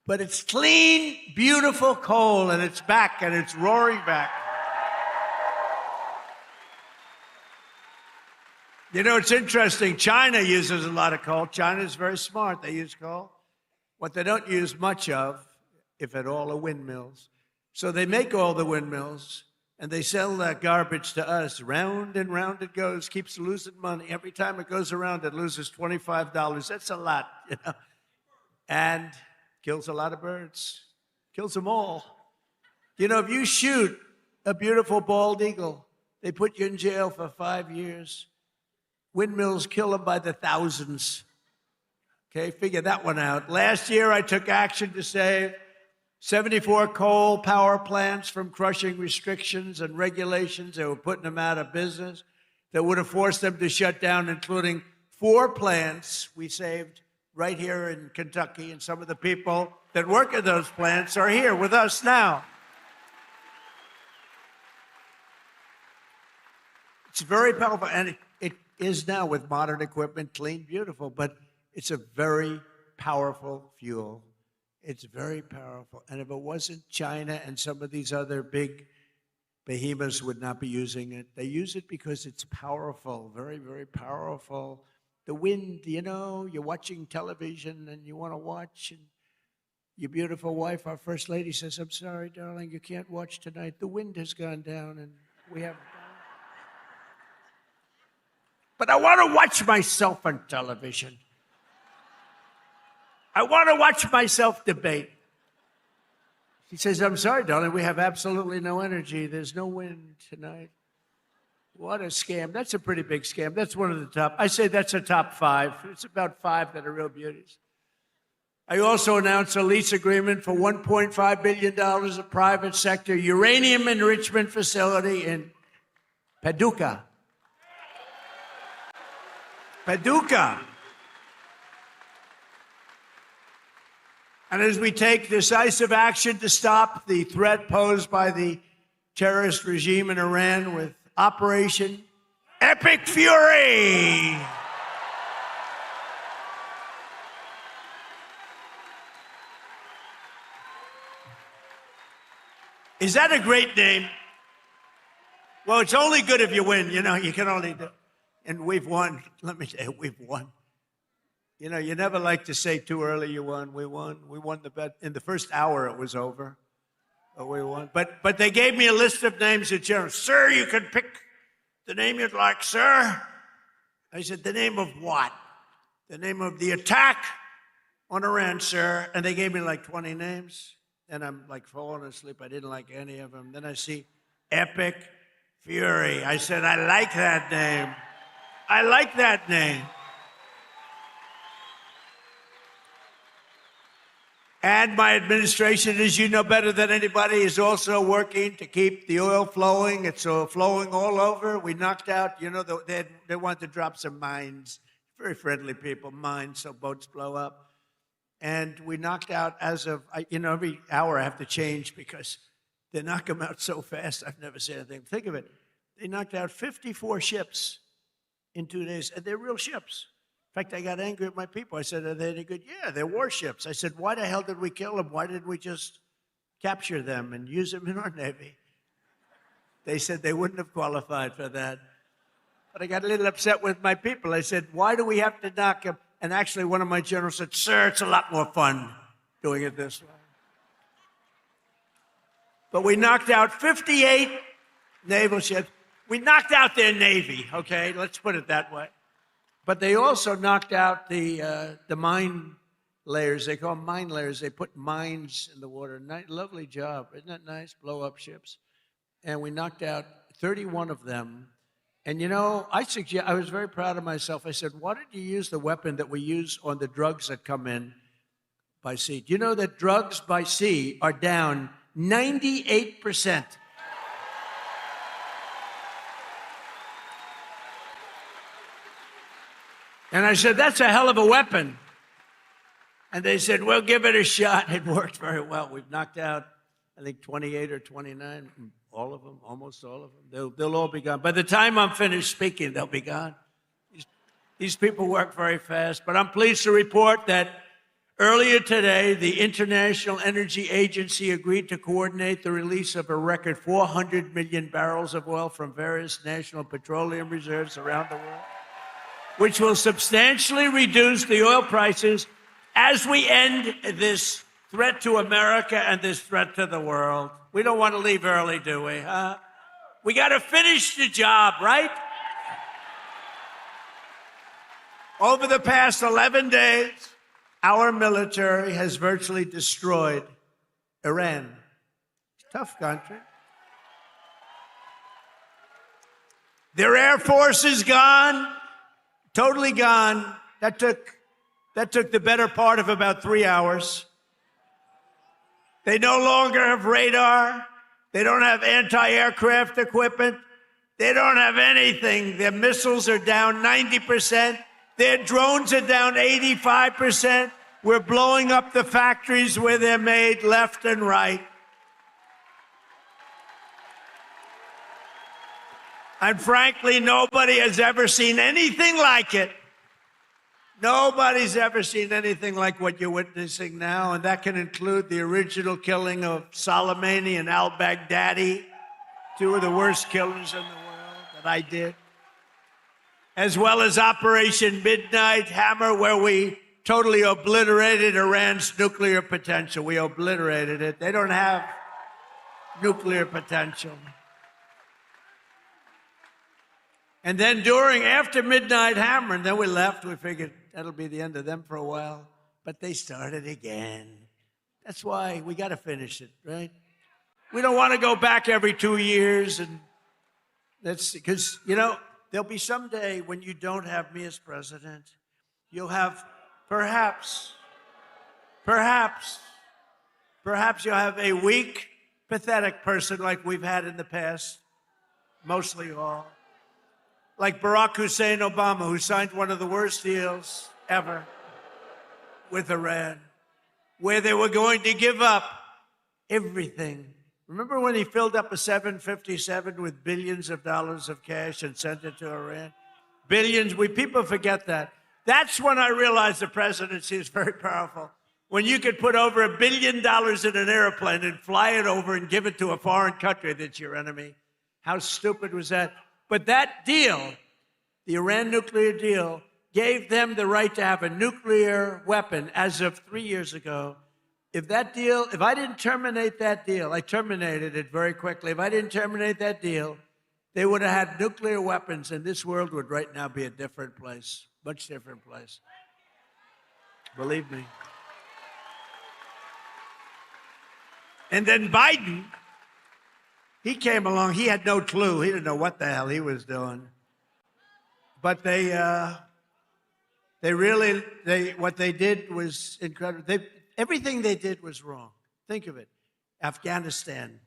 But it's clean, beautiful coal, and it's back, and it's roaring back. You know, it's interesting. China uses a lot of coal. China's very smart. They use coal. What they don't use much of, if at all, are windmills. So they make all the windmills, and they sell that garbage to us. Round and round it goes, keeps losing money. Every time it goes around, it loses $25. That's a lot, you know. And kills a lot of birds. Kills them all. You know, if you shoot a beautiful bald eagle, they put you in jail for 5 years. Windmills kill them by the thousands. Okay, figure that one out. Last year, I took action to save 74 coal power plants from crushing restrictions and regulations that were putting them out of business, that would have forced them to shut down, including 4 plants we saved right here in Kentucky. And some of the people that work at those plants are here with us now. It's very powerful, and it is now with modern equipment, clean, beautiful, but it's a very powerful fuel. It's very powerful. And if it wasn't, China and some of these other big behemoths would not be using it. They use it because it's powerful, very, very powerful. The wind, you know, you're watching television and you want to watch, and your beautiful wife, our First Lady, says, I'm sorry, darling, you can't watch tonight. The wind has gone down and we have... But I want to watch myself on television. I want to watch myself debate. She says, I'm sorry, darling, we have absolutely no energy. There's no wind tonight. What a scam. That's a pretty big scam. That's one of the top. I say that's a top 5. It's about 5 that are real beauties. I also announced a lease agreement for $1.5 billion of private sector uranium enrichment facility in Paducah. Paducah. And as we take decisive action to stop the threat posed by the terrorist regime in Iran with Operation Epic Fury. Is that a great name? Well, it's only good if you win. You know, you can only do. And we've won. Let me tell you, we've won. You know, you never like to say too early you won. We won. We won the bet. In the first hour, it was over. But we won. But they gave me a list of names at general. Sir, you can pick the name you'd like, sir. I said, the name of what? The name of the attack on Iran, sir. And they gave me like 20 names. And I'm like falling asleep. I didn't like any of them. Then I see Epic Fury. I said, I like that name. I like that name. And my administration, as you know better than anybody, is also working to keep the oil flowing. It's flowing all over. We knocked out, you know, they want to drop some mines. Very friendly people, mines, so boats blow up. And we knocked out as of, you know, every hour I have to change because they knock them out so fast. I've never seen anything. Think of it. They knocked out 54 ships in 2 days, and they're real ships. In fact, I got angry at my people. I said, are they any good? Yeah, they're warships. I said, why the hell did we kill them? Why didn't we just capture them and use them in our Navy? They said they wouldn't have qualified for that. But I got a little upset with my people. I said, why do we have to knock them? And actually, one of my generals said, "Sir, it's a lot more fun doing it this way." But we knocked out 58 naval ships. We knocked out their Navy, okay? Let's put it that way. But they also knocked out the mine layers. They call them mine layers. They put mines in the water. Lovely job. Isn't that nice? Blow up ships. And we knocked out 31 of them. And I was very proud of myself. I said, why did you use the weapon that we use on the drugs that come in by sea? Do you know that drugs by sea are down 98%? And I said, that's a hell of a weapon. And they said, well, give it a shot. It worked very well. We've knocked out, I think, 28 or 29, all of them, almost all of them. They'll all be gone. By the time I'm finished speaking, they'll be gone. These people work very fast. But I'm pleased to report that earlier today, the International Energy Agency agreed to coordinate the release of a record 400 million barrels of oil from various national petroleum reserves around the world, which will substantially reduce the oil prices as we end this threat to America and this threat to the world. We don't want to leave early, do we? We got to finish the job, right? Over the past 11 days, our military has virtually destroyed Iran. Tough country. Their air force is gone. Totally gone. That took the better part of about 3 hours. They no longer have radar. They don't have anti-aircraft equipment. They don't have anything. Their missiles are down 90%. Their drones are down 85%. We're blowing up the factories where they're made left and right. And frankly, nobody has ever seen anything like it. Nobody's ever seen anything like what you're witnessing now, and that can include the original killing of Soleimani and al-Baghdadi, two of the worst killers in the world that I did, as well as Operation Midnight Hammer, where we totally obliterated Iran's nuclear potential. We obliterated it. They don't have nuclear potential. And then after Midnight Hammer, and then we left, we figured that'll be the end of them for a while. But they started again. That's why we got to finish it, right? We don't want to go back every 2 years. And that's because, there'll be some day when you don't have me as president. You'll have perhaps you'll have a weak, pathetic person like we've had in the past, mostly all. Like Barack Hussein Obama, who signed one of the worst deals ever with Iran, where they were going to give up everything. Remember when he filled up a 757 with billions of dollars of cash and sent it to Iran? Billions. People forget that. That's when I realized the presidency is very powerful. When you could put over $1 billion in an airplane and fly it over and give it to a foreign country that's your enemy. How stupid was that? But that deal, the Iran nuclear deal, gave them the right to have a nuclear weapon as of 3 years ago. If I didn't terminate that deal, I terminated it very quickly. If I didn't terminate that deal, they would have had nuclear weapons, and this world would right now be a different place, much different place. Believe me. And then Biden, he came along. He had no clue. He didn't know what the hell he was doing. But what they did was incredible. Everything they did was wrong. Think of it. Afghanistan,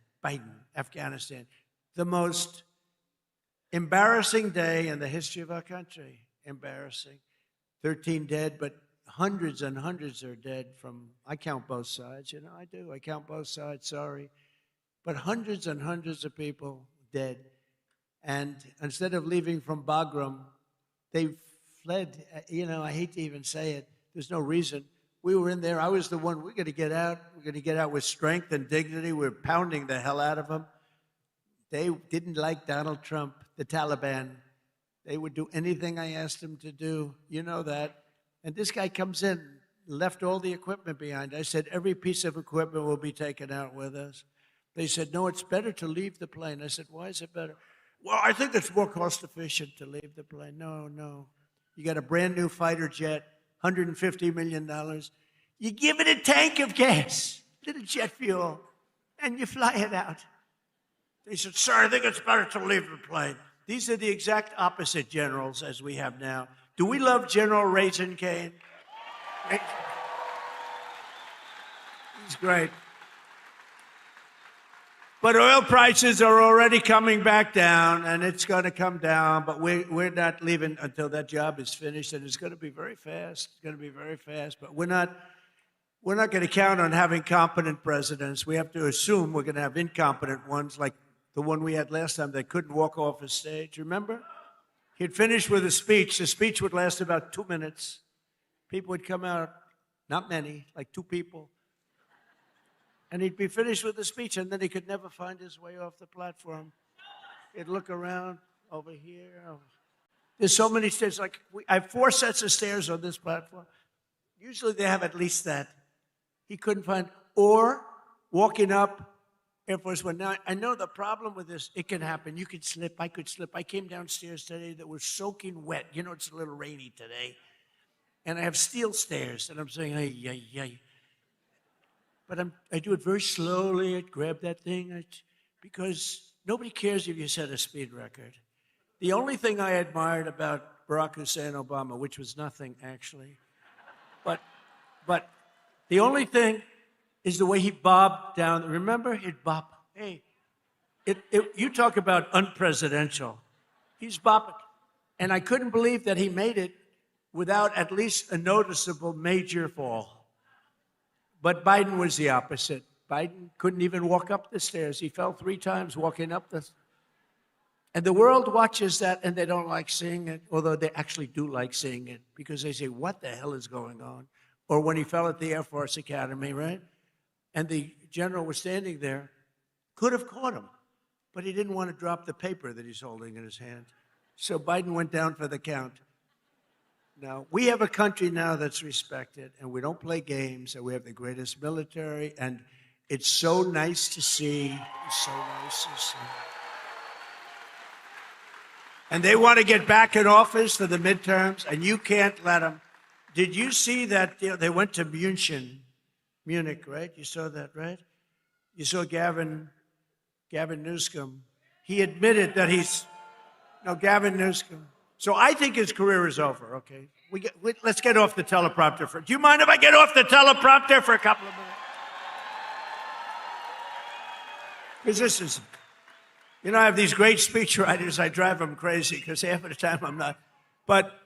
the most embarrassing day in the history of our country. Embarrassing. 13 dead, but hundreds and hundreds are dead I count both sides, I do. I count both sides, sorry. But hundreds and hundreds of people dead. And instead of leaving from Bagram, they fled. I hate to even say it. There's no reason. We were in there. I was the one. We're going to get out. We're going to get out with strength and dignity. We're pounding the hell out of them. They didn't like Donald Trump, the Taliban. They would do anything I asked them to do. You know that. And this guy comes in, left all the equipment behind. I said, every piece of equipment will be taken out with us. They said, no, it's better to leave the plane. I said, why is it better? Well, I think it's more cost efficient to leave the plane. No. You got a brand new fighter jet, $150 million. You give it a tank of gas, little jet fuel, and you fly it out. They said, sir, I think it's better to leave the plane. These are the exact opposite generals as we have now. Do we love General Raisin Cane? He's great. But oil prices are already coming back down, and it's going to come down, but we're not leaving until that job is finished, and it's going to be very fast. It's going to be very fast, but we're not going to count on having competent presidents. We have to assume we're going to have incompetent ones, like the one we had last time that couldn't walk off a stage. Remember? He'd finish with a speech. The speech would last about 2 minutes. People would come out, not many, like 2 people. And he'd be finished with the speech, and then he could never find his way off the platform. He'd look around over here. There's so many stairs. Like I have 4 sets of stairs on this platform. Usually they have at least that. He couldn't find, or walking up Air Force One. Now, I know the problem with this, it can happen. You could slip, I could slip. I came downstairs today that was soaking wet. You know, it's a little rainy today. And I have steel stairs, and I'm saying, ay. But I do it very slowly. I grab that thing, because nobody cares if you set a speed record. The only thing I admired about Barack Hussein Obama, which was nothing actually, but the only thing is the way he bobbed down. Remember, he'd bob. Hey, you talk about unpresidential. He's bobbing. And I couldn't believe that he made it without at least a noticeable major fall. But Biden was the opposite. Biden couldn't even walk up the stairs. He fell 3 times walking up the. And the world watches that, and they don't like seeing it, although they actually do like seeing it, because they say, what the hell is going on? Or when he fell at the Air Force Academy, right? And the general was standing there, could have caught him, but he didn't want to drop the paper that he's holding in his hand. So Biden went down for the count. Now, we have a country now that's respected, and we don't play games, and we have the greatest military, and it's so nice to see. It's so nice to see. And they want to get back in office for the midterms, and you can't let them. Did you see that they went to Munich, right? You saw that, right? You saw Gavin Newsom. He admitted that Gavin Newsom. So I think his career is over, okay? Let's get off the teleprompter. Do you mind if I get off the teleprompter for a couple of minutes? Because this is, I have these great speechwriters. I drive them crazy because half of the time I'm not. But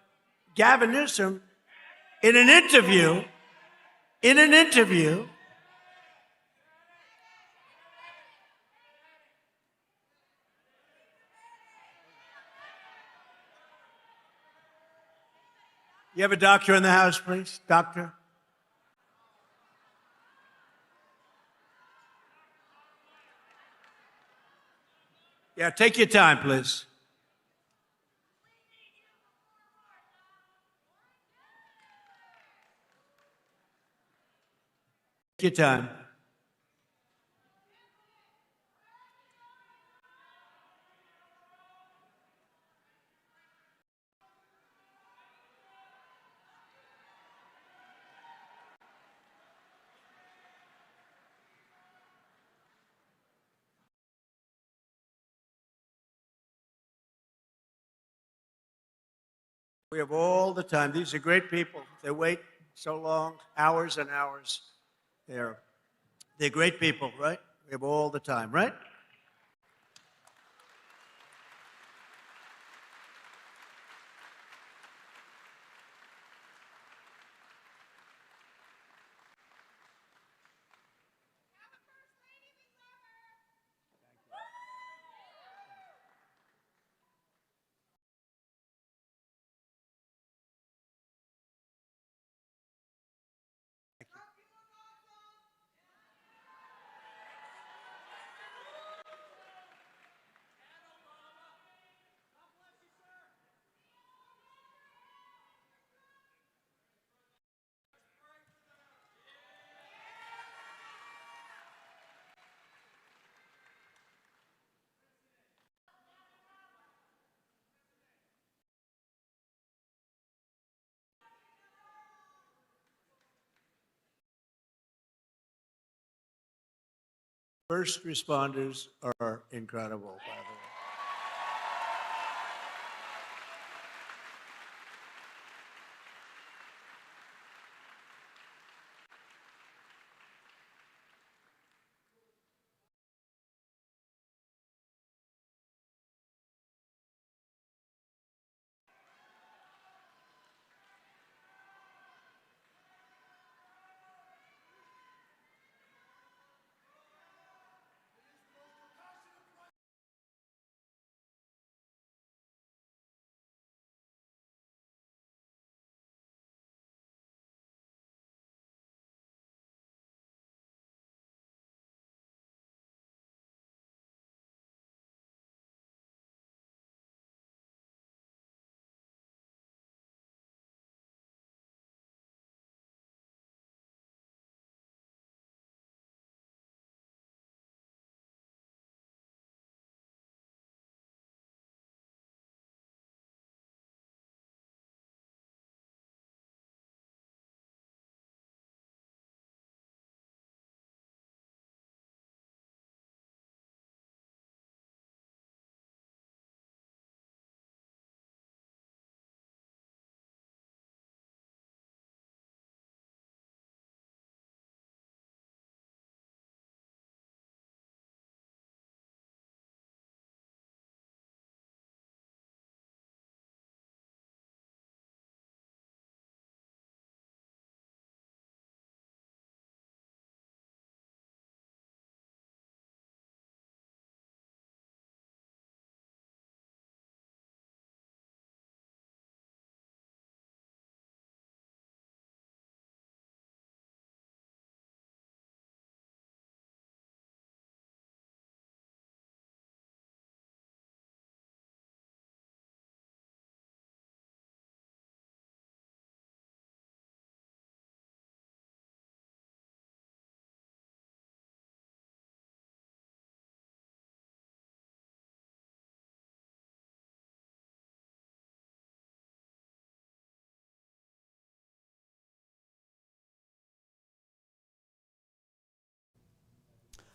Gavin Newsom, in an interview, you have a doctor in the house, please? Doctor? Yeah, take your time, please. Take your time. We have all the time. These are great people. They wait so long, hours and hours. They're great people, right? We have all the time, right? First responders are incredible, by the way.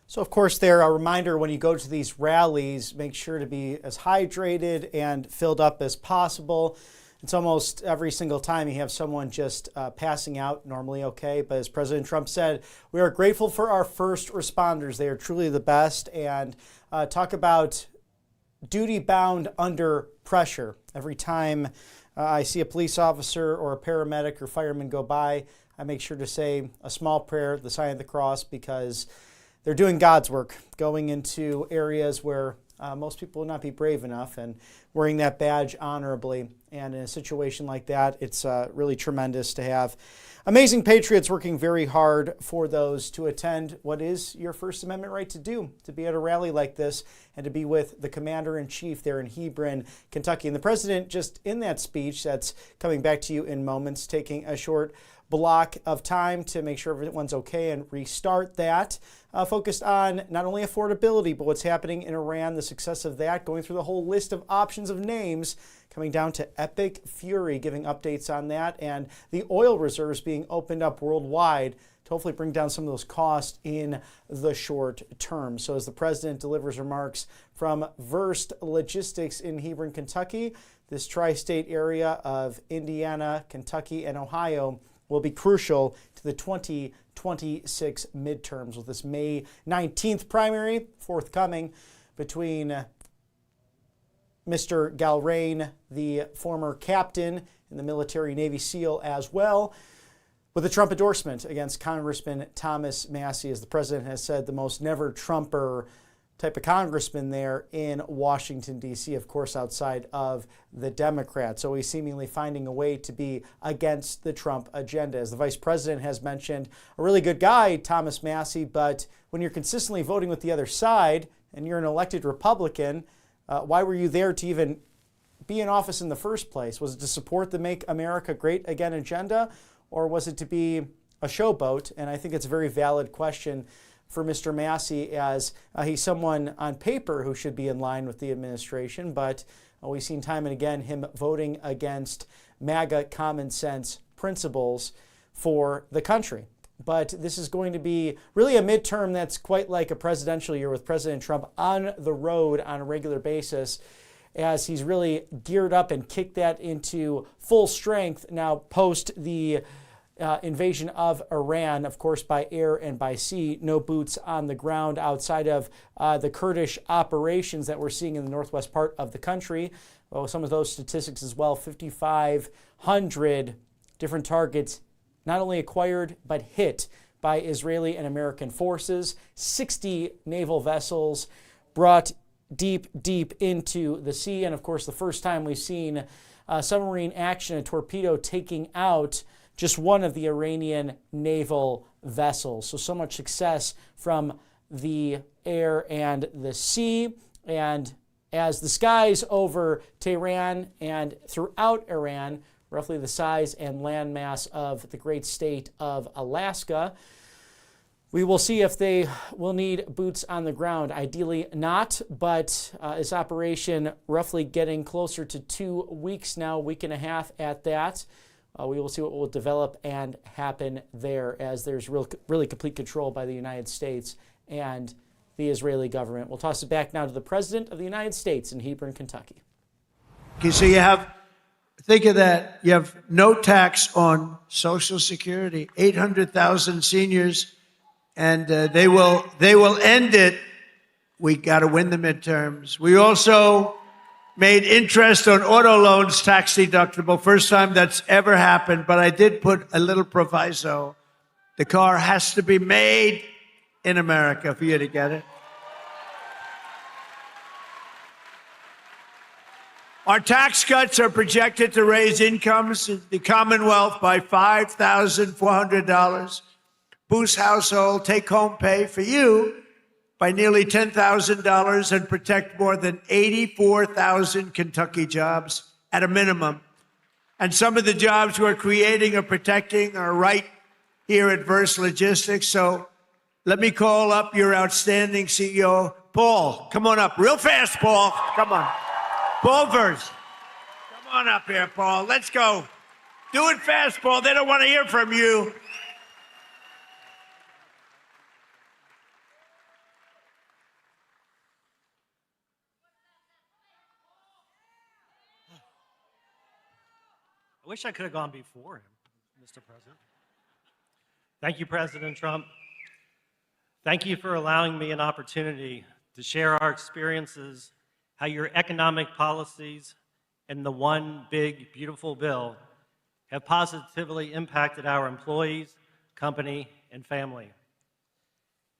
So, of course, there a reminder when you go to these rallies, make sure to be as hydrated and filled up as possible. It's almost every single time you have someone just passing out, normally okay. But as President Trump said, we are grateful for our first responders. They are truly the best. And talk about duty bound under pressure. Every time I see a police officer or a paramedic or fireman go by, I make sure to say a small prayer, the sign of the cross, because they're doing God's work, going into areas where most people will not be brave enough, and wearing that badge honorably. And in a situation like that, it's really tremendous to have amazing patriots working very hard for those to attend what is your First Amendment right to do, to be at a rally like this and to be with the commander-in-chief there in Hebron, Kentucky. And the president, just in that speech that's coming back to you in moments, taking a short block of time to make sure everyone's okay and restart that, focused on not only affordability, but what's happening in Iran, the success of that, going through the whole list of options of names, coming down to epic fury, giving updates on that, and the oil reserves being opened up worldwide to hopefully bring down some of those costs in the short term. So as the president delivers remarks from Verst Logistics in Hebron, Kentucky, this tri-state area of Indiana, Kentucky, and Ohio will be crucial to the 2026 midterms, with this May 19th primary forthcoming between Mr. Galrain, the former captain in the military Navy SEAL as well, with a Trump endorsement against Congressman Thomas Massie, as the president has said, the most never-Trumper type of congressman there in Washington, D.C., of course, outside of the Democrats. So he's seemingly finding a way to be against the Trump agenda. As the vice president has mentioned, a really good guy, Thomas Massie, but when you're consistently voting with the other side and you're an elected Republican, why were you there to even be in office in the first place? Was it to support the Make America Great Again agenda, or was it to be a showboat? And I think it's a very valid question for Mr. Massie, as he's someone on paper who should be in line with the administration, but we've seen time and again him voting against MAGA common sense principles for the country. but this is going to be really a midterm that's quite like a presidential year, with President Trump on the road on a regular basis, as he's really geared up and kicked that into full strength now post the invasion of Iran, of course, by air and by sea. No boots on the ground outside of the Kurdish operations that we're seeing in the northwest part of the country. Well, some of those statistics as well, 5,500 different targets not only acquired but hit by Israeli and American forces, 60 naval vessels brought deep, deep into the sea, and of course the first time we've seen submarine action, a torpedo taking out just one of the Iranian naval vessels. So much success from the air and the sea. And as the skies over Tehran and throughout Iran, roughly the size and landmass of the great state of Alaska, we will see if they will need boots on the ground. Ideally not, but this operation roughly getting closer to 2 weeks now, week and a half at that. We will see what will develop and happen there, as there's really complete control by the United States and the Israeli government. We'll toss it back now to the President of the United States in Hebron, Kentucky. Okay, so think of that. You have no tax on Social Security, 800,000 seniors, and they will end it. We got to win the midterms. We also made interest on auto loans tax deductible. First time that's ever happened, but I did put a little proviso. The car has to be made in America for you to get it. Our tax cuts are projected to raise incomes in the Commonwealth by $5,400, boost household take-home pay for you by nearly $10,000, and protect more than 84,000 Kentucky jobs at a minimum. And some of the jobs we're creating or protecting are right here at Verst Logistics. So let me call up your outstanding CEO, Paul. Come on up real fast, Paul. Come on. Paul Verst. Come on up here, Paul. Let's go. Do it fast, Paul. They don't want to hear from you. I wish I could have gone before him, Mr. President. Thank you, President Trump. Thank you for allowing me an opportunity to share our experiences, how your economic policies and the one big, beautiful bill have positively impacted our employees, company, and family.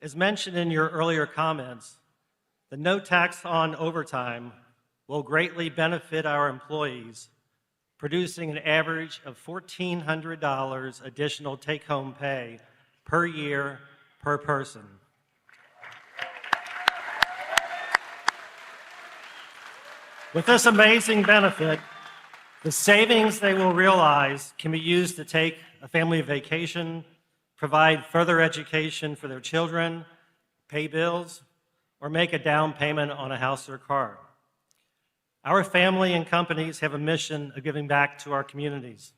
As mentioned in your earlier comments, the no tax on overtime will greatly benefit our employees, producing an average of $1,400 additional take-home pay per year per person. With this amazing benefit, the savings they will realize can be used to take a family vacation, provide further education for their children, pay bills, or make a down payment on a house or car. Our family and companies have a mission of giving back to our communities.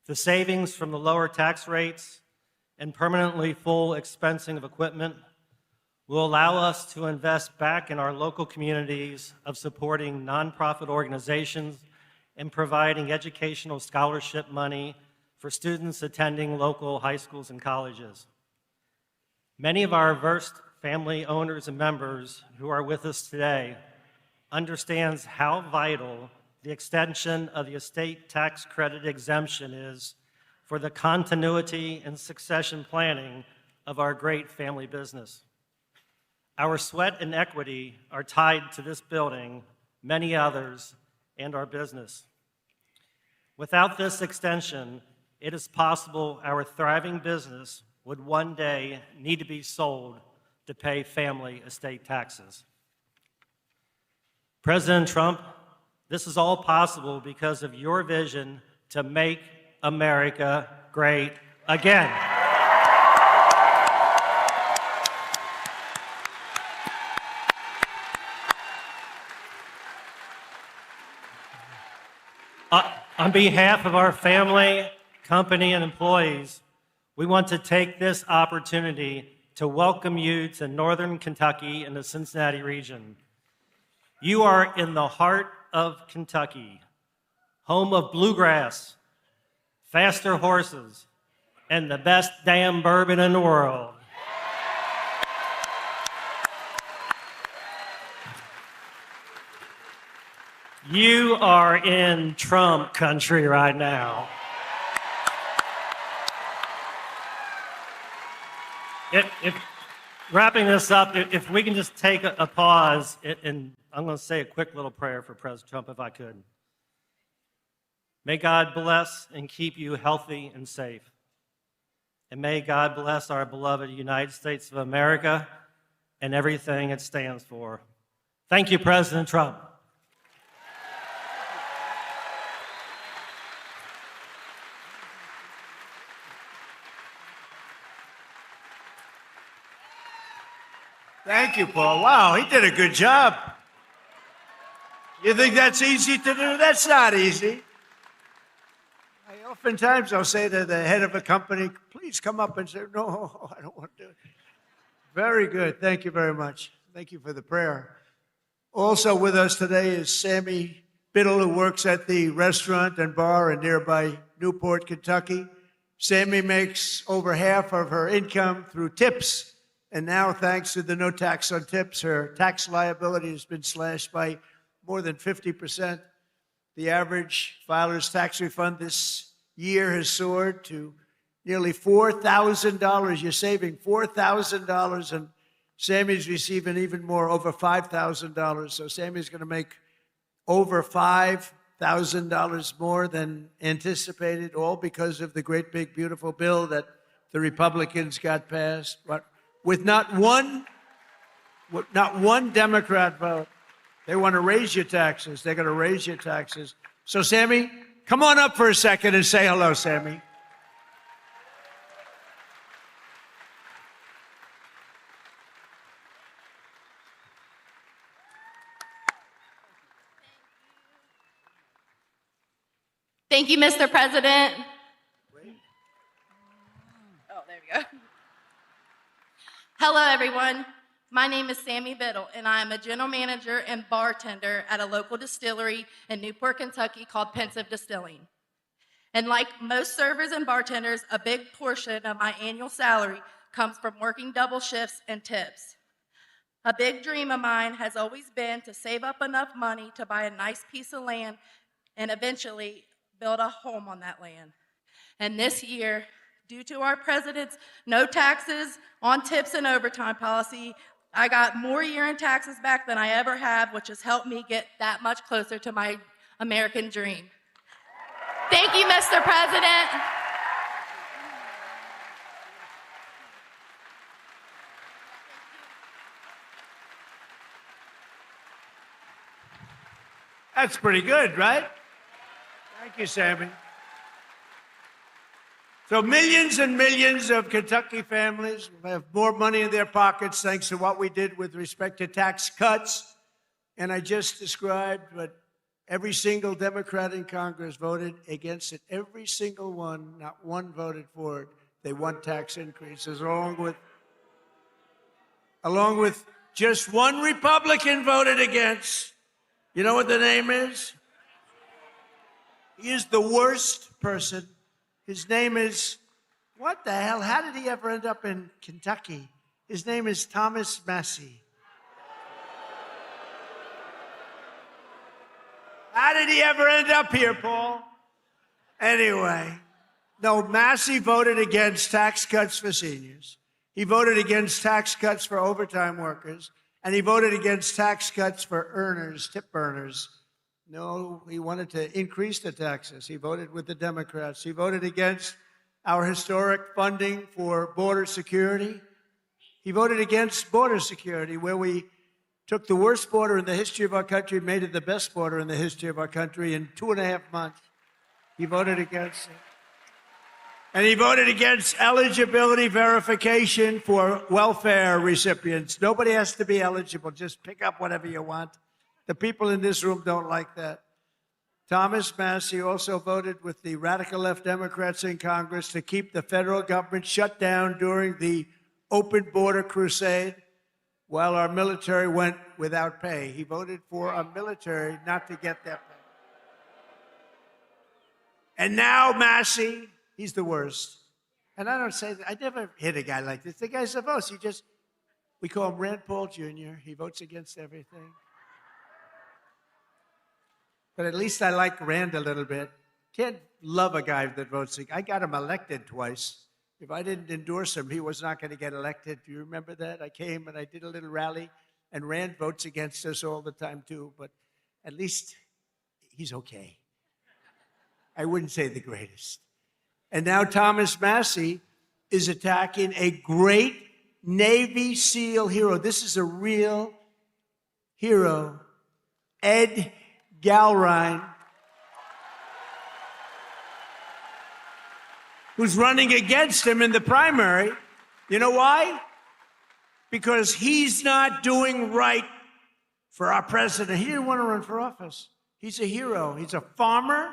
The savings from the lower tax rates and permanently full expensing of equipment will allow us to invest back in our local communities of supporting nonprofit organizations and providing educational scholarship money for students attending local high schools and colleges. Many of our Verst family owners and members who are with us today understands how vital the extension of the estate tax credit exemption is for the continuity and succession planning of our great family business. Our sweat and equity are tied to this building, many others, and our business. Without this extension, it is possible our thriving business would one day need to be sold to pay family estate taxes. President Trump, this is all possible because of your vision to make America great again. On behalf of our family, company, and employees, we want to take this opportunity to welcome you to Northern Kentucky and the Cincinnati region. You are in the heart of Kentucky, home of bluegrass, faster horses, and the best damn bourbon in the world. You are in Trump country right now. If wrapping this up, if we can just take a pause, and I'm going to say a quick little prayer for President Trump, if I could. May God bless and keep you healthy and safe. And may God bless our beloved United States of America and everything it stands for. Thank you, President Trump. Thank you, Paul. Wow, he did a good job. You think that's easy to do? That's not easy. Oftentimes I'll say to the head of a company, please come up and say, no, I don't want to do it. Very good. Thank you very much. Thank you for the prayer. Also with us today is Sammy Biddle, who works at the restaurant and bar in nearby Newport, Kentucky. Sammy makes over half of her income through tips. And now, thanks to the no tax on tips, her tax liability has been slashed by more than 50%. The average filer's tax refund this year has soared to nearly $4,000. You're saving $4,000, and Sammy's receiving even more, over $5,000. So Sammy's going to make over $5,000 more than anticipated, all because of the great, big, beautiful bill that the Republicans got passed. But with not one Democrat vote. They want to raise your taxes. They're going to raise your taxes. So, Sammy, come on up for a second and say hello, Sammy. Thank you, Mr. President. Oh, there we go. Hello, everyone. My name is Sammy Biddle, and I am a general manager and bartender at a local distillery in Newport, Kentucky called Pensive Distilling. And like most servers and bartenders, a big portion of my annual salary comes from working double shifts and tips. A big dream of mine has always been to save up enough money to buy a nice piece of land and eventually build a home on that land. And this year, due to our president's no taxes on tips and overtime policy, I got more year-end taxes back than I ever have, which has helped me get that much closer to my American dream. Thank you, Mr. President. That's pretty good, right? Thank you, Sammy. So millions and millions of Kentucky families will have more money in their pockets thanks to what we did with respect to tax cuts. And I just described what every single Democrat in Congress voted against it. Every single one, not one voted for it. They want tax increases, along with just one Republican voted against. You know what the name is? He is the worst person. His name is, what the hell? How did he ever end up in Kentucky? His name is Thomas Massie. How did he ever end up here, Paul? Anyway, no, Massie voted against tax cuts for seniors. He voted against tax cuts for overtime workers. And he voted against tax cuts for earners, tip earners. No, he wanted to increase the taxes. He voted with the Democrats. He voted against our historic funding for border security. He voted against border security, where we took the worst border in the history of our country, made it the best border in the history of our country in 2.5 months. He voted against it. And he voted against eligibility verification for welfare recipients. Nobody has to be eligible. Just pick up whatever you want. The people in this room don't like that. Thomas Massey also voted with the radical left Democrats in Congress to keep the federal government shut down during the open border crusade while our military went without pay. He voted for our military not to get their pay. And now Massey, he's the worst. And I don't say that. I never hit a guy like this. The guy's a vote. We call him Rand Paul Jr. He votes against everything. But at least I like Rand a little bit. Can't love a guy that votes. I got him elected twice. If I didn't endorse him, he was not going to get elected. Do you remember that? I came and I did a little rally, and Rand votes against us all the time too, but at least he's okay. I wouldn't say the greatest. And now Thomas Massey is attacking a great Navy SEAL hero. This is a real hero, Ed Galrine, who's running against him in the primary. You know why? Because he's not doing right for our president. He didn't want to run for office. He's a hero. He's a farmer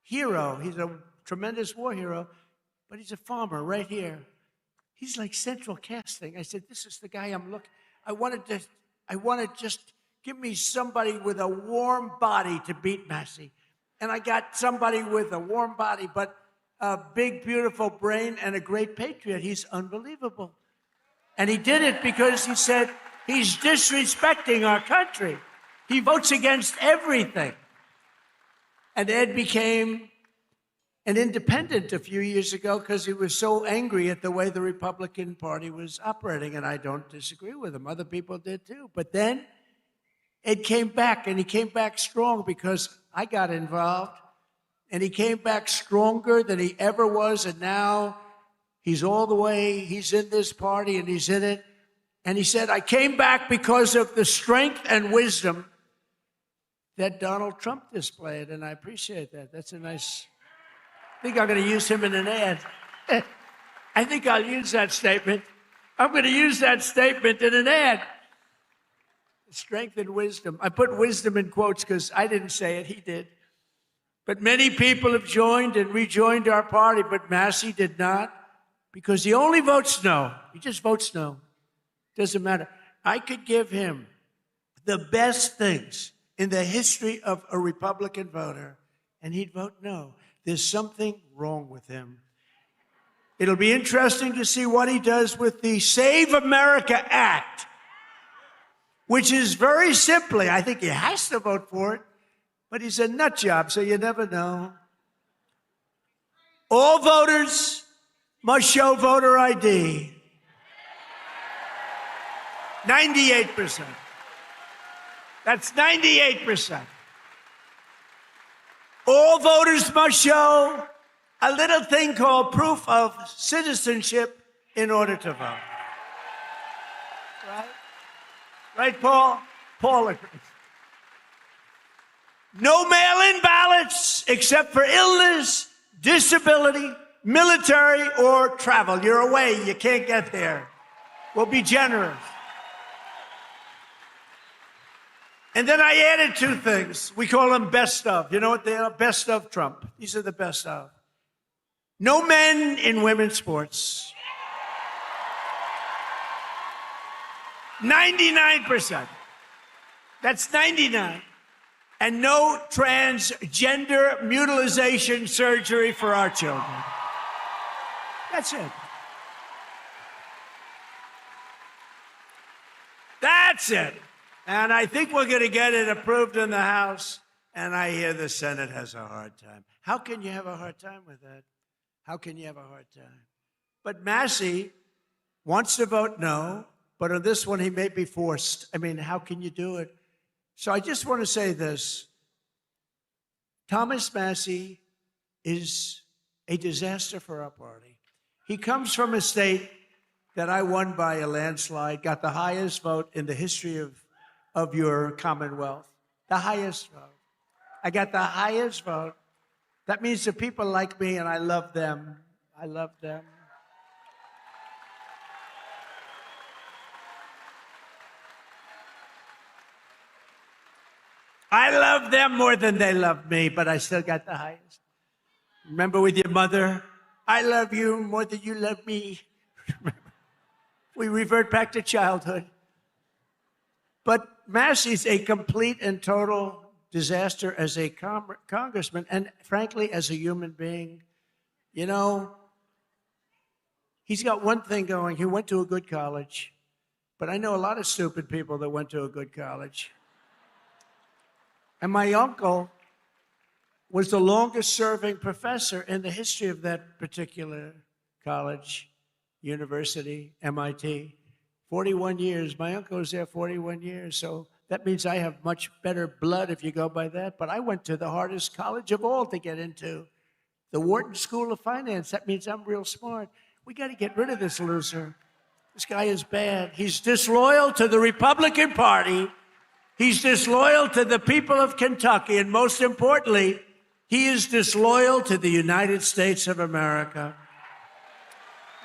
hero. He's a tremendous war hero, but he's a farmer right here. He's like central casting. I said, this is the guy I'm looking. I wanted to just give me somebody with a warm body to beat Massey. And I got somebody with a warm body, but a big, beautiful brain and a great patriot. He's unbelievable. And he did it because he said he's disrespecting our country. He votes against everything. And Ed became an independent a few years ago because he was so angry at the way the Republican Party was operating. And I don't disagree with him. Other people did too. But then Ed came back, and he came back strong because I got involved. And he came back stronger than he ever was. And now he's all the way, he's in this party and he's in it. And he said, I came back because of the strength and wisdom that Donald Trump displayed. And I appreciate that. That's a nice, I think I'm going to use him in an ad. I think I'll use that statement. I'm going to use that statement in an ad. Strength and wisdom. I put wisdom in quotes because I didn't say it, he did. But many people have joined and rejoined our party, but Massey did not because he only votes no. He just votes no. Doesn't matter. I could give him the best things in the history of a Republican voter, and he'd vote no. There's something wrong with him. It'll be interesting to see what he does with the Save America Act, which is very simply, I think he has to vote for it, but he's a nut job, so you never know. All voters must show voter ID. 98%. That's 98%. All voters must show a little thing called proof of citizenship in order to vote. Right? Right, Paul? Paul agrees. No mail-in ballots except for illness, disability, military, or travel. You're away. You can't get there. We'll be generous. And then I added two things. We call them best of. You know what they are? Best of Trump. These are the best of. No men in women's sports. 99%. That's 99. And no transgender mutilization surgery for our children. That's it. That's it. And I think we're going to get it approved in the House, and I hear the Senate has a hard time. How can you have a hard time with that? How can you have a hard time? But Massey wants to vote no, but on this one he may be forced. I mean, how can you do it? So I just want to say this. Thomas Massey is a disaster for our party. He comes from a state that I won by a landslide, got the highest vote in the history of your Commonwealth. The highest vote. I got the highest vote. That means the people like me, and I love them. I love them. I love them more than they love me, but I still got the highest. Remember with your mother, I love you more than you love me. We revert back to childhood. But Massey's a complete and total disaster as a congressman and, frankly, as a human being. You know, he's got one thing going. He went to a good college. But I know a lot of stupid people that went to a good college. And my uncle was the longest serving professor in the history of that particular college, university, MIT. 41 years. My uncle was there 41 years. So that means I have much better blood if you go by that. But I went to the hardest college of all to get into, the Wharton School of Finance. That means I'm real smart. We got to get rid of this loser. This guy is bad. He's disloyal to the Republican Party. He's disloyal to the people of Kentucky. And most importantly, he is disloyal to the United States of America.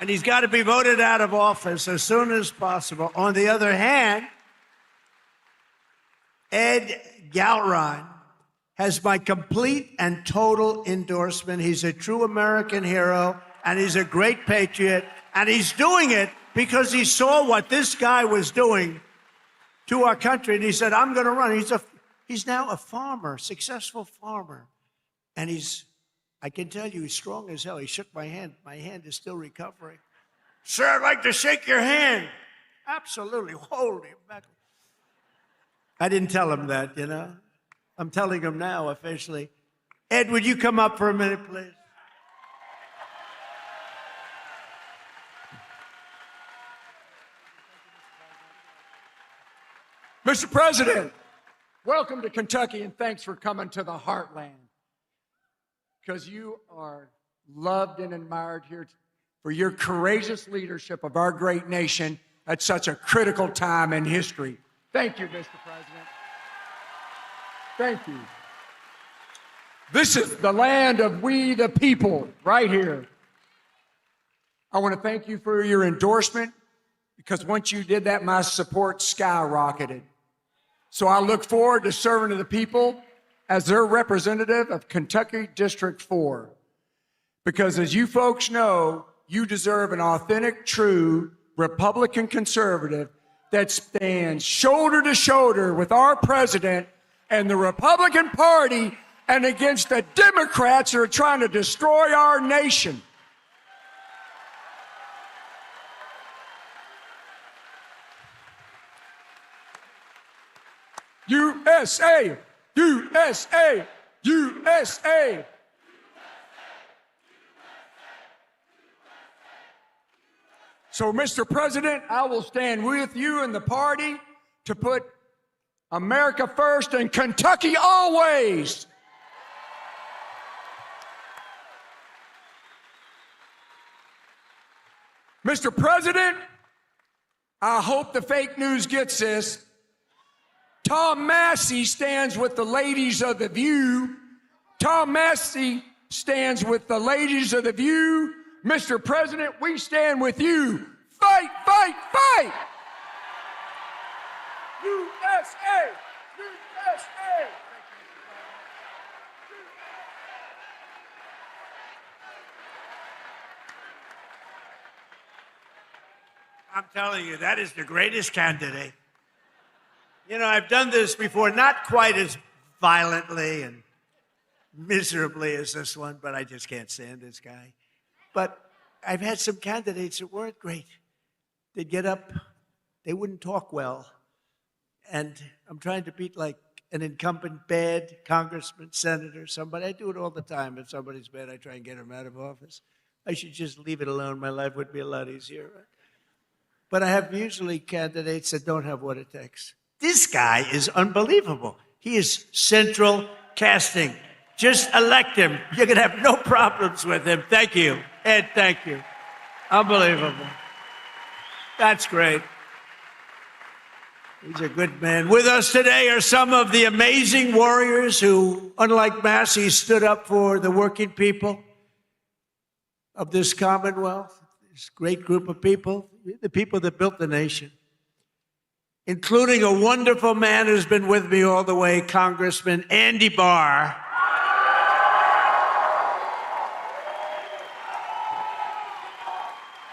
And he's got to be voted out of office as soon as possible. On the other hand, Ed Galron has my complete and total endorsement. He's a true American hero, and he's a great patriot, and he's doing it because he saw what this guy was doing to our country, and he said, I'm going to run. He's now a farmer, successful farmer, and I can tell you, he's strong as hell. He shook my hand. My hand is still recovering. Sir, I'd like to shake your hand. Absolutely. Holy mackerel. I didn't tell him that, you know. I'm telling him now officially. Ed, would you come up for a minute, please? Mr. President, welcome to Kentucky and thanks for coming to the heartland. Because you are loved and admired here for your courageous leadership of our great nation at such a critical time in history. Thank you, Mr. President. Thank you. This is the land of we the people, right here. I want to thank you for your endorsement, because once you did that, my support skyrocketed. So I look forward to serving to the people as their representative of Kentucky District 4. Because as you folks know, you deserve an authentic, true Republican conservative that stands shoulder to shoulder with our president and the Republican Party and against the Democrats who are trying to destroy our nation. USA! USA! USA! So, Mr. President, I will stand with you and the party to put America first and Kentucky always. Mr. President, I hope the fake news gets this. Tom Massey stands with the ladies of The View. Tom Massey stands with the ladies of The View. Mr. President, we stand with you. Fight, fight, fight! USA! USA! I'm telling you, that is the greatest candidate. You know, I've done this before, not quite as violently and miserably as this one, but I just can't stand this guy. But I've had some candidates that weren't great. They'd get up, they wouldn't talk well. And I'm trying to beat like an incumbent bad congressman, senator, somebody. I do it all the time. If somebody's bad, I try and get him out of office. I should just leave it alone. My life would be a lot easier. Right? But I have usually candidates that don't have what it takes. This guy is unbelievable. He is central casting. Just elect him. You're going to have no problems with him. Thank you. Ed, thank you. Unbelievable. That's great. He's a good man. With us today are some of the amazing warriors who, unlike Massey, stood up for the working people of this Commonwealth, this great group of people, the people that built the nation. including a wonderful man who's been with me all the way, Congressman Andy Barr.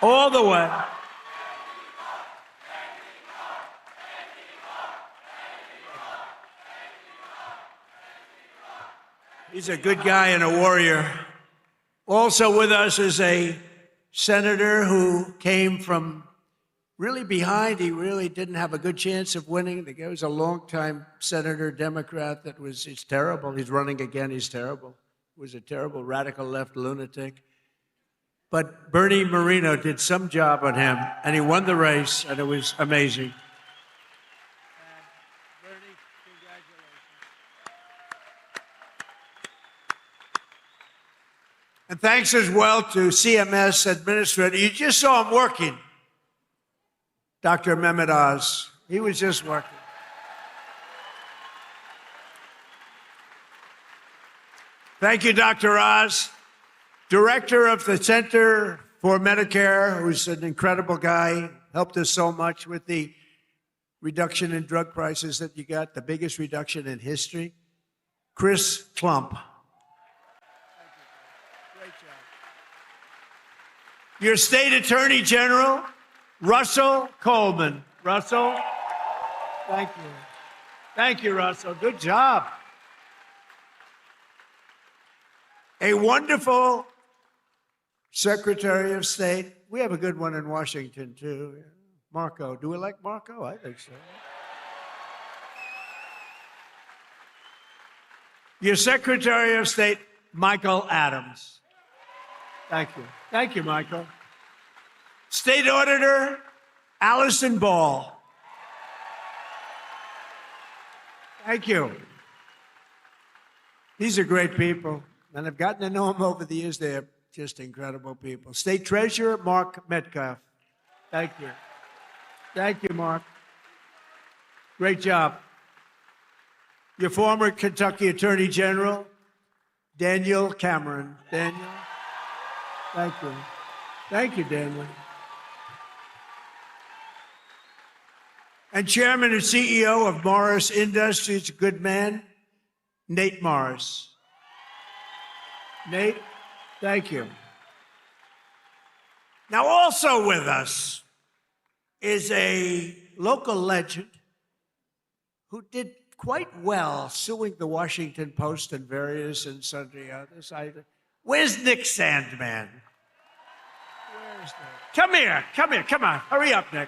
All the way. He's a good guy and a warrior. Also with us is a senator who came from really behind. He really didn't have a good chance of winning. The guy was a longtime senator, Democrat, he's terrible. He's running again, he's terrible. He was a terrible radical left lunatic. But Bernie Moreno did some job on him, and he won the race, and it was amazing. And thanks as well to CMS Administrator. You just saw him working. Dr. Mehmet Oz. He was just working. Thank you, Dr. Oz. Director of the Center for Medicare, who's an incredible guy, helped us so much with the reduction in drug prices that you got, the biggest reduction in history. Chris Plump. Your state attorney general, Russell Coleman. Russell, thank you. Thank you, Russell. Good job. A wonderful Secretary of State. We have a good one in Washington, too. Marco. Do we like Marco? I think so. Your Secretary of State, Michael Adams. Thank you. Thank you, Michael. State Auditor, Allison Ball. Thank you. These are great people, and I've gotten to know them over the years. They're just incredible people. State Treasurer, Mark Metcalf. Thank you. Thank you, Mark. Great job. Your former Kentucky Attorney General, Daniel Cameron. Daniel. Thank you. Thank you, Daniel. And Chairman and CEO of Morris Industries, a good man, Nate Morris. Nate, thank you. Now, also with us is a local legend who did quite well suing the Washington Post and various and sundry others. Where's Nick Sandman? Where's Nick? Come here, come on. Hurry up, Nick.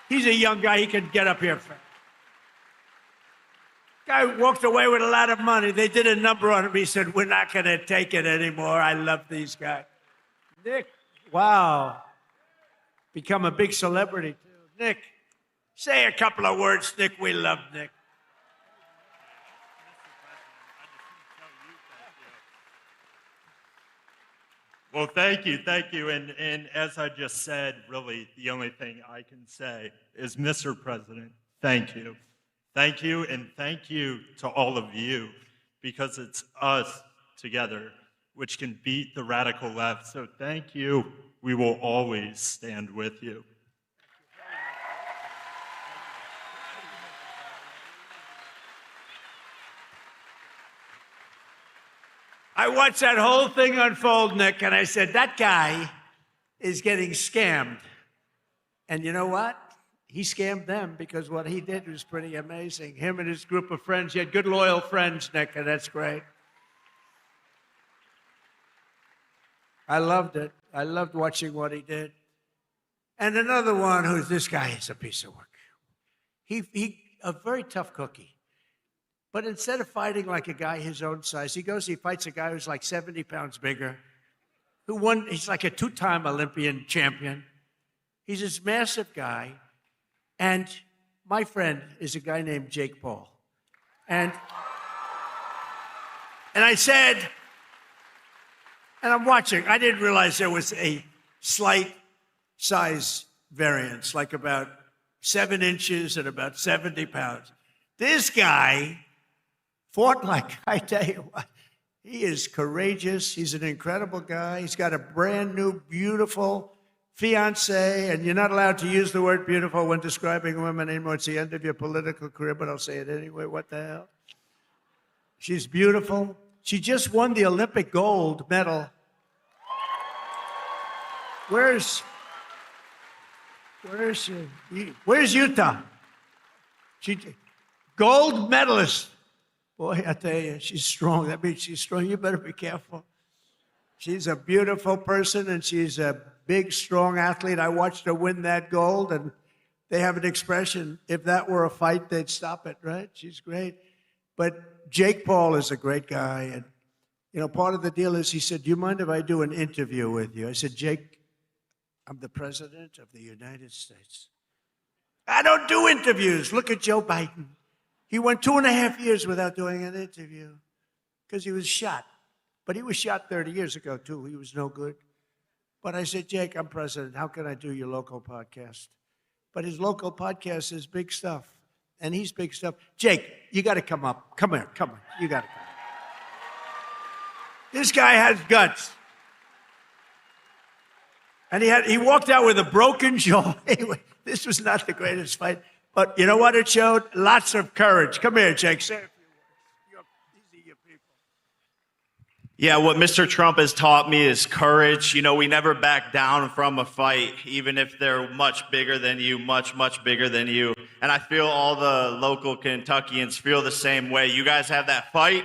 He's a young guy, he can get up here. Guy walked away with a lot of money. They did a number on him. He said, we're not going to take it anymore. I love these guys. Nick, wow. Become a big celebrity, too. Nick, say a couple of words, Nick. We love Nick. Well, thank you. And as I just said, really, the only thing I can say is, Mr. President, thank you. Thank you, and thank you to all of you, because it's us together which can beat the radical left. So thank you. We will always stand with you. I watched that whole thing unfold, Nick, and I said, that guy is getting scammed. And you know what? He scammed them, because what he did was pretty amazing. Him and his group of friends. He had good, loyal friends, Nick, and that's great. I loved it. I loved watching what he did. And another one who's, this guy is a piece of work. He a very tough cookie. But instead of fighting like a guy his own size, he fights a guy who's like 70 pounds bigger, who won, he's like a two-time Olympian champion. He's this massive guy. And my friend is a guy named Jake Paul. And I said, and I'm watching, I didn't realize there was a slight size variance, like about 7 inches and about 70 pounds. This guy fought like, I tell you what, he is courageous. He's an incredible guy. He's got a brand new, beautiful fiance, and you're not allowed to use the word beautiful when describing women anymore. It's the end of your political career, but I'll say it anyway. What the hell? She's beautiful. She just won the Olympic gold medal. Where's she? Where's Utah? She gold medalist. Boy, I tell you, she's strong. That means she's strong. You better be careful. She's a beautiful person, and she's a big, strong athlete. I watched her win that gold, and they have an expression, if that were a fight, they'd stop it, right? She's great. But Jake Paul is a great guy, and, you know, part of the deal is he said, do you mind if I do an interview with you? I said, Jake, I'm the president of the United States. I don't do interviews. Look at Joe Biden. He went 2.5 years without doing an interview because he was shot. But he was shot 30 years ago, too. He was no good. But I said, Jake, I'm president. How can I do your local podcast? But his local podcast is big stuff. And he's big stuff. Jake, you got to come up. Come here. Come on. You got to come. This guy has guts. And he walked out with a broken jaw. Anyway, this was not the greatest fight. But you know what it showed? Lots of courage. Come here, Jake. Say a few words. These are your people. Yeah, what Mr. Trump has taught me is courage. You know, we never back down from a fight, even if they're much bigger than you, much, much bigger than you. And I feel all the local Kentuckians feel the same way. You guys have that fight.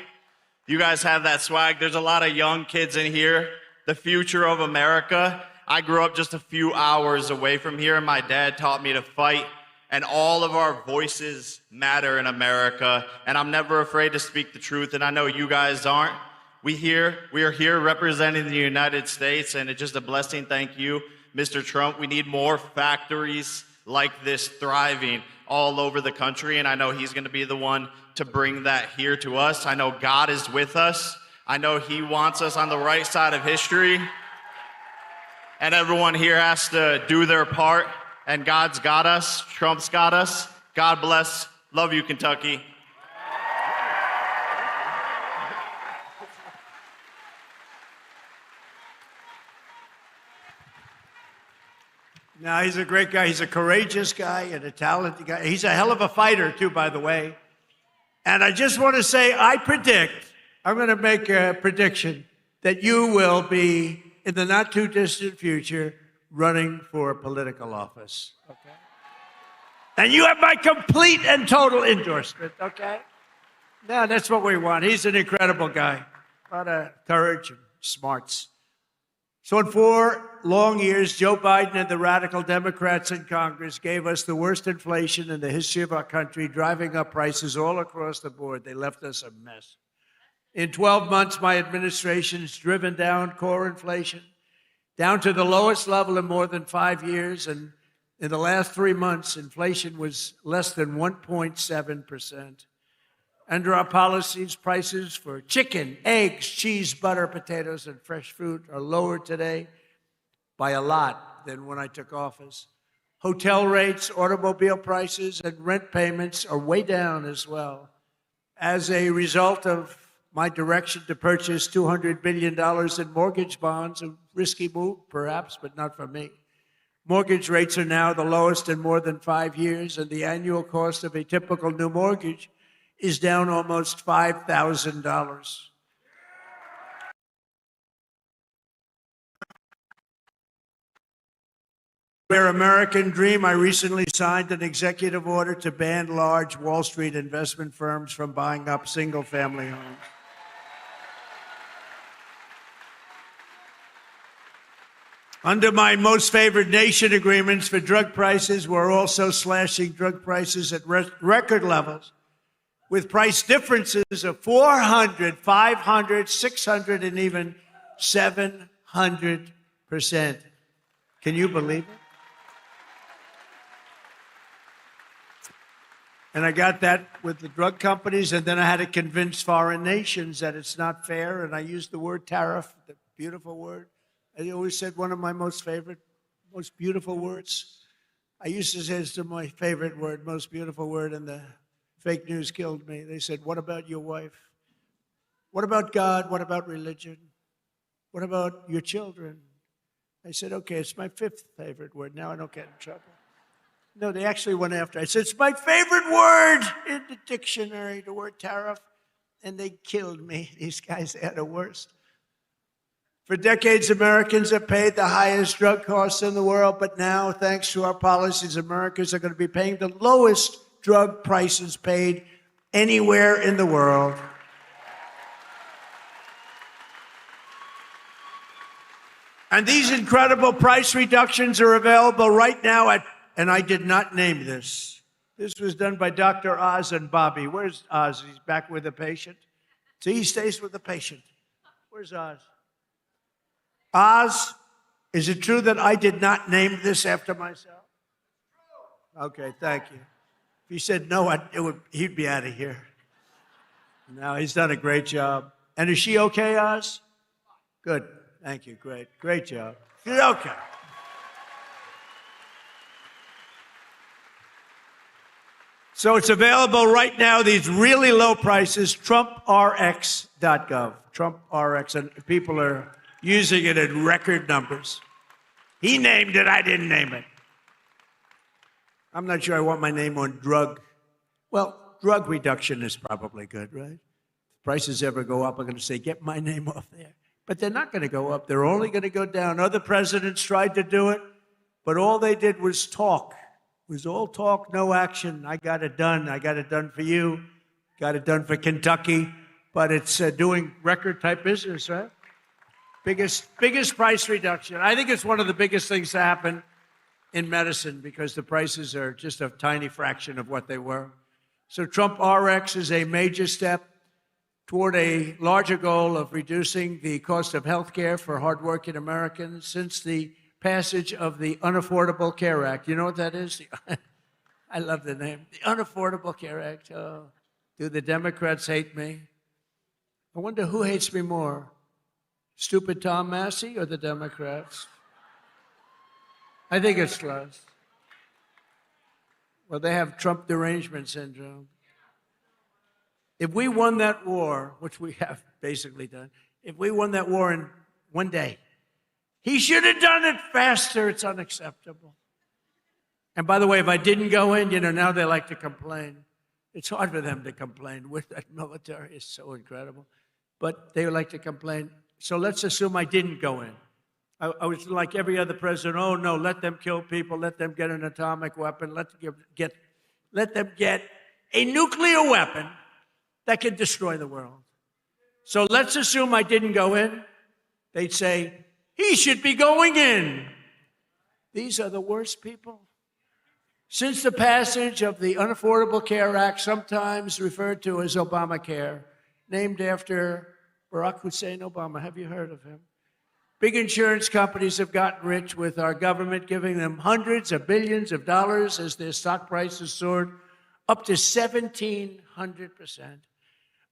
You guys have that swag. There's a lot of young kids in here. The future of America. I grew up just a few hours away from here, and my dad taught me to fight. And all of our voices matter in America. And I'm never afraid to speak the truth. And I know you guys aren't. We are here representing the United States. And it's just a blessing. Thank you, Mr. Trump. We need more factories like this thriving all over the country. And I know he's going to be the one to bring that here to us. I know God is with us. I know he wants us on the right side of history. And everyone here has to do their part. And God's got us. Trump's got us. God bless. Love you, Kentucky. No, he's a great guy. He's a courageous guy and a talented guy. He's a hell of a fighter, too, by the way. And I just want to say, I'm going to make a prediction that you will be, in the not-too-distant future, running for political office, okay? And you have my complete and total endorsement, okay? No, that's what we want. He's an incredible guy. A lot of courage and smarts. So in 4 long years, Joe Biden and the radical Democrats in Congress gave us the worst inflation in the history of our country, driving up prices all across the board. They left us a mess. In 12 months, my administration has driven down core inflation down to the lowest level in more than 5 years. And in the last 3 months, inflation was less than 1.7%. Under our policies, prices for chicken, eggs, cheese, butter, potatoes, and fresh fruit are lower today by a lot than when I took office. Hotel rates, automobile prices, and rent payments are way down as well. As a result of my direction to purchase $200 billion in mortgage bonds, a risky move, perhaps, but not for me. Mortgage rates are now the lowest in more than 5 years, and the annual cost of a typical new mortgage is down almost $5,000. Their American dream, I recently signed an executive order to ban large Wall Street investment firms from buying up single-family homes. Under my most favored nation agreements for drug prices, we're also slashing drug prices at record levels, with price differences of 400, 500, 600, and even 700%. Can you believe it? And I got that with the drug companies, and then I had to convince foreign nations that it's not fair, and I used the word tariff, the beautiful word. I always said one of my most favorite, most beautiful words. I used to say it's my favorite word, most beautiful word, and the fake news killed me. They said, what about your wife? What about God? What about religion? What about your children? I said, okay, it's my 5th favorite word. Now I don't get in trouble. No, they actually went after. I said, it's my favorite word in the dictionary, the word tariff. And they killed me. These guys are the worst. For decades, Americans have paid the highest drug costs in the world, but now, thanks to our policies, Americans are going to be paying the lowest drug prices paid anywhere in the world. And these incredible price reductions are available right now at, and I did not name this. This was done by Dr. Oz and Bobby. Where's Oz? He's back with the patient. See, he stays with the patient. Where's Oz? Oz, is it true that I did not name this after myself? Okay, thank you. If he said no, he'd be out of here. No, he's done a great job. And is she okay, Oz? Good. Thank you. Great. Great job. She's okay. So it's available right now, these really low prices, TrumpRx.gov. TrumpRx, and people are using it in record numbers. He named it, I didn't name it. I'm not sure I want my name on drug. Well, drug reduction is probably good, right? If prices ever go up, I'm going to say, get my name off there. But they're not going to go up. They're only going to go down. Other presidents tried to do it, but all they did was talk. It was all talk, no action. I got it done. I got it done for you. Got it done for Kentucky. But it's doing record-type business, right? Biggest price reduction. I think it's one of the biggest things to happen in medicine because the prices are just a tiny fraction of what they were. So Trump RX is a major step toward a larger goal of reducing the cost of health care for hardworking Americans since the passage of the Unaffordable Care Act. You know what that is? I love the name. The Unaffordable Care Act. Oh, do the Democrats hate me? I wonder who hates me more, stupid Tom Massey or the Democrats? I think it's close. Well, they have Trump derangement syndrome. If we won that war, which we have basically done, if we won that war in one day, he should have done it faster. It's unacceptable. And by the way, if I didn't go in, now they like to complain. It's hard for them to complain with that military. It's so incredible. But they like to complain. So let's assume I didn't go in. I was like every other president. Oh, no, let them kill people. Let them get an atomic weapon. Let them get a nuclear weapon that can destroy the world. So let's assume I didn't go in. They'd say, he should be going in. These are the worst people. Since the passage of the Unaffordable Care Act, sometimes referred to as Obamacare, named after Barack Hussein Obama. Have you heard of him? Big insurance companies have gotten rich with our government giving them hundreds of billions of dollars as their stock prices soared up to 1,700%.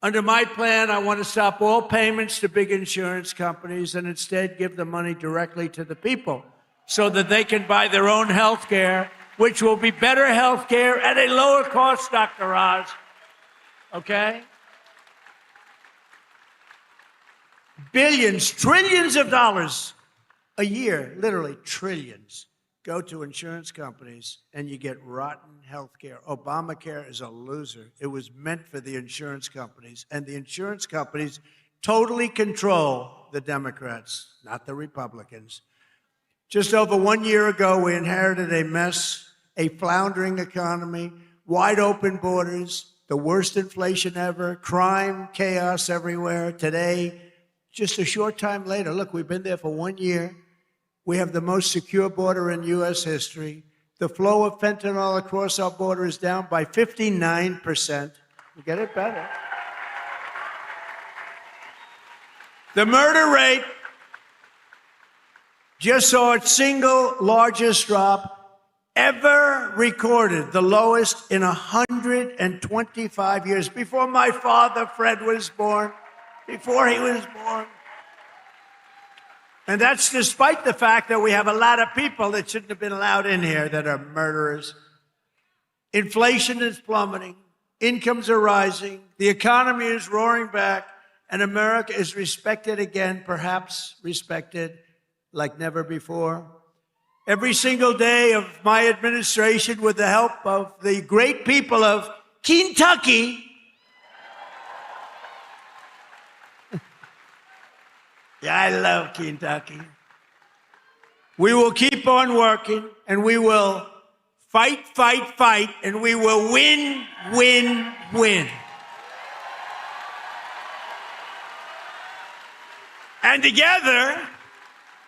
Under my plan, I want to stop all payments to big insurance companies and instead give the money directly to the people so that they can buy their own health care, which will be better health care at a lower cost, Dr. Oz. Okay? Billions, trillions of dollars a year, literally trillions, go to insurance companies and you get rotten health care. Obamacare is a loser. It was meant for the insurance companies, and the insurance companies totally control the Democrats, not the Republicans. Just over 1 year ago, we inherited a mess, a floundering economy, wide open borders, the worst inflation ever, crime, chaos everywhere. Today, just a short time later, look, we've been there for 1 year. We have the most secure border in U.S. history. The flow of fentanyl across our border is down by 59%. We get it better. The murder rate just saw its single largest drop ever recorded, the lowest in 125 years. Before my father, Fred, was born, before he was born. And that's despite the fact that we have a lot of people that shouldn't have been allowed in here that are murderers. Inflation is plummeting. Incomes are rising. The economy is roaring back. And America is respected again, perhaps respected like never before. Every single day of my administration, with the help of the great people of Kentucky, yeah, I love Kentucky. We will keep on working, and we will fight, fight, fight, and we will win, win, win. And together,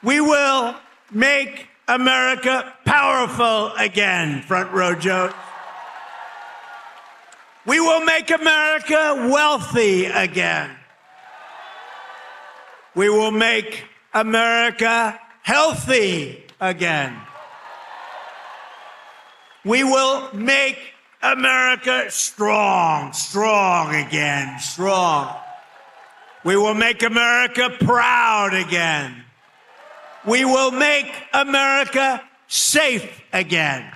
we will make America powerful again, front row Joe. We will make America wealthy again. We will make America healthy again. We will make America strong, strong again, strong. We will make America proud again. We will make America safe again.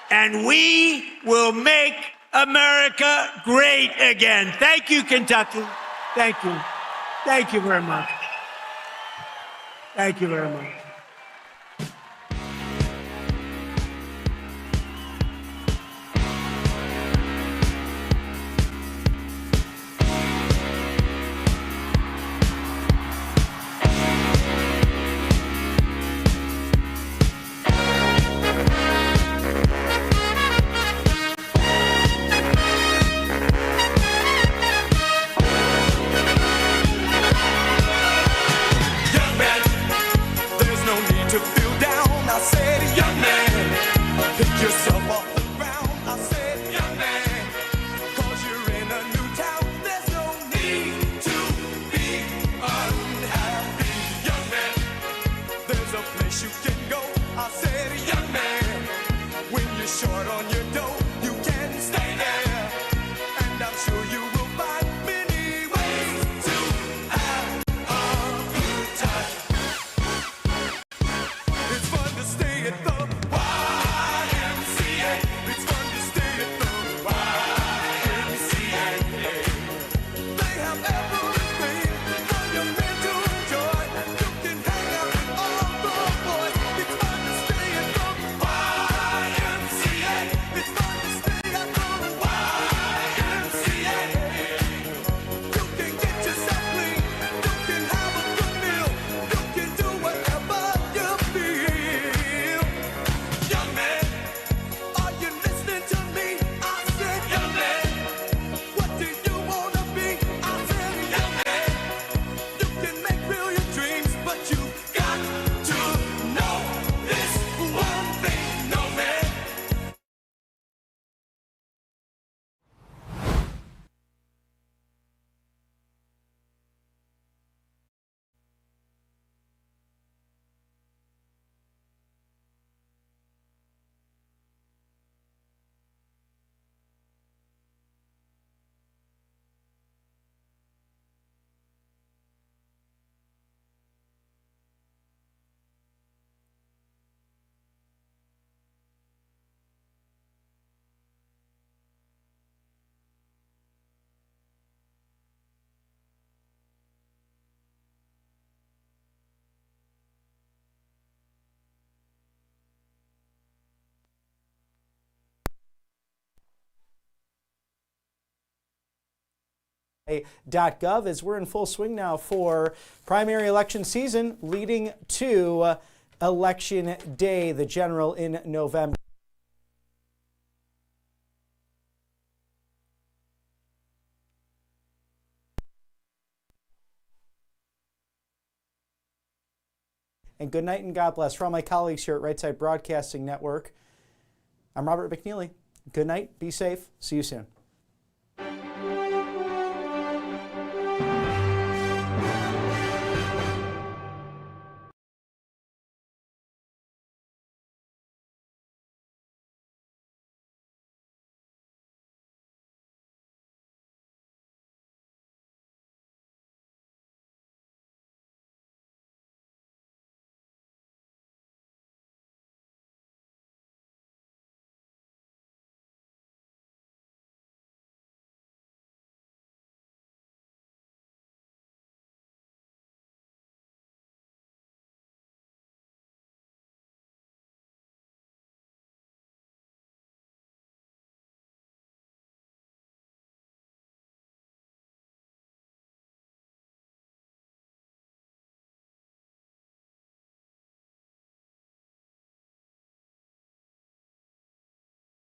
And we will make America great again. Thank you, Kentucky. Thank you. Thank you very much. Thank you very much. .gov as we're in full swing now for primary election season leading to Election Day, the general in November. And good night and God bless. For all my colleagues here at Right Side Broadcasting Network, I'm Robert McNeely. Good night, be safe, see you soon.